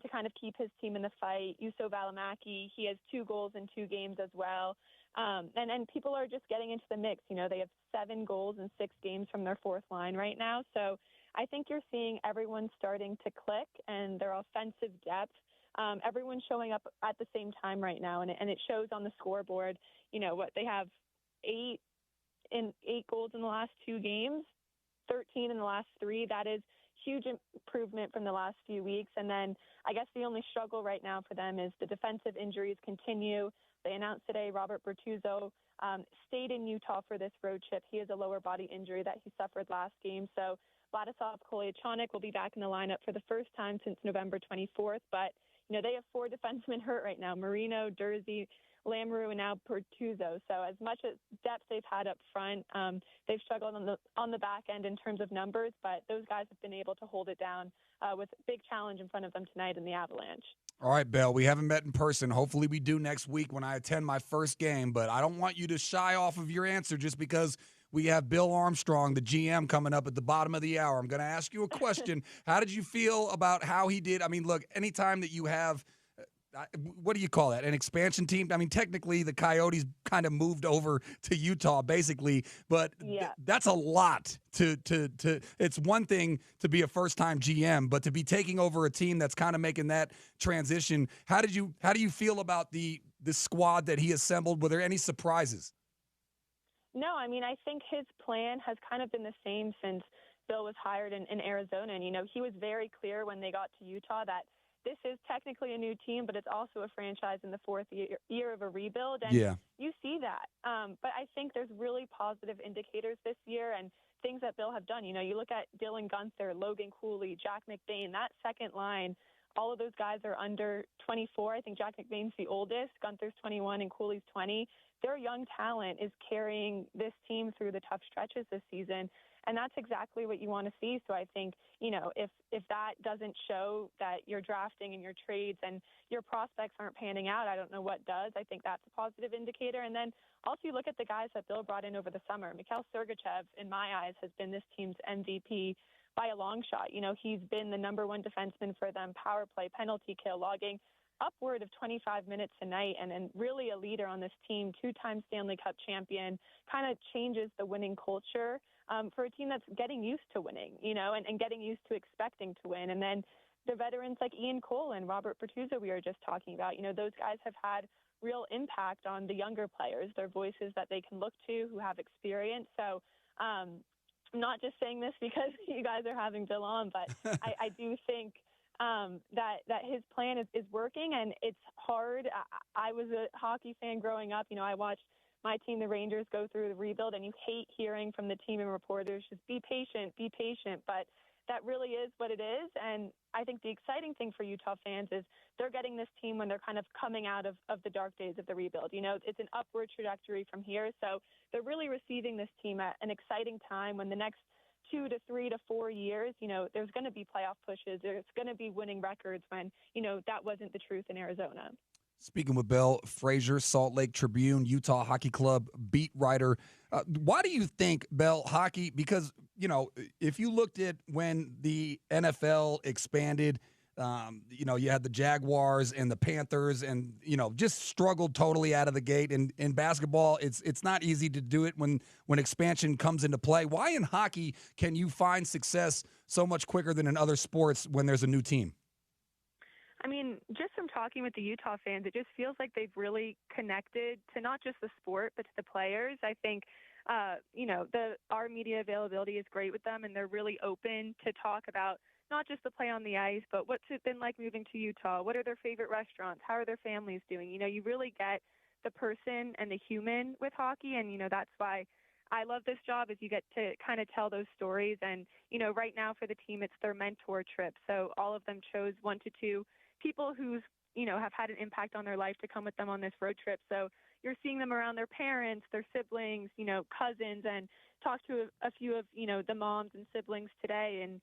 to kind of keep his team in the fight. Juuso Välimäki, he has 2 goals in 2 games as well. And people are just getting into the mix. You know, they have 7 goals in 6 games from their fourth line right now. So I think you're seeing everyone starting to click, and their offensive depth. Everyone's showing up at the same time right now, and it shows on the scoreboard. You know what, they have 8 goals in the last 2 games, 13 in the last 3. That is huge improvement from the last few weeks. And then I guess the only struggle right now for them is the defensive injuries continue. They announced today Robert Bertuzzo stayed in Utah for this road trip. He has a lower body injury that he suffered last game. So Vladislav Kolyachonok will be back in the lineup for the first time since November 24th. But, you know, they have 4 defensemen hurt right now: Marino, Dursey, Lamoureux, and now Bertuzzo. So as much as depth they've had up front, they've struggled on the back end in terms of numbers, but those guys have been able to hold it down with a big challenge in front of them tonight in the Avalanche. All right, Belle, we haven't met in person. Hopefully we do next week when I attend my first game, but I don't want you to shy off of your answer just because we have Bill Armstrong, the GM, coming up at the bottom of the hour. I'm going to ask you a question. How did you feel about how he did? I mean, look, anytime that you have what do you call that? An expansion team? I mean, technically the Coyotes kind of moved over to Utah basically, but that's a lot to it's one thing to be a first-time GM, but to be taking over a team that's kind of making that transition. How do you feel about the squad that he assembled? Were there any surprises? No, I mean, I think his plan has kind of been the same since Bill was hired in Arizona. And, he was very clear when they got to Utah that this is technically a new team, but it's also a franchise in the fourth year of a rebuild. And you see that. But I think there's really positive indicators this year and things that Bill have done. You look at Dylan Guenther, Logan Cooley, Jack McBain, that second line, all of those guys are under 24. I think Jack McBain's the oldest. Gunther's 21 and Cooley's 20. Their young talent is carrying this team through the tough stretches this season. And that's exactly what you want to see. So I think, if that doesn't show that you're drafting and your trades and your prospects aren't panning out, I don't know what does. I think that's a positive indicator. And then also you look at the guys that Bill brought in over the summer. Mikhail Sergachev, in my eyes, has been this team's MVP by a long shot. He's been the number one defenseman for them, power play, penalty kill, logging upward of 25 minutes a night, and really a leader on this team, two-time Stanley Cup champion, kind of changes the winning culture for a team that's getting used to winning, and getting used to expecting to win. And then the veterans like Ian Cole and Robert Bertuzzo we were just talking about, those guys have had real impact on the younger players, their voices that they can look to who have experience. So I'm not just saying this because you guys are having Bill on, but I do think that his plan is working, and it's hard. I was a hockey fan growing up. I watched my team, the Rangers, go through the rebuild, and you hate hearing from the team and reporters, just be patient. But that really is what it is. And I think the exciting thing for Utah fans is they're getting this team when they're kind of coming out of the dark days of the rebuild. It's an upward trajectory from here. So they're really receiving this team at an exciting time when the next 2 to 3 to 4 years, there's going to be playoff pushes. There's going to be winning records when, that wasn't the truth in Arizona. Speaking with Bill Frazier, Salt Lake Tribune, Utah Hockey Club beat writer. Why do you think, Bill, hockey, because, if you looked at when the NFL expanded, you had the Jaguars and the Panthers and, just struggled totally out of the gate. And in basketball, it's not easy to do it when expansion comes into play. Why in hockey can you find success so much quicker than in other sports when there's a new team? I mean, just from talking with the Utah fans, it just feels like they've really connected to not just the sport, but to the players. I think, our media availability is great with them, and they're really open to talk about not just the play on the ice, but what's it been like moving to Utah? What are their favorite restaurants? How are their families doing? You really get the person and the human with hockey, and, that's why I love this job is you get to kind of tell those stories. And, right now for the team, it's their mentor trip. So all of them chose 1 to 2 people who's, have had an impact on their life to come with them on this road trip. So you're seeing them around their parents, their siblings, cousins, and talk to a few of, the moms and siblings today. And,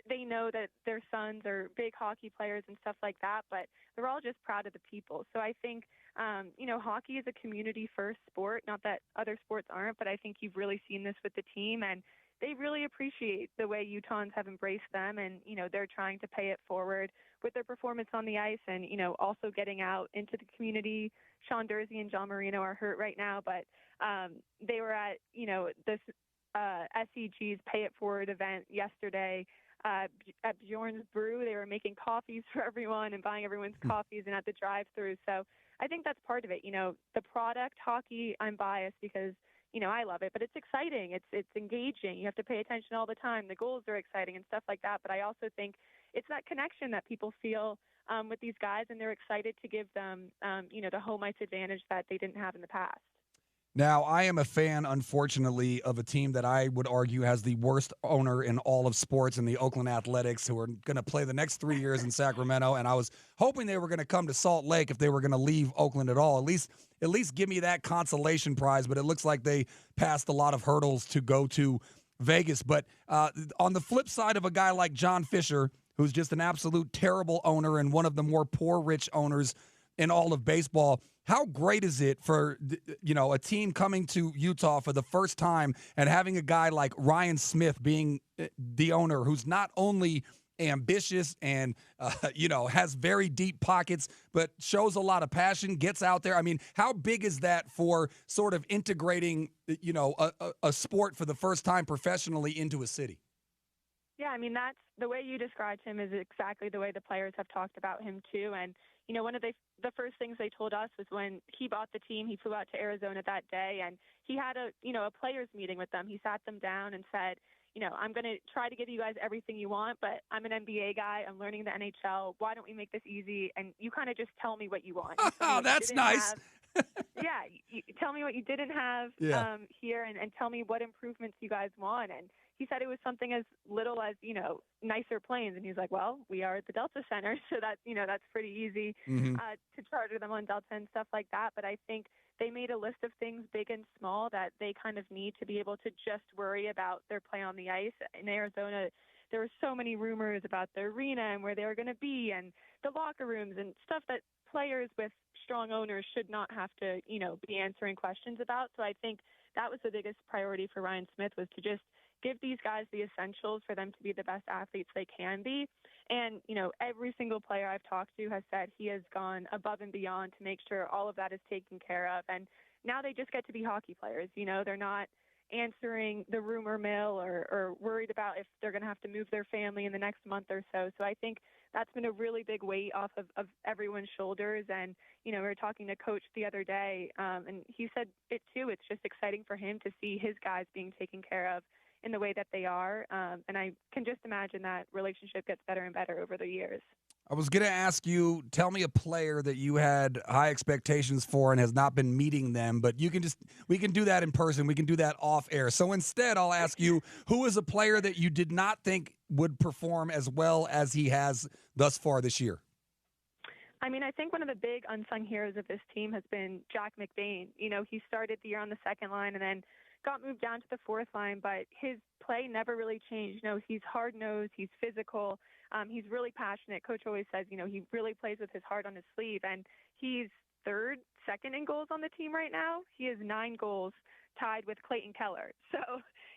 they know that their sons are big hockey players and stuff like that, but they're all just proud of the people. So I think, hockey is a community first sport, not that other sports aren't, but I think you've really seen this with the team, and they really appreciate the way Utahns have embraced them, and, they're trying to pay it forward with their performance on the ice and, also getting out into the community. Sean Dursey and John Marino are hurt right now, but they were at, this SEG's Pay It Forward event yesterday at Bjorn's Brew. They were making coffees for everyone and buying everyone's coffees and at the drive-thru. So I think that's part of it. The product, hockey, I'm biased because I love it, but it's exciting. It's engaging. You have to pay attention all the time. The goals are exciting and stuff like that. But I also think it's that connection that people feel with these guys, and they're excited to give them, the home ice advantage that they didn't have in the past. Now, I am a fan, unfortunately, of a team that I would argue has the worst owner in all of sports in the Oakland Athletics, who are going to play the next 3 years in Sacramento. And I was hoping they were going to come to Salt Lake if they were going to leave Oakland at all. At least give me that consolation prize. But it looks like they passed a lot of hurdles to go to Vegas. But on the flip side of a guy like John Fisher, who's just an absolute terrible owner and one of the more poor rich owners in all of baseball, how great is it for, a team coming to Utah for the first time and having a guy like Ryan Smith being the owner, who's not only ambitious and, has very deep pockets, but shows a lot of passion, gets out there. I mean, how big is that for sort of integrating, a sport for the first time professionally into a city? Yeah, I mean, that's the way you described him is exactly the way the players have talked about him too. And, one of the first things they told us was when he bought the team, he flew out to Arizona that day and he had a players meeting with them. He sat them down and said, I'm going to try to give you guys everything you want, but I'm an NBA guy. I'm learning the NHL. Why don't we make this easy? And you kind of just tell me what you want. Oh, that's nice. Yeah, you tell me what you didn't have here and tell me what improvements you guys want. And he said it was something as little as, nicer planes. And he's like, well, we are at the Delta Center, so that's pretty easy to charter them on Delta and stuff like that. But I think they made a list of things big and small that they kind of need to be able to just worry about their play on the ice. In Arizona, there were so many rumors about the arena and where they were going to be and the locker rooms and stuff that players with strong owners should not have to, be answering questions about. So I think that was the biggest priority for Ryan Smith, was to just give these guys the essentials for them to be the best athletes they can be. And, every single player I've talked to has said he has gone above and beyond to make sure all of that is taken care of. And now they just get to be hockey players. They're not answering the rumor mill or worried about if they're going to have to move their family in the next month or so. So I think that's been a really big weight off of everyone's shoulders. And, we were talking to Coach the other day, and he said it too. It's just exciting for him to see his guys being taken care of in the way that they are. And I can just imagine that relationship gets better and better over the years. I was going to ask you, tell me a player that you had high expectations for and has not been meeting them, but we can do that in person. We can do that off air. So instead, I'll ask you, who is a player that you did not think would perform as well as he has thus far this year? I mean, I think one of the big unsung heroes of this team has been Jack McBain. He started the year on the second line and then got moved down to the fourth line, but his play never really changed. He's hard-nosed, he's physical, he's really passionate. Coach always says, he really plays with his heart on his sleeve, and he's second in goals on the team right now. He has 9 goals, tied with Clayton Keller. So,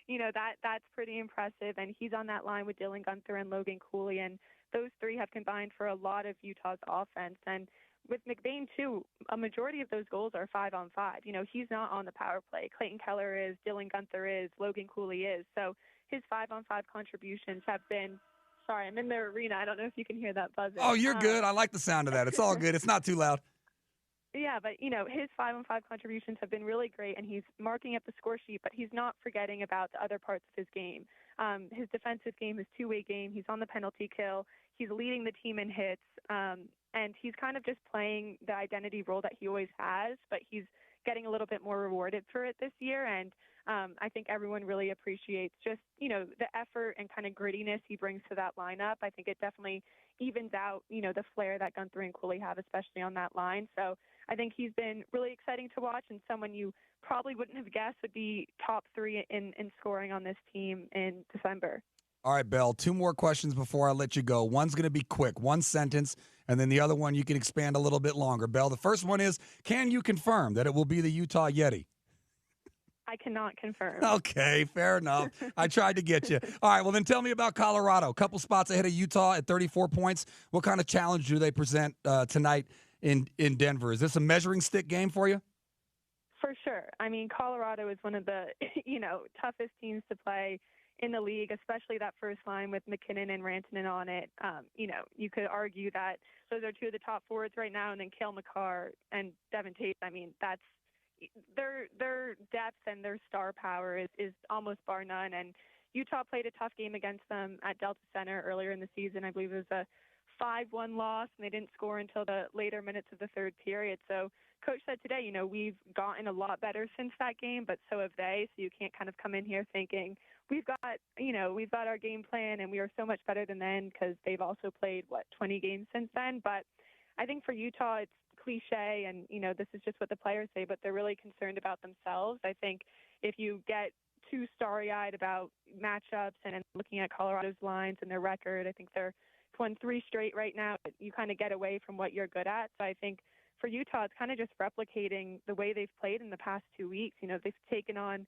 that's pretty impressive, and he's on that line with Dylan Guenther and Logan Cooley, and those 3 have combined for a lot of Utah's offense. And with McBain, too, a majority of those goals are 5-on-5. He's not on the power play. Clayton Keller is, Dylan Guenther is, Logan Cooley is. So his 5-on-5 contributions have been – sorry, I'm in the arena. I don't know if you can hear that buzzing. Oh, you're good. I like the sound of that. It's all good. It's not too loud. Yeah, but, his 5-on-5 contributions have been really great, and he's marking up the score sheet, but he's not forgetting about the other parts of his game. His defensive game, his two-way game, he's on the penalty kill. He's leading the team in hits, and he's kind of just playing the identity role that he always has, but he's getting a little bit more rewarded for it this year. And I think everyone really appreciates just, the effort and kind of grittiness he brings to that lineup. I think it definitely evens out, the flair that Guenther and Cooley have, especially on that line. So I think he's been really exciting to watch, and someone you probably wouldn't have guessed would be top 3 in scoring on this team in December. All right, Belle, 2 more questions before I let you go. One's going to be quick, 1 sentence, and then the other one you can expand a little bit longer. Belle, the first one is, can you confirm that it will be the Utah Yeti? I cannot confirm. Okay, fair enough. I tried to get you. All right, well, then tell me about Colorado. A couple spots ahead of Utah at 34 points. What kind of challenge do they present tonight in Denver? Is this a measuring stick game for you? For sure. I mean, Colorado is one of the, toughest teams to play in the league, especially that first line with McKinnon and Rantanen on it. You could argue that those are 2 of the top forwards right now, and then Cale Makar and Devin Tate. I mean, that's their depth and their star power is almost bar none. And Utah played a tough game against them at Delta Center earlier in the season. I believe it was a 5-1 loss, and they didn't score until the later minutes of the third period. So Coach said today, we've gotten a lot better since that game, but so have they. So you can't kind of come in here thinking we've got our game plan and we are so much better than them, because they've also played 20 games since then. But I think for Utah, it's cliche, and this is just what the players say, but they're really concerned about themselves. I think if you get too starry-eyed about matchups and looking at Colorado's lines and their record, I think they're won 3 straight right now. You kind of get away from what you're good at. So I think for Utah, it's kind of just replicating the way they've played in the past 2 weeks. They've taken on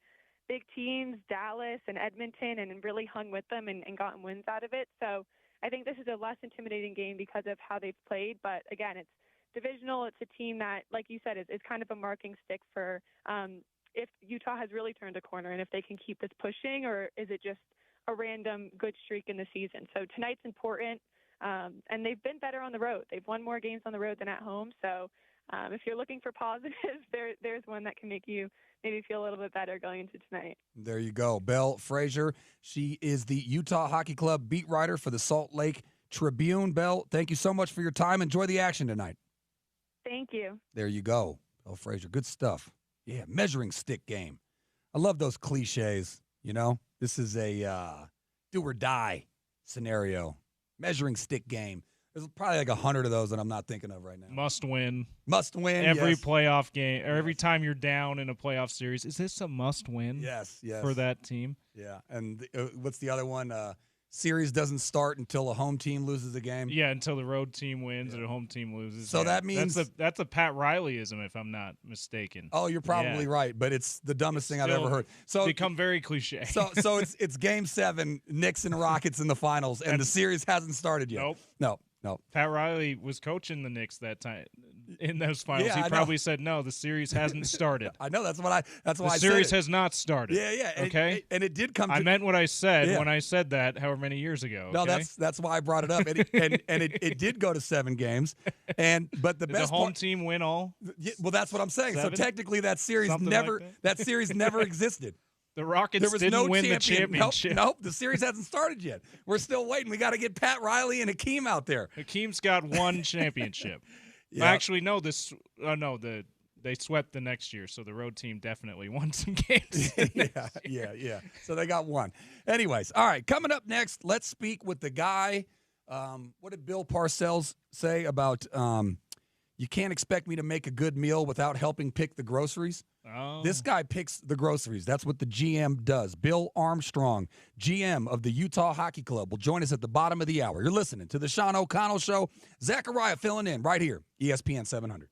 big teams, Dallas and Edmonton, and really hung with them and gotten wins out of it. So I think this is a less intimidating game because of how they've played. But again, it's divisional. It's a team that, like you said, is kind of a marking stick for if Utah has really turned a corner and if they can keep this pushing, or is it just a random good streak in the season. So tonight's important, and they've been better on the road. They've won more games on the road than at home. So if you're looking for positives, there's one that can make you maybe feel a little bit better going into tonight. There you go. Belle Frazier. She is the Utah Hockey Club beat writer for the Salt Lake Tribune. Belle, thank you so much for your time. Enjoy the action tonight. Thank you. There you go. Belle Frazier. Good stuff. Yeah, measuring stick game. I love those cliches, you know? This is a do or die scenario. Measuring stick game. There's probably like 100 of those that I'm not thinking of right now. Must win. Must win. Every yes. playoff game, or every time you're down in a playoff series. Is this a must win? Yes, yes. For that team? Yeah. And what's the other one? Series doesn't start until a home team loses a game. Yeah, until the road team wins or the home team loses. So that means that's a Pat Rileyism, if I'm not mistaken. Oh, you're probably right, but it's the dumbest thing I've ever heard. So become very cliche. So it's Game 7, Knicks and Rockets in the finals, and the series hasn't started yet. Nope. No. Pat Riley was coaching the Knicks that time in those finals. Yeah, he probably said, "No, the series hasn't started." I know that's why the series has not started. Yeah. Okay, and it did come. I meant what I said when I said that, however many years ago. No, okay? that's why I brought it up, and it did go to 7 games, but the did best the home team win all. Well, that's what I'm saying. 7? So technically, that series never existed. The Rockets didn't win the championship. Nope, the series hasn't started yet. We're still waiting. We got to get Pat Riley and Hakeem out there. Hakeem's got one championship. Actually, no. They swept the next year, so the road team definitely won some games. Yeah. So they got one. Anyways, all right. Coming up next, let's speak with the guy. What did Bill Parcells say about you can't expect me to make a good meal without helping pick the groceries? Oh. This guy picks the groceries. That's what the GM does. Bill Armstrong, GM of the Utah Hockey Club, will join us at the bottom of the hour. You're listening to the Sean O'Connell Show. Zachariah filling in right here, ESPN 700.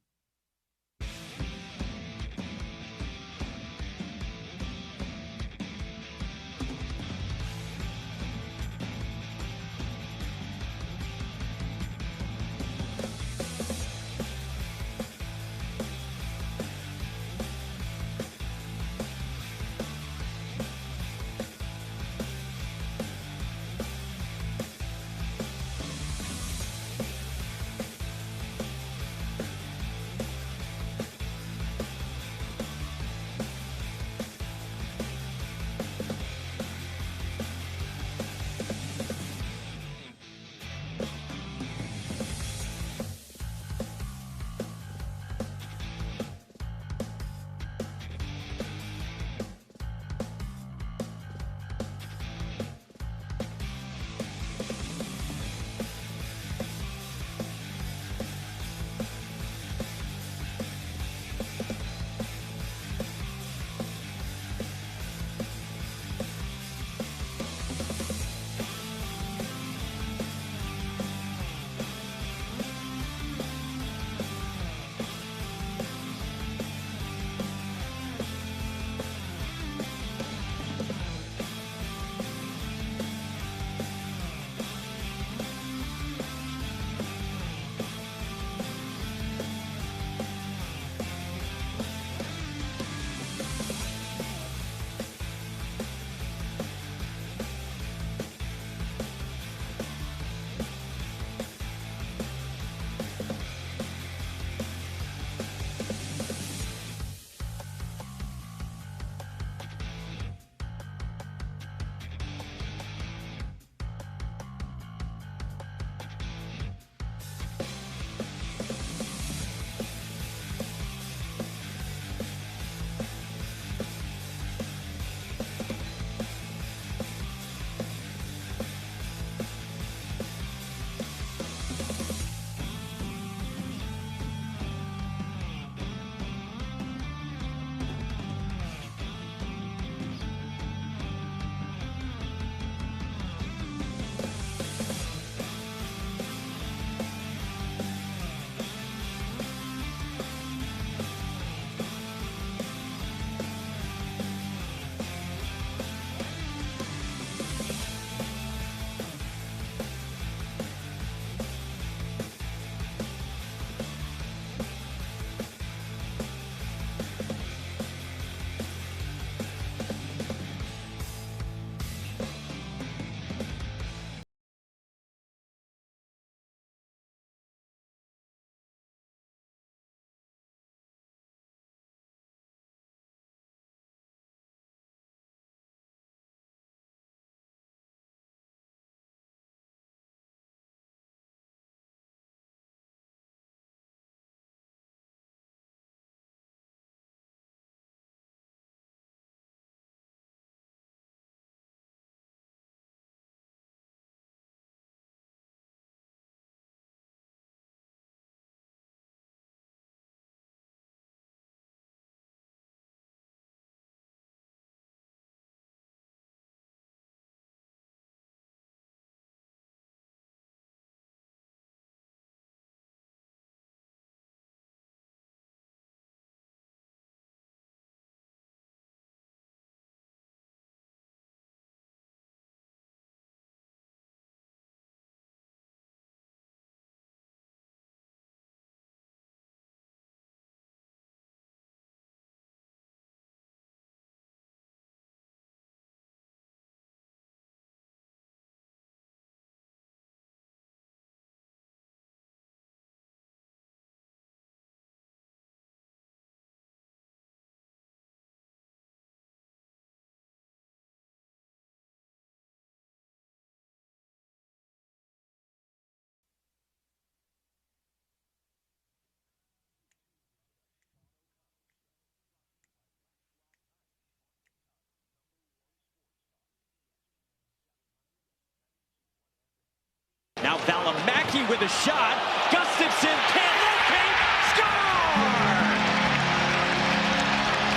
Now Valimaki with a shot. Gustafson can't locate. Score!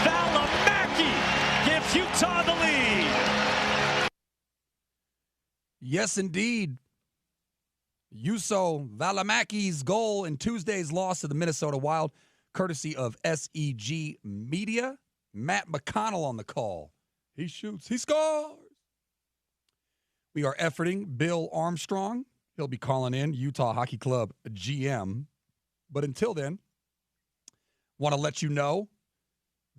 Valimaki gives Utah the lead. Yes, indeed. Juuso Valimaki's goal in Tuesday's loss to the Minnesota Wild, courtesy of SEG Media. Matt McConnell on the call. He shoots. He scores. We are efforting Bill Armstrong. He'll be calling in, Utah Hockey Club GM. But until then, want to let you know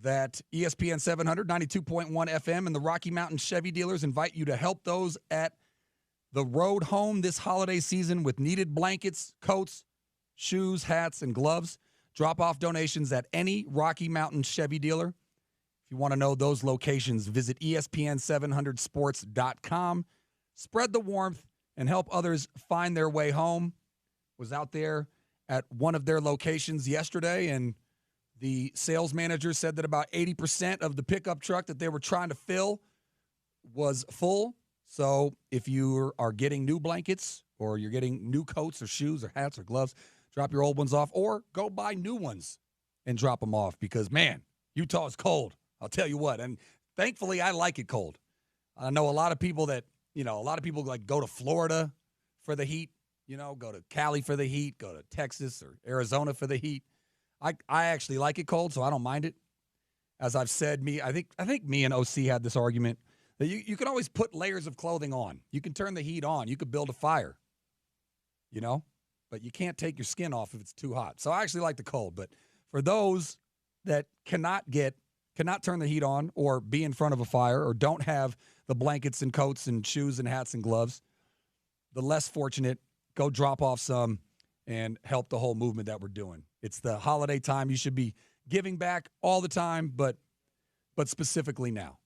that ESPN 700, 92.1 FM, and the Rocky Mountain Chevy dealers invite you to help those at the road home this holiday season with needed blankets, coats, shoes, hats, and gloves. Drop off donations at any Rocky Mountain Chevy dealer. If you want to know those locations, visit ESPN700sports.com. Spread the warmth and help others find their way home. Was out there at one of their locations yesterday, and the sales manager said that about 80% of the pickup truck that they were trying to fill was full. So if you are getting new blankets or you're getting new coats or shoes or hats or gloves, drop your old ones off or go buy new ones and drop them off because, man, Utah is cold. I'll tell you what. And thankfully, I like it cold. I know a lot of people that, like go to Florida for the heat, go to Cali for the heat, go to Texas or Arizona for the heat. I actually like it cold, so I don't mind it. As I've said, I think me and OC had this argument that you can always put layers of clothing on. You can turn the heat on. You could build a fire, but you can't take your skin off if it's too hot. So I actually like the cold. But for those that cannot turn the heat on or be in front of a fire or don't have the blankets and coats and shoes and hats and gloves, the less fortunate, go drop off some and help the whole movement that we're doing. It's the holiday time. You should be giving back all the time, but specifically now.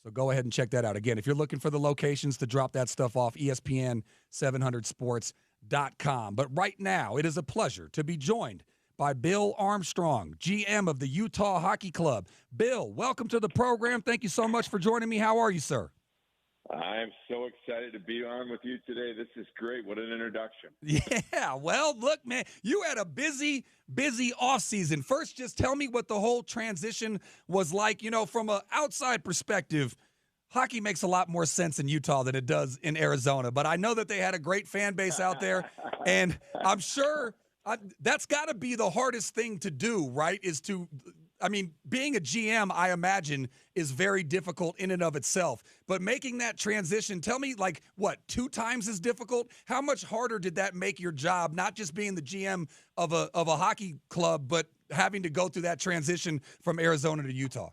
So go ahead and check that out. Again, if you're looking for the locations to drop that stuff off, ESPN700sports.com. But right now, it is a pleasure to be joined by Bill Armstrong, GM of the Utah Hockey Club. Bill, welcome to the program. Thank you so much for joining me. How are you, sir? I'm so excited to be on with you today. This is great. What an introduction. Yeah, well, look, man, you had a busy offseason. First, just tell me what the whole transition was like. From an outside perspective, hockey makes a lot more sense in Utah than it does in Arizona. But I know that they had a great fan base out there, and I'm sure that's got to be the hardest thing to do, right, being a GM, I imagine, is very difficult in and of itself. But making that transition, tell me, 2 times as difficult? How much harder did that make your job, not just being the GM of a hockey club, but having to go through that transition from Arizona to Utah?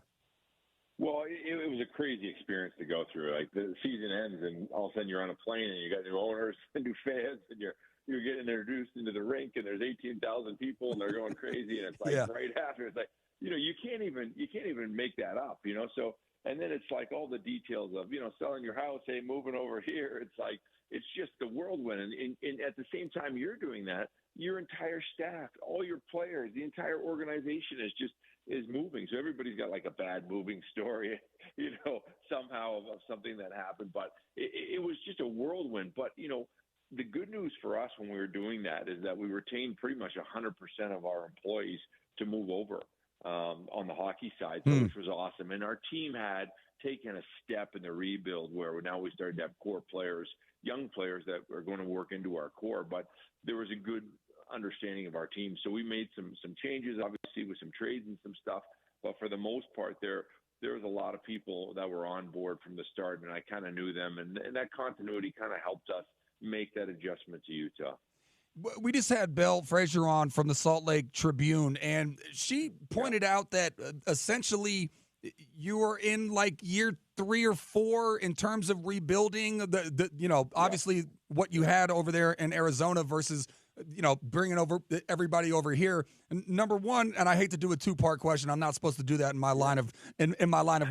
Well, it was a crazy experience to go through. Like, the season ends, and all of a sudden you're on a plane, and you got new owners and new fans, and you're getting introduced into the rink, and there's 18,000 people, and they're going crazy, and it's right after, it's like, you can't even make that up, So, and then it's like all the details of, selling your house, hey, moving over here. It's like, it's just the whirlwind. And at the same time you're doing that, your entire staff, all your players, the entire organization is moving. So everybody's got like a bad moving story, somehow of something that happened. But it was just a whirlwind. But, the good news for us when we were doing that is that we retained pretty much 100% of our employees to move over. On the hockey side, which was awesome. And our team had taken a step in the rebuild where now we started to have core players, young players that are going to work into our core. But there was a good understanding of our team. So we made some changes, obviously, with some trades and some stuff. But for the most part, there was a lot of people that were on board from the start, and I kind of knew them. And that continuity kind of helped us make that adjustment to Utah. We just had Belle Frazier on from the Salt Lake Tribune, and she pointed out that essentially you were in year 3 or 4 in terms of rebuilding. Obviously what you had over there in Arizona versus bringing over everybody over here. And number one, and I hate to do a 2-part question. I'm not supposed to do that in my line of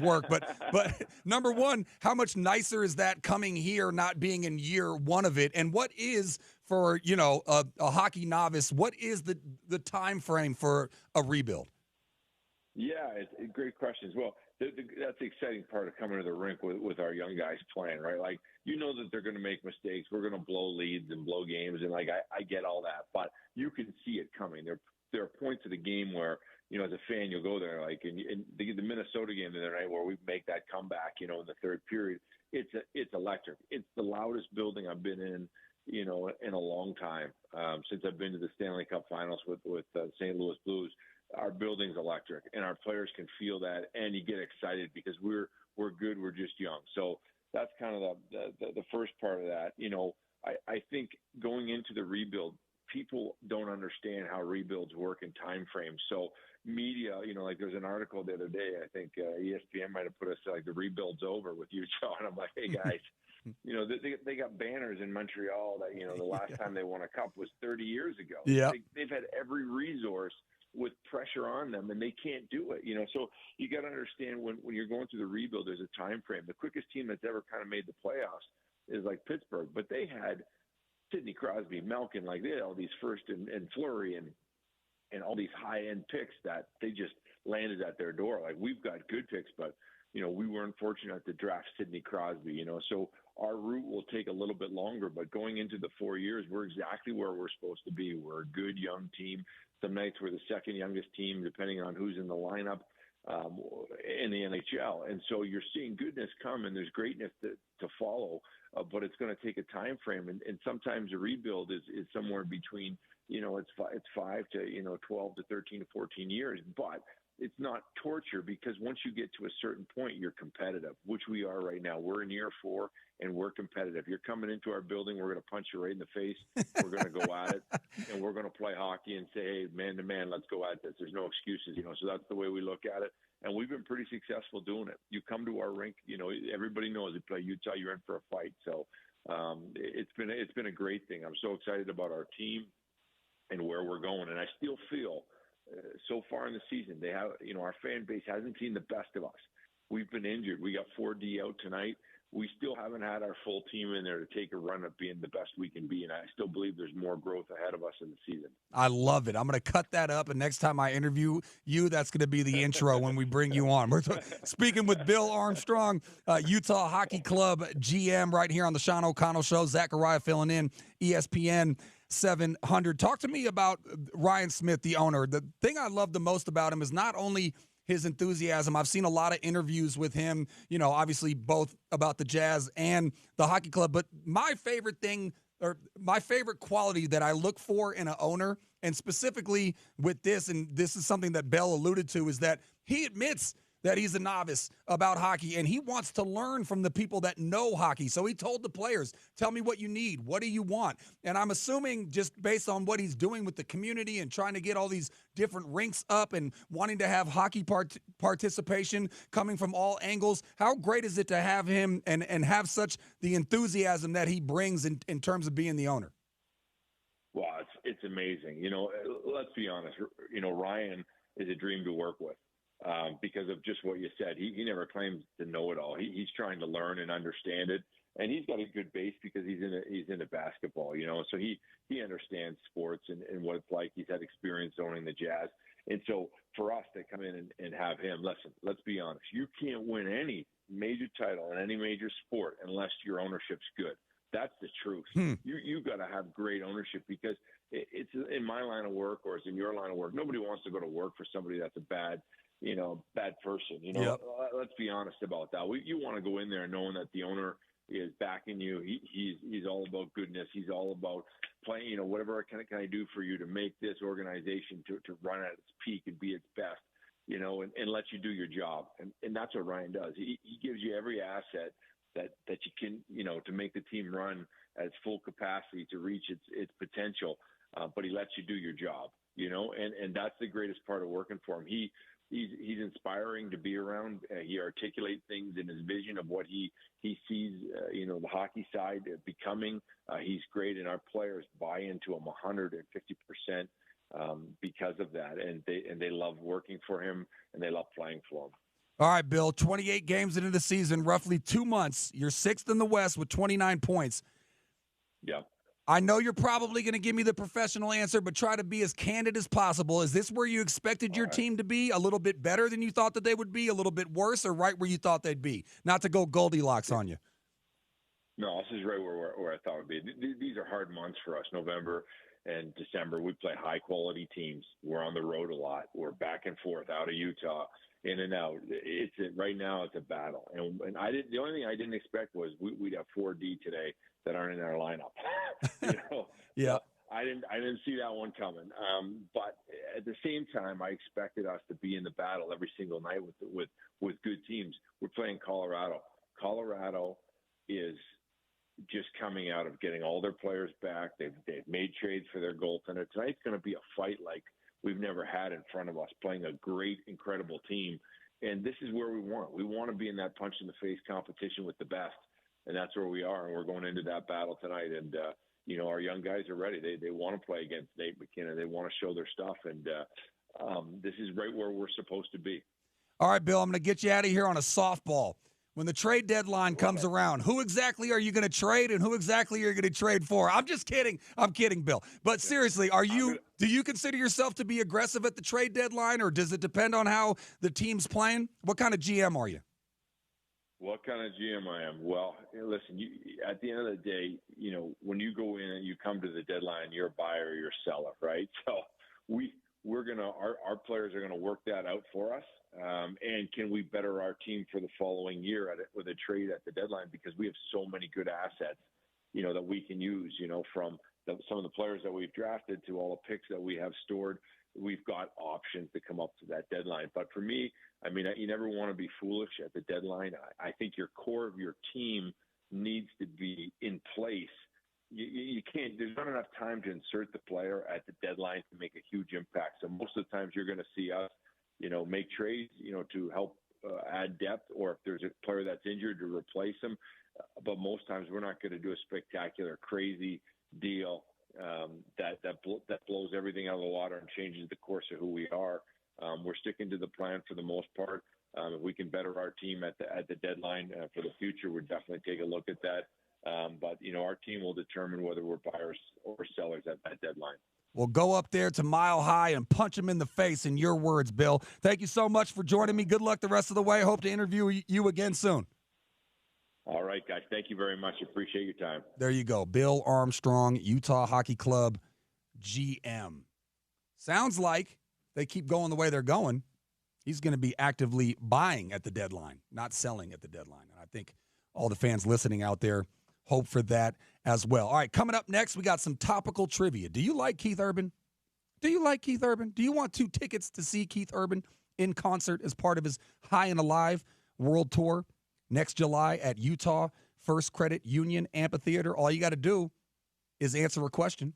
work. But number one, how much nicer is that coming here, not being in year 1 of it? And what is for a hockey novice? What is the time frame for a rebuild? Yeah, it's great questions. Well, that's the exciting part of coming to the rink with our young guys playing, right? Like, you know that they're going to make mistakes. We're going to blow leads and blow games, and like I get all that, but you can see it coming. There are points of the game where, you know, as a fan, you'll go there, like in the Minnesota game the other night where we make that comeback, you know, in the third period. It's electric. It's the loudest building I've been in, you know, in a long time, since I've been to the Stanley Cup Finals with St. Louis Blues. Our building's electric, and our players can feel that, and you get excited because we're good. We're just young. So that's kind of the first part of that. You know, I think going into the rebuild, people don't understand how rebuilds work in time frames. So media, you know, like there's an article the other day, I think ESPN might have put us like the rebuild's over with Utah, and I'm like, hey guys, you know, they got banners in Montreal that, you know, the last time they won a cup was 30 years ago. Yeah, they've had every resource with pressure on them, and they can't do it, you know. So you got to understand when you're going through the rebuild, there's a time frame. The quickest team that's ever kind of made the playoffs is like Pittsburgh, but they had Sidney Crosby, Malkin, like they had all these first and Fleury and all these high-end picks that they just landed at their door. Like, we've got good picks, but, you know, we weren't fortunate to draft Sidney Crosby, you know. So our route will take a little bit longer, but going into the 4 years, we're exactly where we're supposed to be. We're a good young team. Some nights we're the second youngest team, depending on who's in the lineup in the NHL. And so you're seeing goodness come, and there's greatness to follow, but it's going to take a time frame. And sometimes a rebuild is somewhere between, you know, it's 5 to, you know, 12 to 13 to 14 years. But it's not torture, because once you get to a certain point, you're competitive, which we are right now. We're in year 4, and we're competitive. You're coming into our building, we're going to punch you right in the face. We're going to go at it, and we're going to play hockey and say, hey, man to man, let's go at this. There's no excuses, you know. So that's the way we look at it, and we've been pretty successful doing it. You come to our rink, you know, everybody knows you play Utah, you're in for a fight. So it's been a great thing. I'm so excited about our team and where we're going, and I still feel so far in the season, they have, you know, our fan base hasn't seen the best of us. We've been injured. We got 4D out tonight. We still haven't had our full team in there to take a run at being the best we can be, and I still believe there's more growth ahead of us in the season. I love it. I'm going to cut that up, and next time I interview you, that's going to be the intro when we bring you on. We're speaking with Bill Armstrong, Utah Hockey Club GM, right here on the Sean O'Connell Show. Zachariah filling in, ESPN 700. Talk to me about Ryan Smith, the owner. The thing I love the most about him is not only his enthusiasm. I've seen a lot of interviews with him, you know, obviously both about the Jazz and the hockey club. But my favorite thing, or my favorite quality that I look for in an owner, and specifically with this, and this is something that Bell alluded to, is that he admits that he's a novice about hockey, and he wants to learn from the people that know hockey. So he told the players, tell me what you need. What do you want? And I'm assuming, just based on what he's doing with the community and trying to get all these different rinks up and wanting to have hockey participation coming from all angles, how great is it to have him and have such the enthusiasm that he brings in terms of being the owner? Well, it's amazing. You know, let's be honest. You know, Ryan is a dream to work with. Because of just what you said. He never claims to know it all. He's trying to learn and understand it, and he's got a good base because he's into basketball, you know. So he understands sports and what it's like. He's had experience owning the Jazz, and so for us to come in and have him, listen, let's be honest. You can't win any major title in any major sport unless your ownership's good. That's the truth. You've got to have great ownership, because it's in my line of work, or it's in your line of work. Nobody wants to go to work for somebody that's a bad person. You know, yep. Let's be honest about that. You want to go in there knowing that the owner is backing you. He's all about goodness. He's all about playing. You know, whatever can I do for you to make this organization to run at its peak and be its best. You know, and let you do your job. And that's what Ryan does. He gives you every asset that you can, you know, to make the team run at its full capacity, to reach its potential. But he lets you do your job. You know, and that's the greatest part of working for him. He's inspiring to be around. He articulates things in his vision of what he sees, you know, the hockey side becoming. He's great, and our players buy into him 150% because of that, and they love working for him, and they love playing for him. All right, Bill, 28 games into the season, roughly 2 months. You're 6th in the West with 29 points. Yeah. I know you're probably going to give me the professional answer, but try to be as candid as possible. Is this where you expected your team to be? A little bit better than you thought that they would be? A little bit worse, or right where you thought they'd be? Not to go Goldilocks on you. No, this is right where I thought it would be. These are hard months for us. November and December, we play high-quality teams. We're on the road a lot. We're back and forth out of Utah, in and out. Right now it's a battle. And the only thing I didn't expect was we'd have 4D today that aren't in our lineup. Yeah. I didn't see that one coming. But at the same time, I expected us to be in the battle every single night with good teams. We're playing Colorado. Colorado is just coming out of getting all their players back. They've made trades for their goaltender. Tonight's going to be a fight like we've never had in front of us, playing a great, incredible team. And this is where we want. We want to be in that punch-in-the-face competition with the best. And that's where we are, and we're going into that battle tonight. And, our young guys are ready. They want to play against Nate McKinnon. They want to show their stuff, and this is right where we're supposed to be. All right, Bill, I'm going to get you out of here on a softball. When the trade deadline comes around, who exactly are you going to trade, and who exactly are you going to trade for? I'm just kidding. I'm kidding, Bill. But seriously, do you consider yourself to be aggressive at the trade deadline, or does it depend on how the team's playing? What kind of GM are you? What kind of GM I am? Well, listen, at the end of the day, when you go in and you come to the deadline, you're a buyer or you're a seller, right? So our players are going to work that out for us. And can we better our team for the following year with a trade at the deadline? Because we have so many good assets, that we can use, from some of the players that we've drafted to all the picks that we have stored. We've got options to come up to that deadline. But for me, you never want to be foolish at the deadline. I think your core of your team needs to be in place. You can't, there's not enough time to insert the player at the deadline to make a huge impact. So most of the times you're going to see us, make trades, to help add depth, or if there's a player that's injured, to replace him. But most times we're not going to do a spectacular, crazy deal that blows everything out of the water and changes the course of who we are. We're sticking to the plan for the most part. If we can better our team at the deadline for the future, we'll definitely take a look at that. But our team will determine whether we're buyers or sellers at that deadline. We'll go up there to Mile High and punch him in the face, in your words, Bill. Thank you so much for joining me. Good luck the rest of the way. Hope to interview you again soon. All right, guys. Thank you very much. Appreciate your time. There you go. Bill Armstrong, Utah Hockey Club GM. Sounds like they keep going the way they're going. He's going to be actively buying at the deadline, not selling at the deadline. And I think all the fans listening out there hope for that as well. All right, coming up next, we got some topical trivia. Do you like Keith Urban? Do you like Keith Urban? Do you want 2 tickets to see Keith Urban in concert as part of his High and Alive World Tour next July at Utah First Credit Union Amphitheater? All you got to do is answer a question,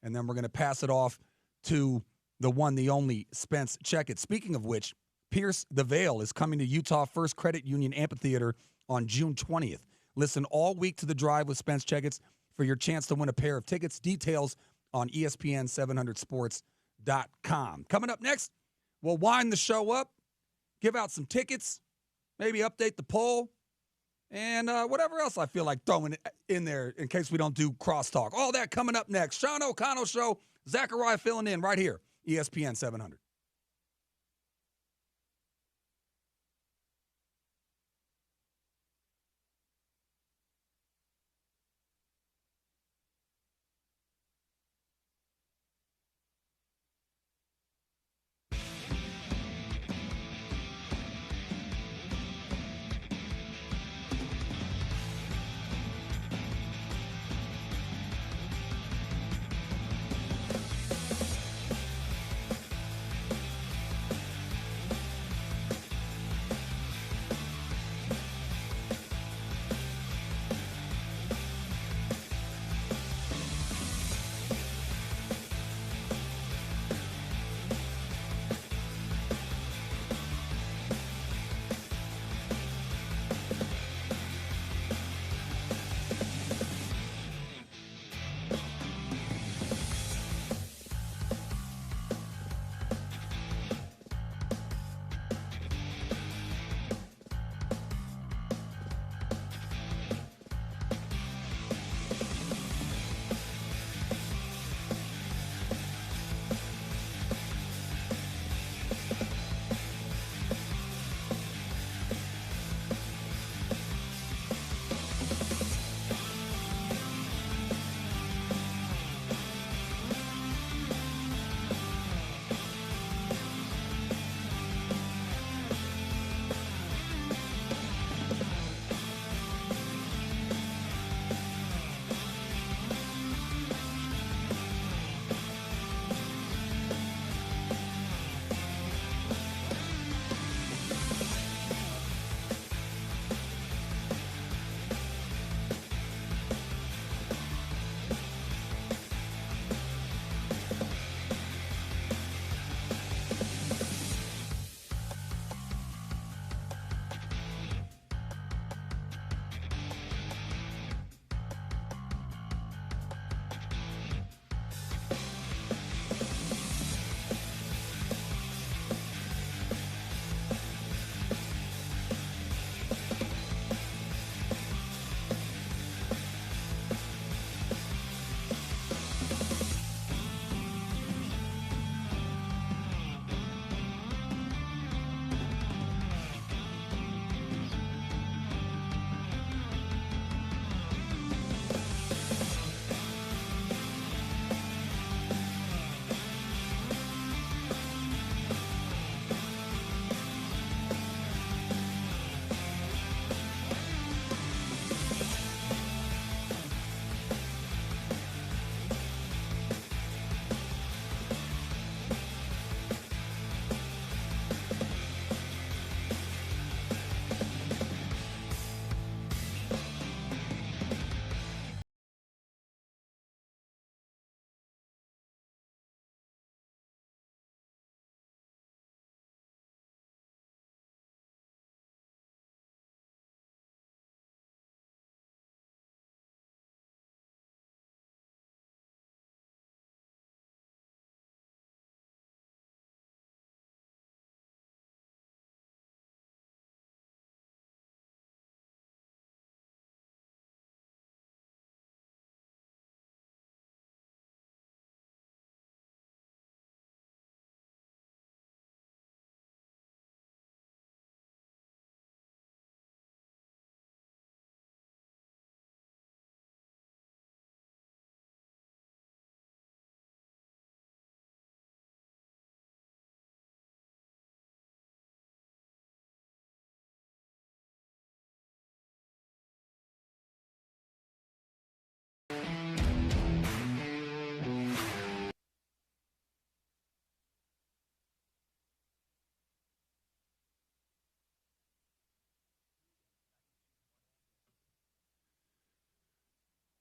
and then we're going to pass it off to the one, the only Spence Checketts. Speaking of which, Pierce the Veil is coming to Utah First Credit Union Amphitheater on June 20th. Listen all week to The Drive with Spence Checketts for your chance to win a pair of tickets. Details on ESPN700sports.com. Coming up next, we'll wind the show up, give out some tickets, maybe update the poll, and whatever else I feel like throwing in there in case we don't do crosstalk. All that coming up next. Sean O'Connell Show, Zachariah filling in right here, ESPN 700.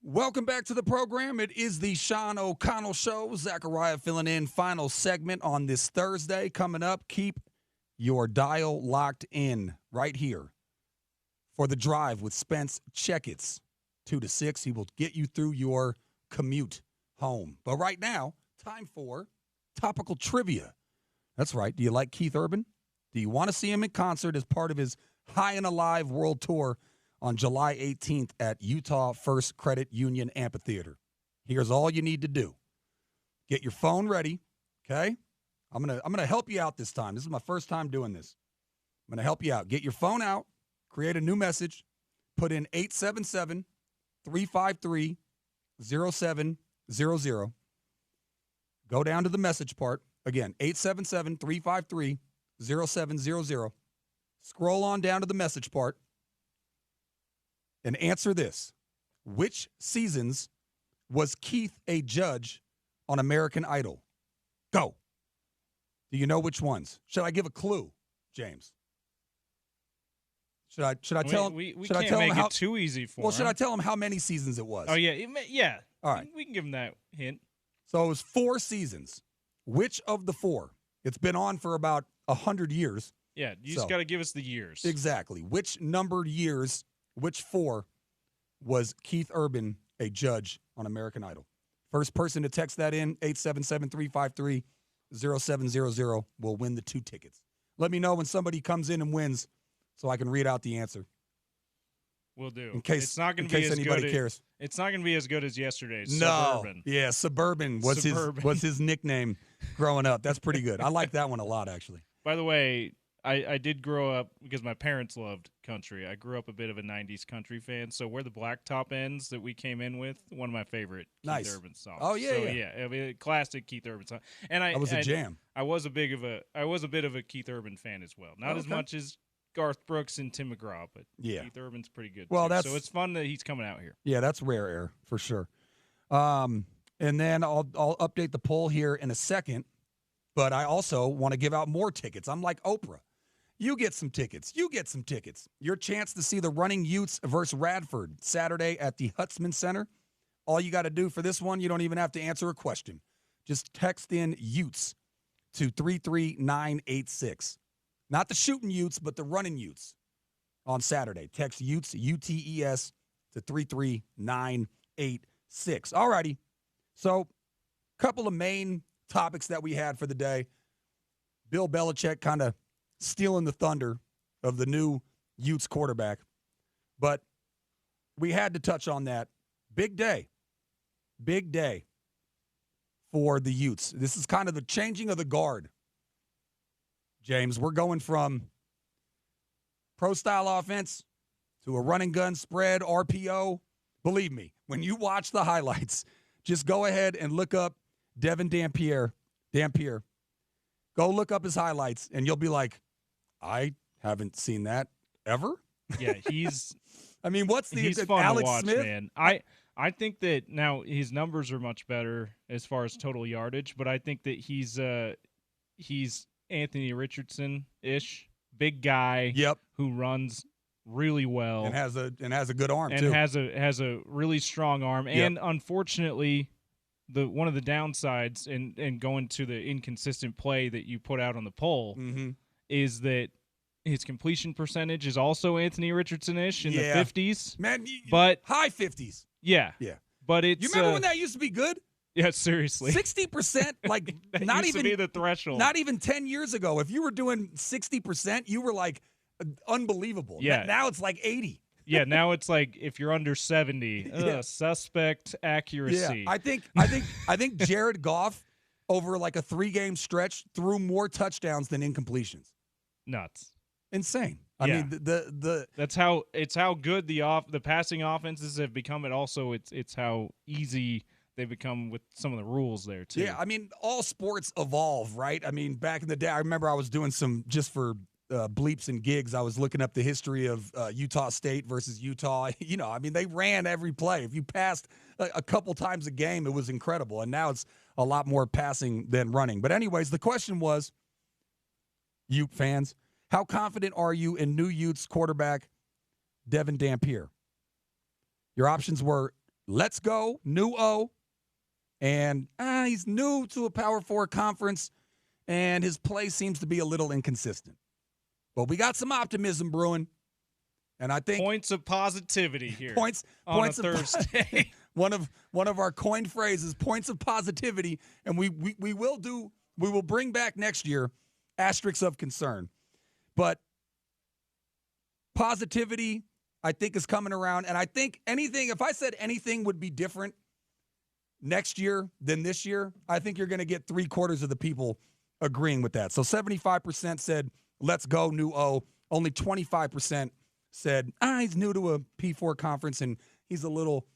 Welcome back to the program. It is the Sean O'Connell Show. Zachariah filling in. Final segment on this Thursday. Coming up, keep your dial locked in right here for The Drive with Spence Checketts. 2 to 6. He will get you through your commute home. But right now, time for topical trivia. That's right. Do you like Keith Urban? Do you want to see him in concert as part of his High and Alive World Tour on July 18th at Utah First Credit Union Amphitheater? Here's all you need to do. Get your phone ready, okay? I'm gonna help you out this time. This is my first time doing this. I'm gonna help you out. Get your phone out, create a new message, put in 877-353-0700. Go down to the message part. Again, 877-353-0700. Scroll on down to the message part and answer this. Which seasons was Keith a judge on American Idol? Go. Do you know which ones? Should I give a clue, James? Should I tell him? We can't make it too easy for him. Well, should I tell him how many seasons it was? Oh, yeah. Yeah. All right. We can give him that hint. So it was 4 seasons. Which of the 4? It's been on for about 100 years. Yeah, you just got to give us the years. Exactly. Which numbered years, which 4 was Keith Urban a judge on American Idol? First person to text that in, 877-353-0700, will win the 2 tickets. Let me know when somebody comes in and wins so I can read out the answer. Will do. In case, it's not going in to be case as anybody good cares. It's not going to be as good as yesterday's. No. Suburban. Yeah, Suburban was his nickname growing up. That's pretty good. I like that one a lot, actually. By the way, I did grow up, because my parents loved country. I grew up a bit of a 90s country fan, so Where the Blacktop Ends that we came in with, one of my favorite Keith Urban songs. Oh, yeah, so, yeah. I mean, classic Keith Urban song. And that was a jam. I was a bit of a Keith Urban fan as well. Not as much as Garth Brooks and Tim McGraw, but Keith Urban's pretty good too. So it's fun that he's coming out here. Yeah, that's rare air for sure. And then I'll update the poll here in a second, but I also want to give out more tickets. I'm like Oprah. You get some tickets. You get some tickets. Your chance to see the Running Utes versus Radford Saturday at the Hutzman Center. All you got to do for this one, you don't even have to answer a question. Just text in Utes to 33986. Not the shooting Utes, but the running Utes on Saturday. Text Utes, UTES, to 33986. All righty. So, couple of main topics that we had for the day. Bill Belichick kind of stealing the thunder of the new Utes quarterback. But we had to touch on that. Big day. Big day for the Utes. This is kind of the changing of the guard. James, we're going from pro-style offense to a run and gun spread, RPO. Believe me, when you watch the highlights, just go ahead and look up Devin Dampier. Go look up his highlights, and you'll be like, I haven't seen that ever. Yeah, he's – I mean, what's he's fun Alex to watch, Smith? man. I think that now his numbers are much better as far as total yardage, but I think that he's Anthony Richardson-ish, big guy. Yep. Who runs really well and has a good arm and too. has a really strong arm. Yep. And unfortunately, one of the downsides in going to the inconsistent play that you put out on the poll is that his completion percentage is also Anthony Richardson-ish in the 50s. Man, but high 50s. Yeah. Yeah. But it's you remember when that used to be good? Yeah, seriously. 60%, like not used even to be the threshold. Not even 10 years ago. If you were doing 60%, you were like unbelievable. Yeah. Now it's like 80. Yeah, now it's like if you're under 70, suspect accuracy. Yeah. I think Jared Goff over like a 3-game stretch threw more touchdowns than incompletions. Nuts. Insane. I mean that's how good the passing offenses have become, and also it's how easy they've become with some of the rules there too. Yeah, I mean, all sports evolve, right? I mean, back in the day, I remember I was doing some, just for bleeps and gigs, I was looking up the history of Utah State versus Utah. You know, I mean, they ran every play. If you passed a couple times a game, it was incredible. And now it's a lot more passing than running. But anyways, the question was, Ute fans, how confident are you in new Utes quarterback Devin Dampier? Your options were let's go, new O. And he's new to a Power 4 conference, and his play seems to be a little inconsistent. But we got some optimism brewing, and I think points of positivity here. Points on of Thursday. one of our coined phrases, points of positivity, and we will bring back next year asterisks of concern. But positivity, I think, is coming around, and I think if I said anything would be different next year than this year, I think you're going to get 3/4 of the people agreeing with that. So 75% said, let's go, new O. Only 25% said, he's new to a P4 conference and he's a little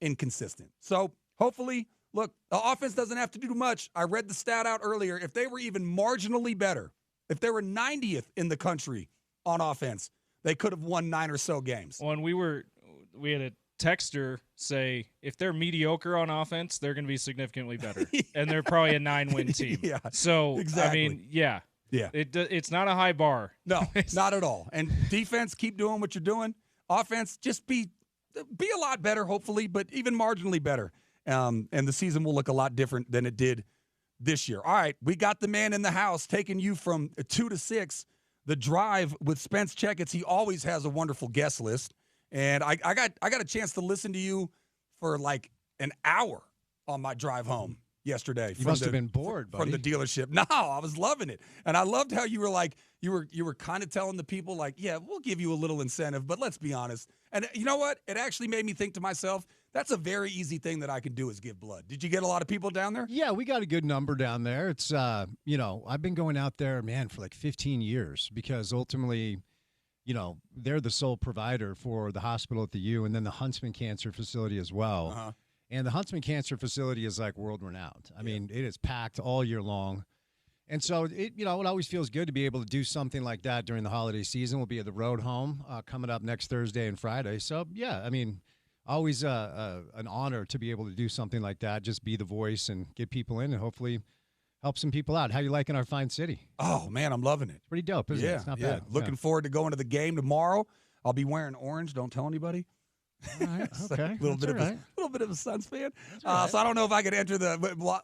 inconsistent. So hopefully, look, the offense doesn't have to do much. I read the stat out earlier. If they were even marginally better, if they were 90th in the country on offense, they could have won 9 or so games. Well, and we had a texter say if they're mediocre on offense, they're going to be significantly better, and they're probably a 9-win team. Yeah, so exactly. I mean, yeah, it's not a high bar. No, not at all. And defense, keep doing what you're doing. Offense, just be a lot better, hopefully, but even marginally better. And the season will look a lot different than it did this year. All right, we got the man in the house taking you from 2 to 6. The Drive with Spence Checketts. He always has a wonderful guest list. And I got a chance to listen to you for like an hour on my drive home yesterday. You must have been bored, buddy. From the dealership. No, I was loving it. And I loved how you were like, you were kind of telling the people like, yeah, we'll give you a little incentive, but let's be honest. And you know what? It actually made me think to myself, that's a very easy thing that I can do is give blood. Did you get a lot of people down there? Yeah, we got a good number down there. It's, I've been going out there, man, for like 15 years because ultimately – they're the sole provider for the hospital at the U and then the Huntsman Cancer Facility as well. Uh-huh. And the Huntsman Cancer Facility is like world renowned. I mean, it is packed all year long. And so, it always feels good to be able to do something like that during the holiday season. We'll be at the road home coming up next Thursday and Friday. So, yeah, I mean, always an honor to be able to do something like that, just be the voice and get people in and hopefully help some people out. How you liking our fine city? Oh, man, I'm loving it. It's pretty dope, isn't it? It's not bad. Looking forward to going to the game tomorrow. I'll be wearing orange. Don't tell anybody. All right, okay. A little bit of a Suns fan. So I don't know if I could enter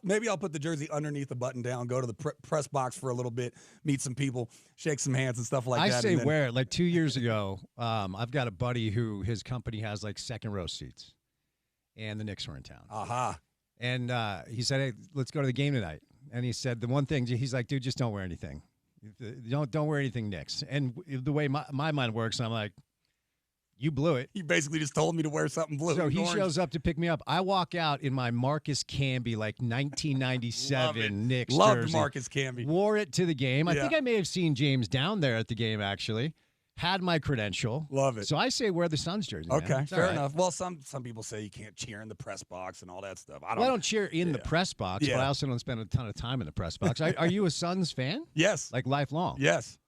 maybe I'll put the jersey underneath the button down, go to the press box for a little bit, meet some people, shake some hands and stuff like that. I say wear it. Like 2 years ago, I've got a buddy who his company has like second row seats, and the Knicks were in town. Aha. And he said, hey, let's go to the game tonight. And he said the one thing, he's like, dude, just don't wear anything. Don't wear anything Knicks. And the way my mind works, I'm like, you blew it. You basically just told me to wear something blue. So he shows up to pick me up. I walk out in my Marcus Camby, like 1997 Knicks jersey. Loved Marcus Camby. Wore it to the game. I think I may have seen James down there at the game, actually. Had my credential. Love it. So I say wear the Suns jersey. Man. Okay, fair enough. Well, some people say you can't cheer in the press box and all that stuff. I don't cheer in the press box, but I also don't spend a ton of time in the press box. Are you a Suns fan? Yes. Like lifelong? Yes.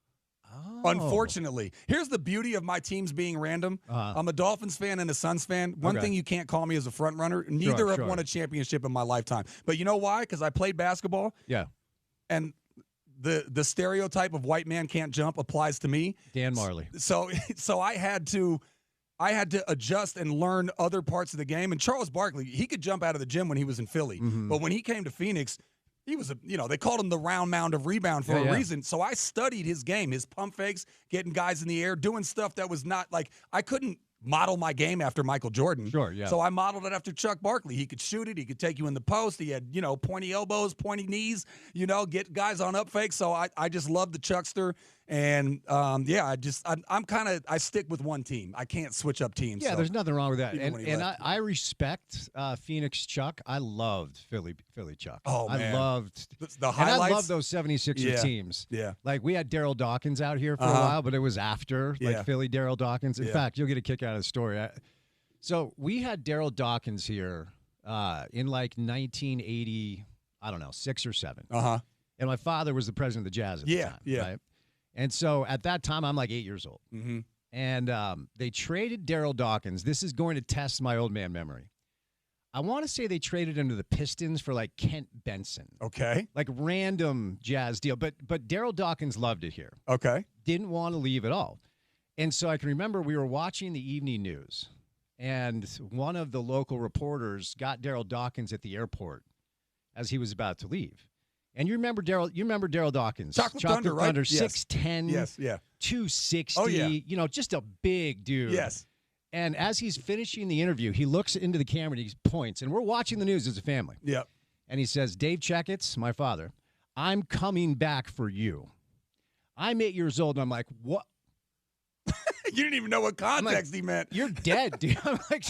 Oh. Unfortunately. Here's the beauty of my teams being random. I'm a Dolphins fan and a Suns fan. One thing you can't call me is a front runner. Neither have won a championship in my lifetime. But you know why? Because I played basketball. Yeah. And the stereotype of white man can't jump applies to me. Dan Marley. So I had to adjust and learn other parts of the game. And Charles Barkley, he could jump out of the gym when he was in Philly. Mm-hmm. But when he came to Phoenix, he was they called him the round mound of rebound for a reason. So I studied his game, his pump fakes, getting guys in the air, doing stuff that was not like I couldn't model my game after Michael Jordan. Sure, yeah. So I modeled it after Chuck Barkley. He could shoot it. He could take you in the post. He had, pointy elbows, pointy knees, get guys on up fakes. So I just love the Chuckster. And, I stick with one team. I can't switch up teams. Yeah, so. there's nothing wrong with that. And I respect Phoenix Chuck. I loved Philly Chuck. Oh, man. I loved the highlights. And I love those 76er teams. Yeah. Like, we had Daryl Dawkins out here for a while, but it was after, Philly Daryl Dawkins. In fact, you'll get a kick out of the story. So we had Daryl Dawkins here in like 1980, I don't know, 6 or 7. Uh-huh. And my father was the president of the Jazz at the time. Yeah. Right? And so at that time, I'm like 8 years old. Mm-hmm. And they traded Daryl Dawkins. This is going to test my old man memory. I want to say they traded him to the Pistons for like Kent Benson. Okay. Like random Jazz deal. But Daryl Dawkins loved it here. Okay. Didn't want to leave at all. And so I can remember we were watching the evening news. and one of the local reporters got Daryl Dawkins at the airport as he was about to leave. And you remember Daryl Dawkins, Chocolate Thunder, right? 6'10", yes, yeah, 260. Oh, yeah. Just a big dude. Yes. And as he's finishing the interview, he looks into the camera and he points, and we're watching the news as a family. Yep. And he says, "Dave Checketts, my father, I'm coming back for you." I'm 8 years old, and I'm like, what? You didn't even know what context he meant. You're dead, dude. I'm like,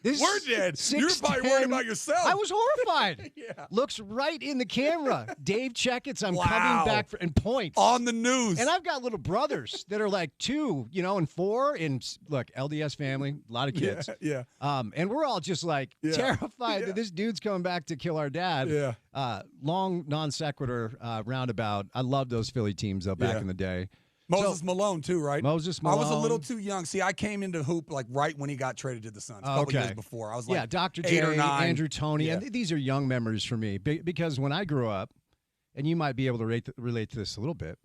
we're dead. You're probably worried about yourself. I was horrified. Yeah. Looks right in the camera. Dave Checketts, I'm Wow. coming back for, and points. On the news. And I've got little brothers that are like 2, and 4. And look, LDS family, a lot of kids. Yeah. And we're all just like terrified that this dude's coming back to kill our dad. Yeah. Long non sequitur roundabout. I love those Philly teams, though, back in the day. Moses Malone, too, right? Moses Malone. I was a little too young. See, I came into hoop like right when he got traded to the Suns, a couple years before. I was like Dr. 8 J, or 9. Andrew Toney. Yeah. And these are young memories for me because when I grew up, and you might be able to relate to this a little bit,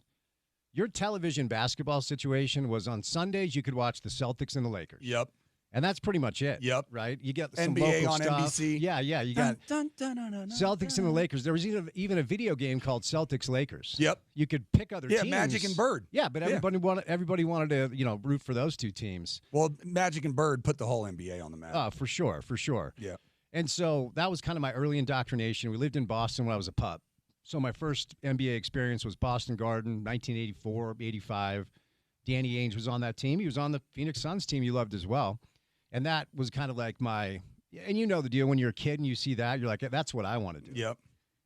your television basketball situation was on Sundays you could watch the Celtics and the Lakers. Yep. And that's pretty much it. Yep. Right? You get some NBA local on stuff. NBC. Yeah. You got Celtics and the Lakers. There was even a video game called Celtics Lakers. Yep. You could pick other teams. Yeah, Magic and Bird. Yeah, but everybody wanted to root for those two teams. Well, Magic and Bird put the whole NBA on the map. Oh, for sure. Yeah. And so that was kind of my early indoctrination. We lived in Boston when I was a pup. So my first NBA experience was Boston Garden, 1984, 85. Danny Ainge was on that team. He was on the Phoenix Suns team you loved as well. And that was kind of like and you know the deal when you're a kid and you see that, you're like, that's what I want to do. Yep.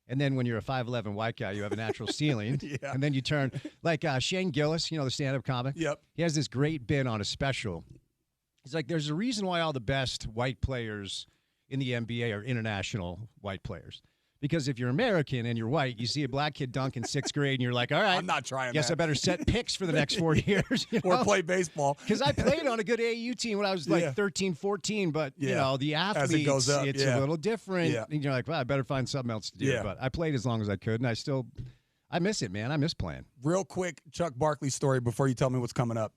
And then when you're a 5'11" white guy, you have a natural ceiling. Yeah. And then you turn, like Shane Gillis, the stand-up comic. Yep. He has this great bit on a special. He's like, there's a reason why all the best white players in the NBA are international white players. Because if you're American and you're white, you see a black kid dunk in 6th grade, and you're like, all right. I'm not trying Guess that. I better set picks for the next 4 years. Or play baseball. Because I played on a good AAU team when I was like 13, 14, but, the athletes, as it goes up, it's a little different. Yeah. And you're like, well, I better find something else to do. Yeah. But I played as long as I could, and I miss it, man. I miss playing. Real quick, Chuck Barkley story before you tell me what's coming up.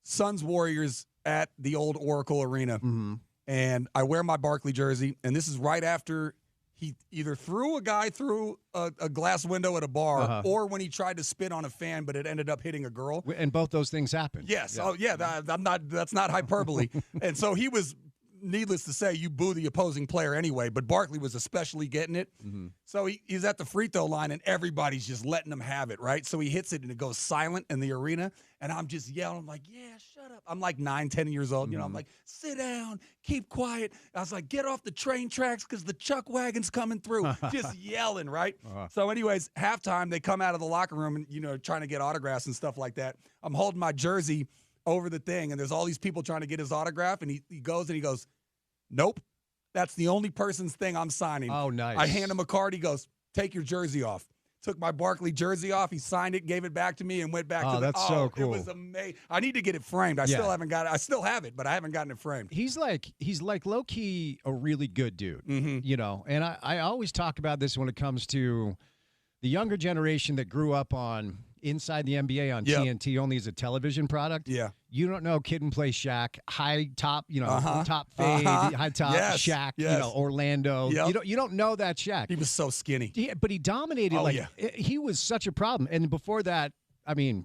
Suns Warriors at the old Oracle Arena. Mm-hmm. And I wear my Barkley jersey, and this is right after he either threw a guy through a glass window at a bar or when he tried to spit on a fan, but it ended up hitting a girl. And both those things happened. Yes. Yeah. Oh, yeah. That's not hyperbole. And so he was, needless to say, you boo the opposing player anyway, but Barkley was especially getting it. Mm-hmm. So he's at the free throw line, and everybody's just letting him have it, right? So he hits it, and it goes silent in the arena, and I'm just yelling. I'm like, yeah, shut up. I'm like 9, 10 years old. I'm like, sit down, keep quiet. I was like, get off the train tracks because the Chuck wagon's coming through. Just yelling, right? So anyways, halftime, they come out of the locker room and, trying to get autographs and stuff like that. I'm holding my jersey over the thing, and there's all these people trying to get his autograph, and he goes, nope. That's the only person's thing I'm signing. Oh, nice. I hand him a card. He goes, take your jersey off. Took my Barkley jersey off. He signed it, gave it back to me, and went back to the. That's so cool. It was amazing. I need to get it framed. I still haven't got it. I still have it, but I haven't gotten it framed. He's like low key a really good dude, And I always talk about this when it comes to the younger generation that grew up on Inside the NBA on TNT only as a television product. Yeah. You don't know Kid and Play Shaq, high top, top fade, high top Shaq, Orlando. Yep. You don't know that Shaq. He was so skinny. But he dominated. He was such a problem. And before that,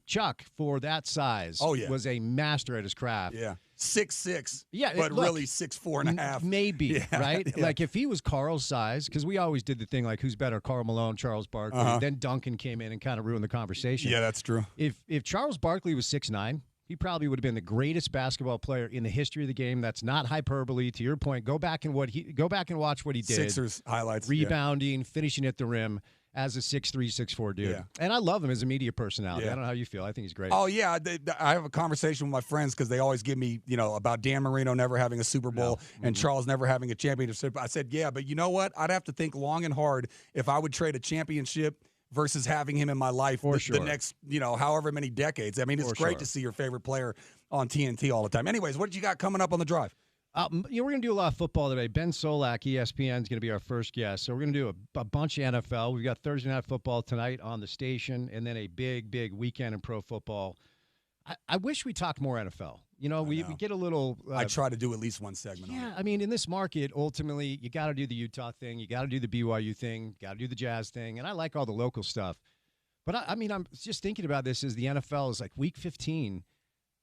Chuck, for that size, was a master at his craft. Yeah. 6'6". Yeah, but really 6'4.5". Maybe, right? Yeah. Like if he was Carl's size, because we always did the thing like who's better, Karl Malone, Charles Barkley. Then Duncan came in and kind of ruined the conversation. Yeah, that's true. If Charles Barkley was 6'9", he probably would have been the greatest basketball player in the history of the game. That's not hyperbole. To your point, go back and watch what he did. Sixers highlights, rebounding, finishing at the rim. As a 6'3", 6'4" dude. Yeah. And I love him as a media personality. Yeah. I don't know how you feel. I think he's great. Oh, yeah. I have a conversation with my friends because they always give me, about Dan Marino never having a Super Bowl and Charles never having a championship. I said, yeah, but you know what? I'd have to think long and hard if I would trade a championship versus having him in my life the next, however many decades. I mean, it's great to see your favorite player on TNT all the time. Anyways, what did you got coming up on the drive? We're going to do a lot of football today. Ben Solak, ESPN, is going to be our first guest. So we're going to do a bunch of NFL. We've got Thursday Night Football tonight on the station, and then a big, big weekend in pro football. I wish we talked more NFL. We get a little. I try to do at least one segment. Yeah, I mean, in this market, ultimately, you got to do the Utah thing, you got to do the BYU thing, got to do the Jazz thing, and I like all the local stuff. But I mean, I'm just thinking about this as the NFL is like week 15,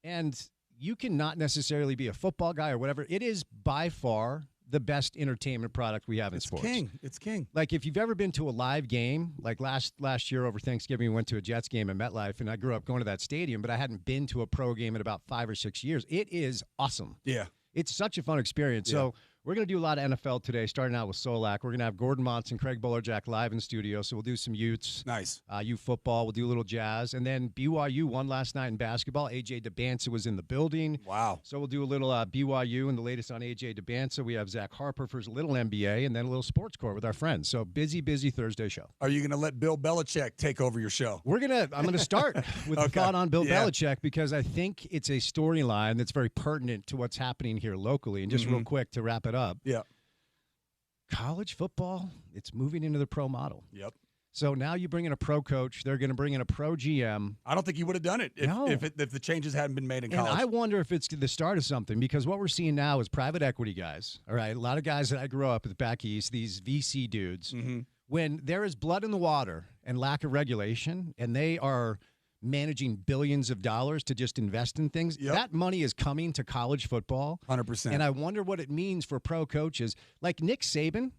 and you can not necessarily be a football guy or whatever. It is by far the best entertainment product we have in sports. It's king. Like if you've ever been to a live game, like last year over Thanksgiving, we went to a Jets game at MetLife, and I grew up going to that stadium, but I hadn't been to a pro game in about 5 or 6 years. It is awesome. Yeah. It's such a fun experience. Yeah. So we're going to do a lot of NFL today, starting out with Solak. We're going to have Gordon Monson, Craig Bullerjack live in studio. So we'll do some Utes. Nice. U football. We'll do a little Jazz. And then BYU won last night in basketball. A.J. DeBanza was in the building. Wow. So we'll do a little BYU and the latest on A.J. DeBanza. We have Zach Harper for his little NBA and then a little sports court with our friends. So busy Thursday show. Are you going to let Bill Belichick take over your show? I'm going to start with a thought on Bill Belichick because I think it's a storyline that's very pertinent to what's happening here locally. And just real quick to wrap it up. Yeah. College football, it's moving into the pro model. Yep. So now you bring in a pro coach. They're going to bring in a pro GM. I don't think he would have done it if the changes hadn't been made in college. And I wonder if it's the start of something because what we're seeing now is private equity guys. All right, a lot of guys that I grew up with back east, these VC dudes. Mm-hmm. When there is blood in the water and lack of regulation, and they are managing billions of dollars to just invest in things, that money is coming to college football. 100%. And I wonder what it means for pro coaches. Like Nick Saban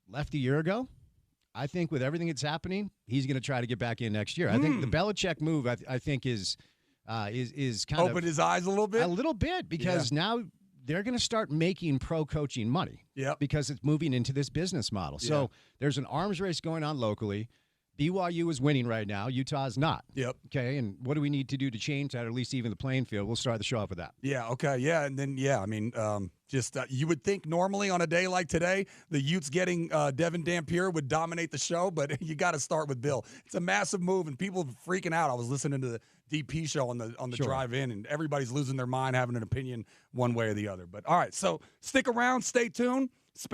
left a year ago. I think with everything that's happening, he's going to try to get back in next year. I think the Belichick move, I think, is kind of open his eyes a little bit. Because now they're going to start making pro coaching money. Yeah, because it's moving into this business model. Yeah. So there's an arms race going on locally. BYU is winning right now. Utah is not. Yep. Okay, and what do we need to do to change that, or at least even the playing field? We'll start the show off with that. Yeah, okay, yeah, and then, I mean, you would think normally on a day like today, the Utes getting Devin Dampier would dominate the show, but you got to start with Bill. It's a massive move, and people are freaking out. I was listening to the DP show on the drive in, and everybody's losing their mind, having an opinion one way or the other. But, all right, so stick around, stay tuned.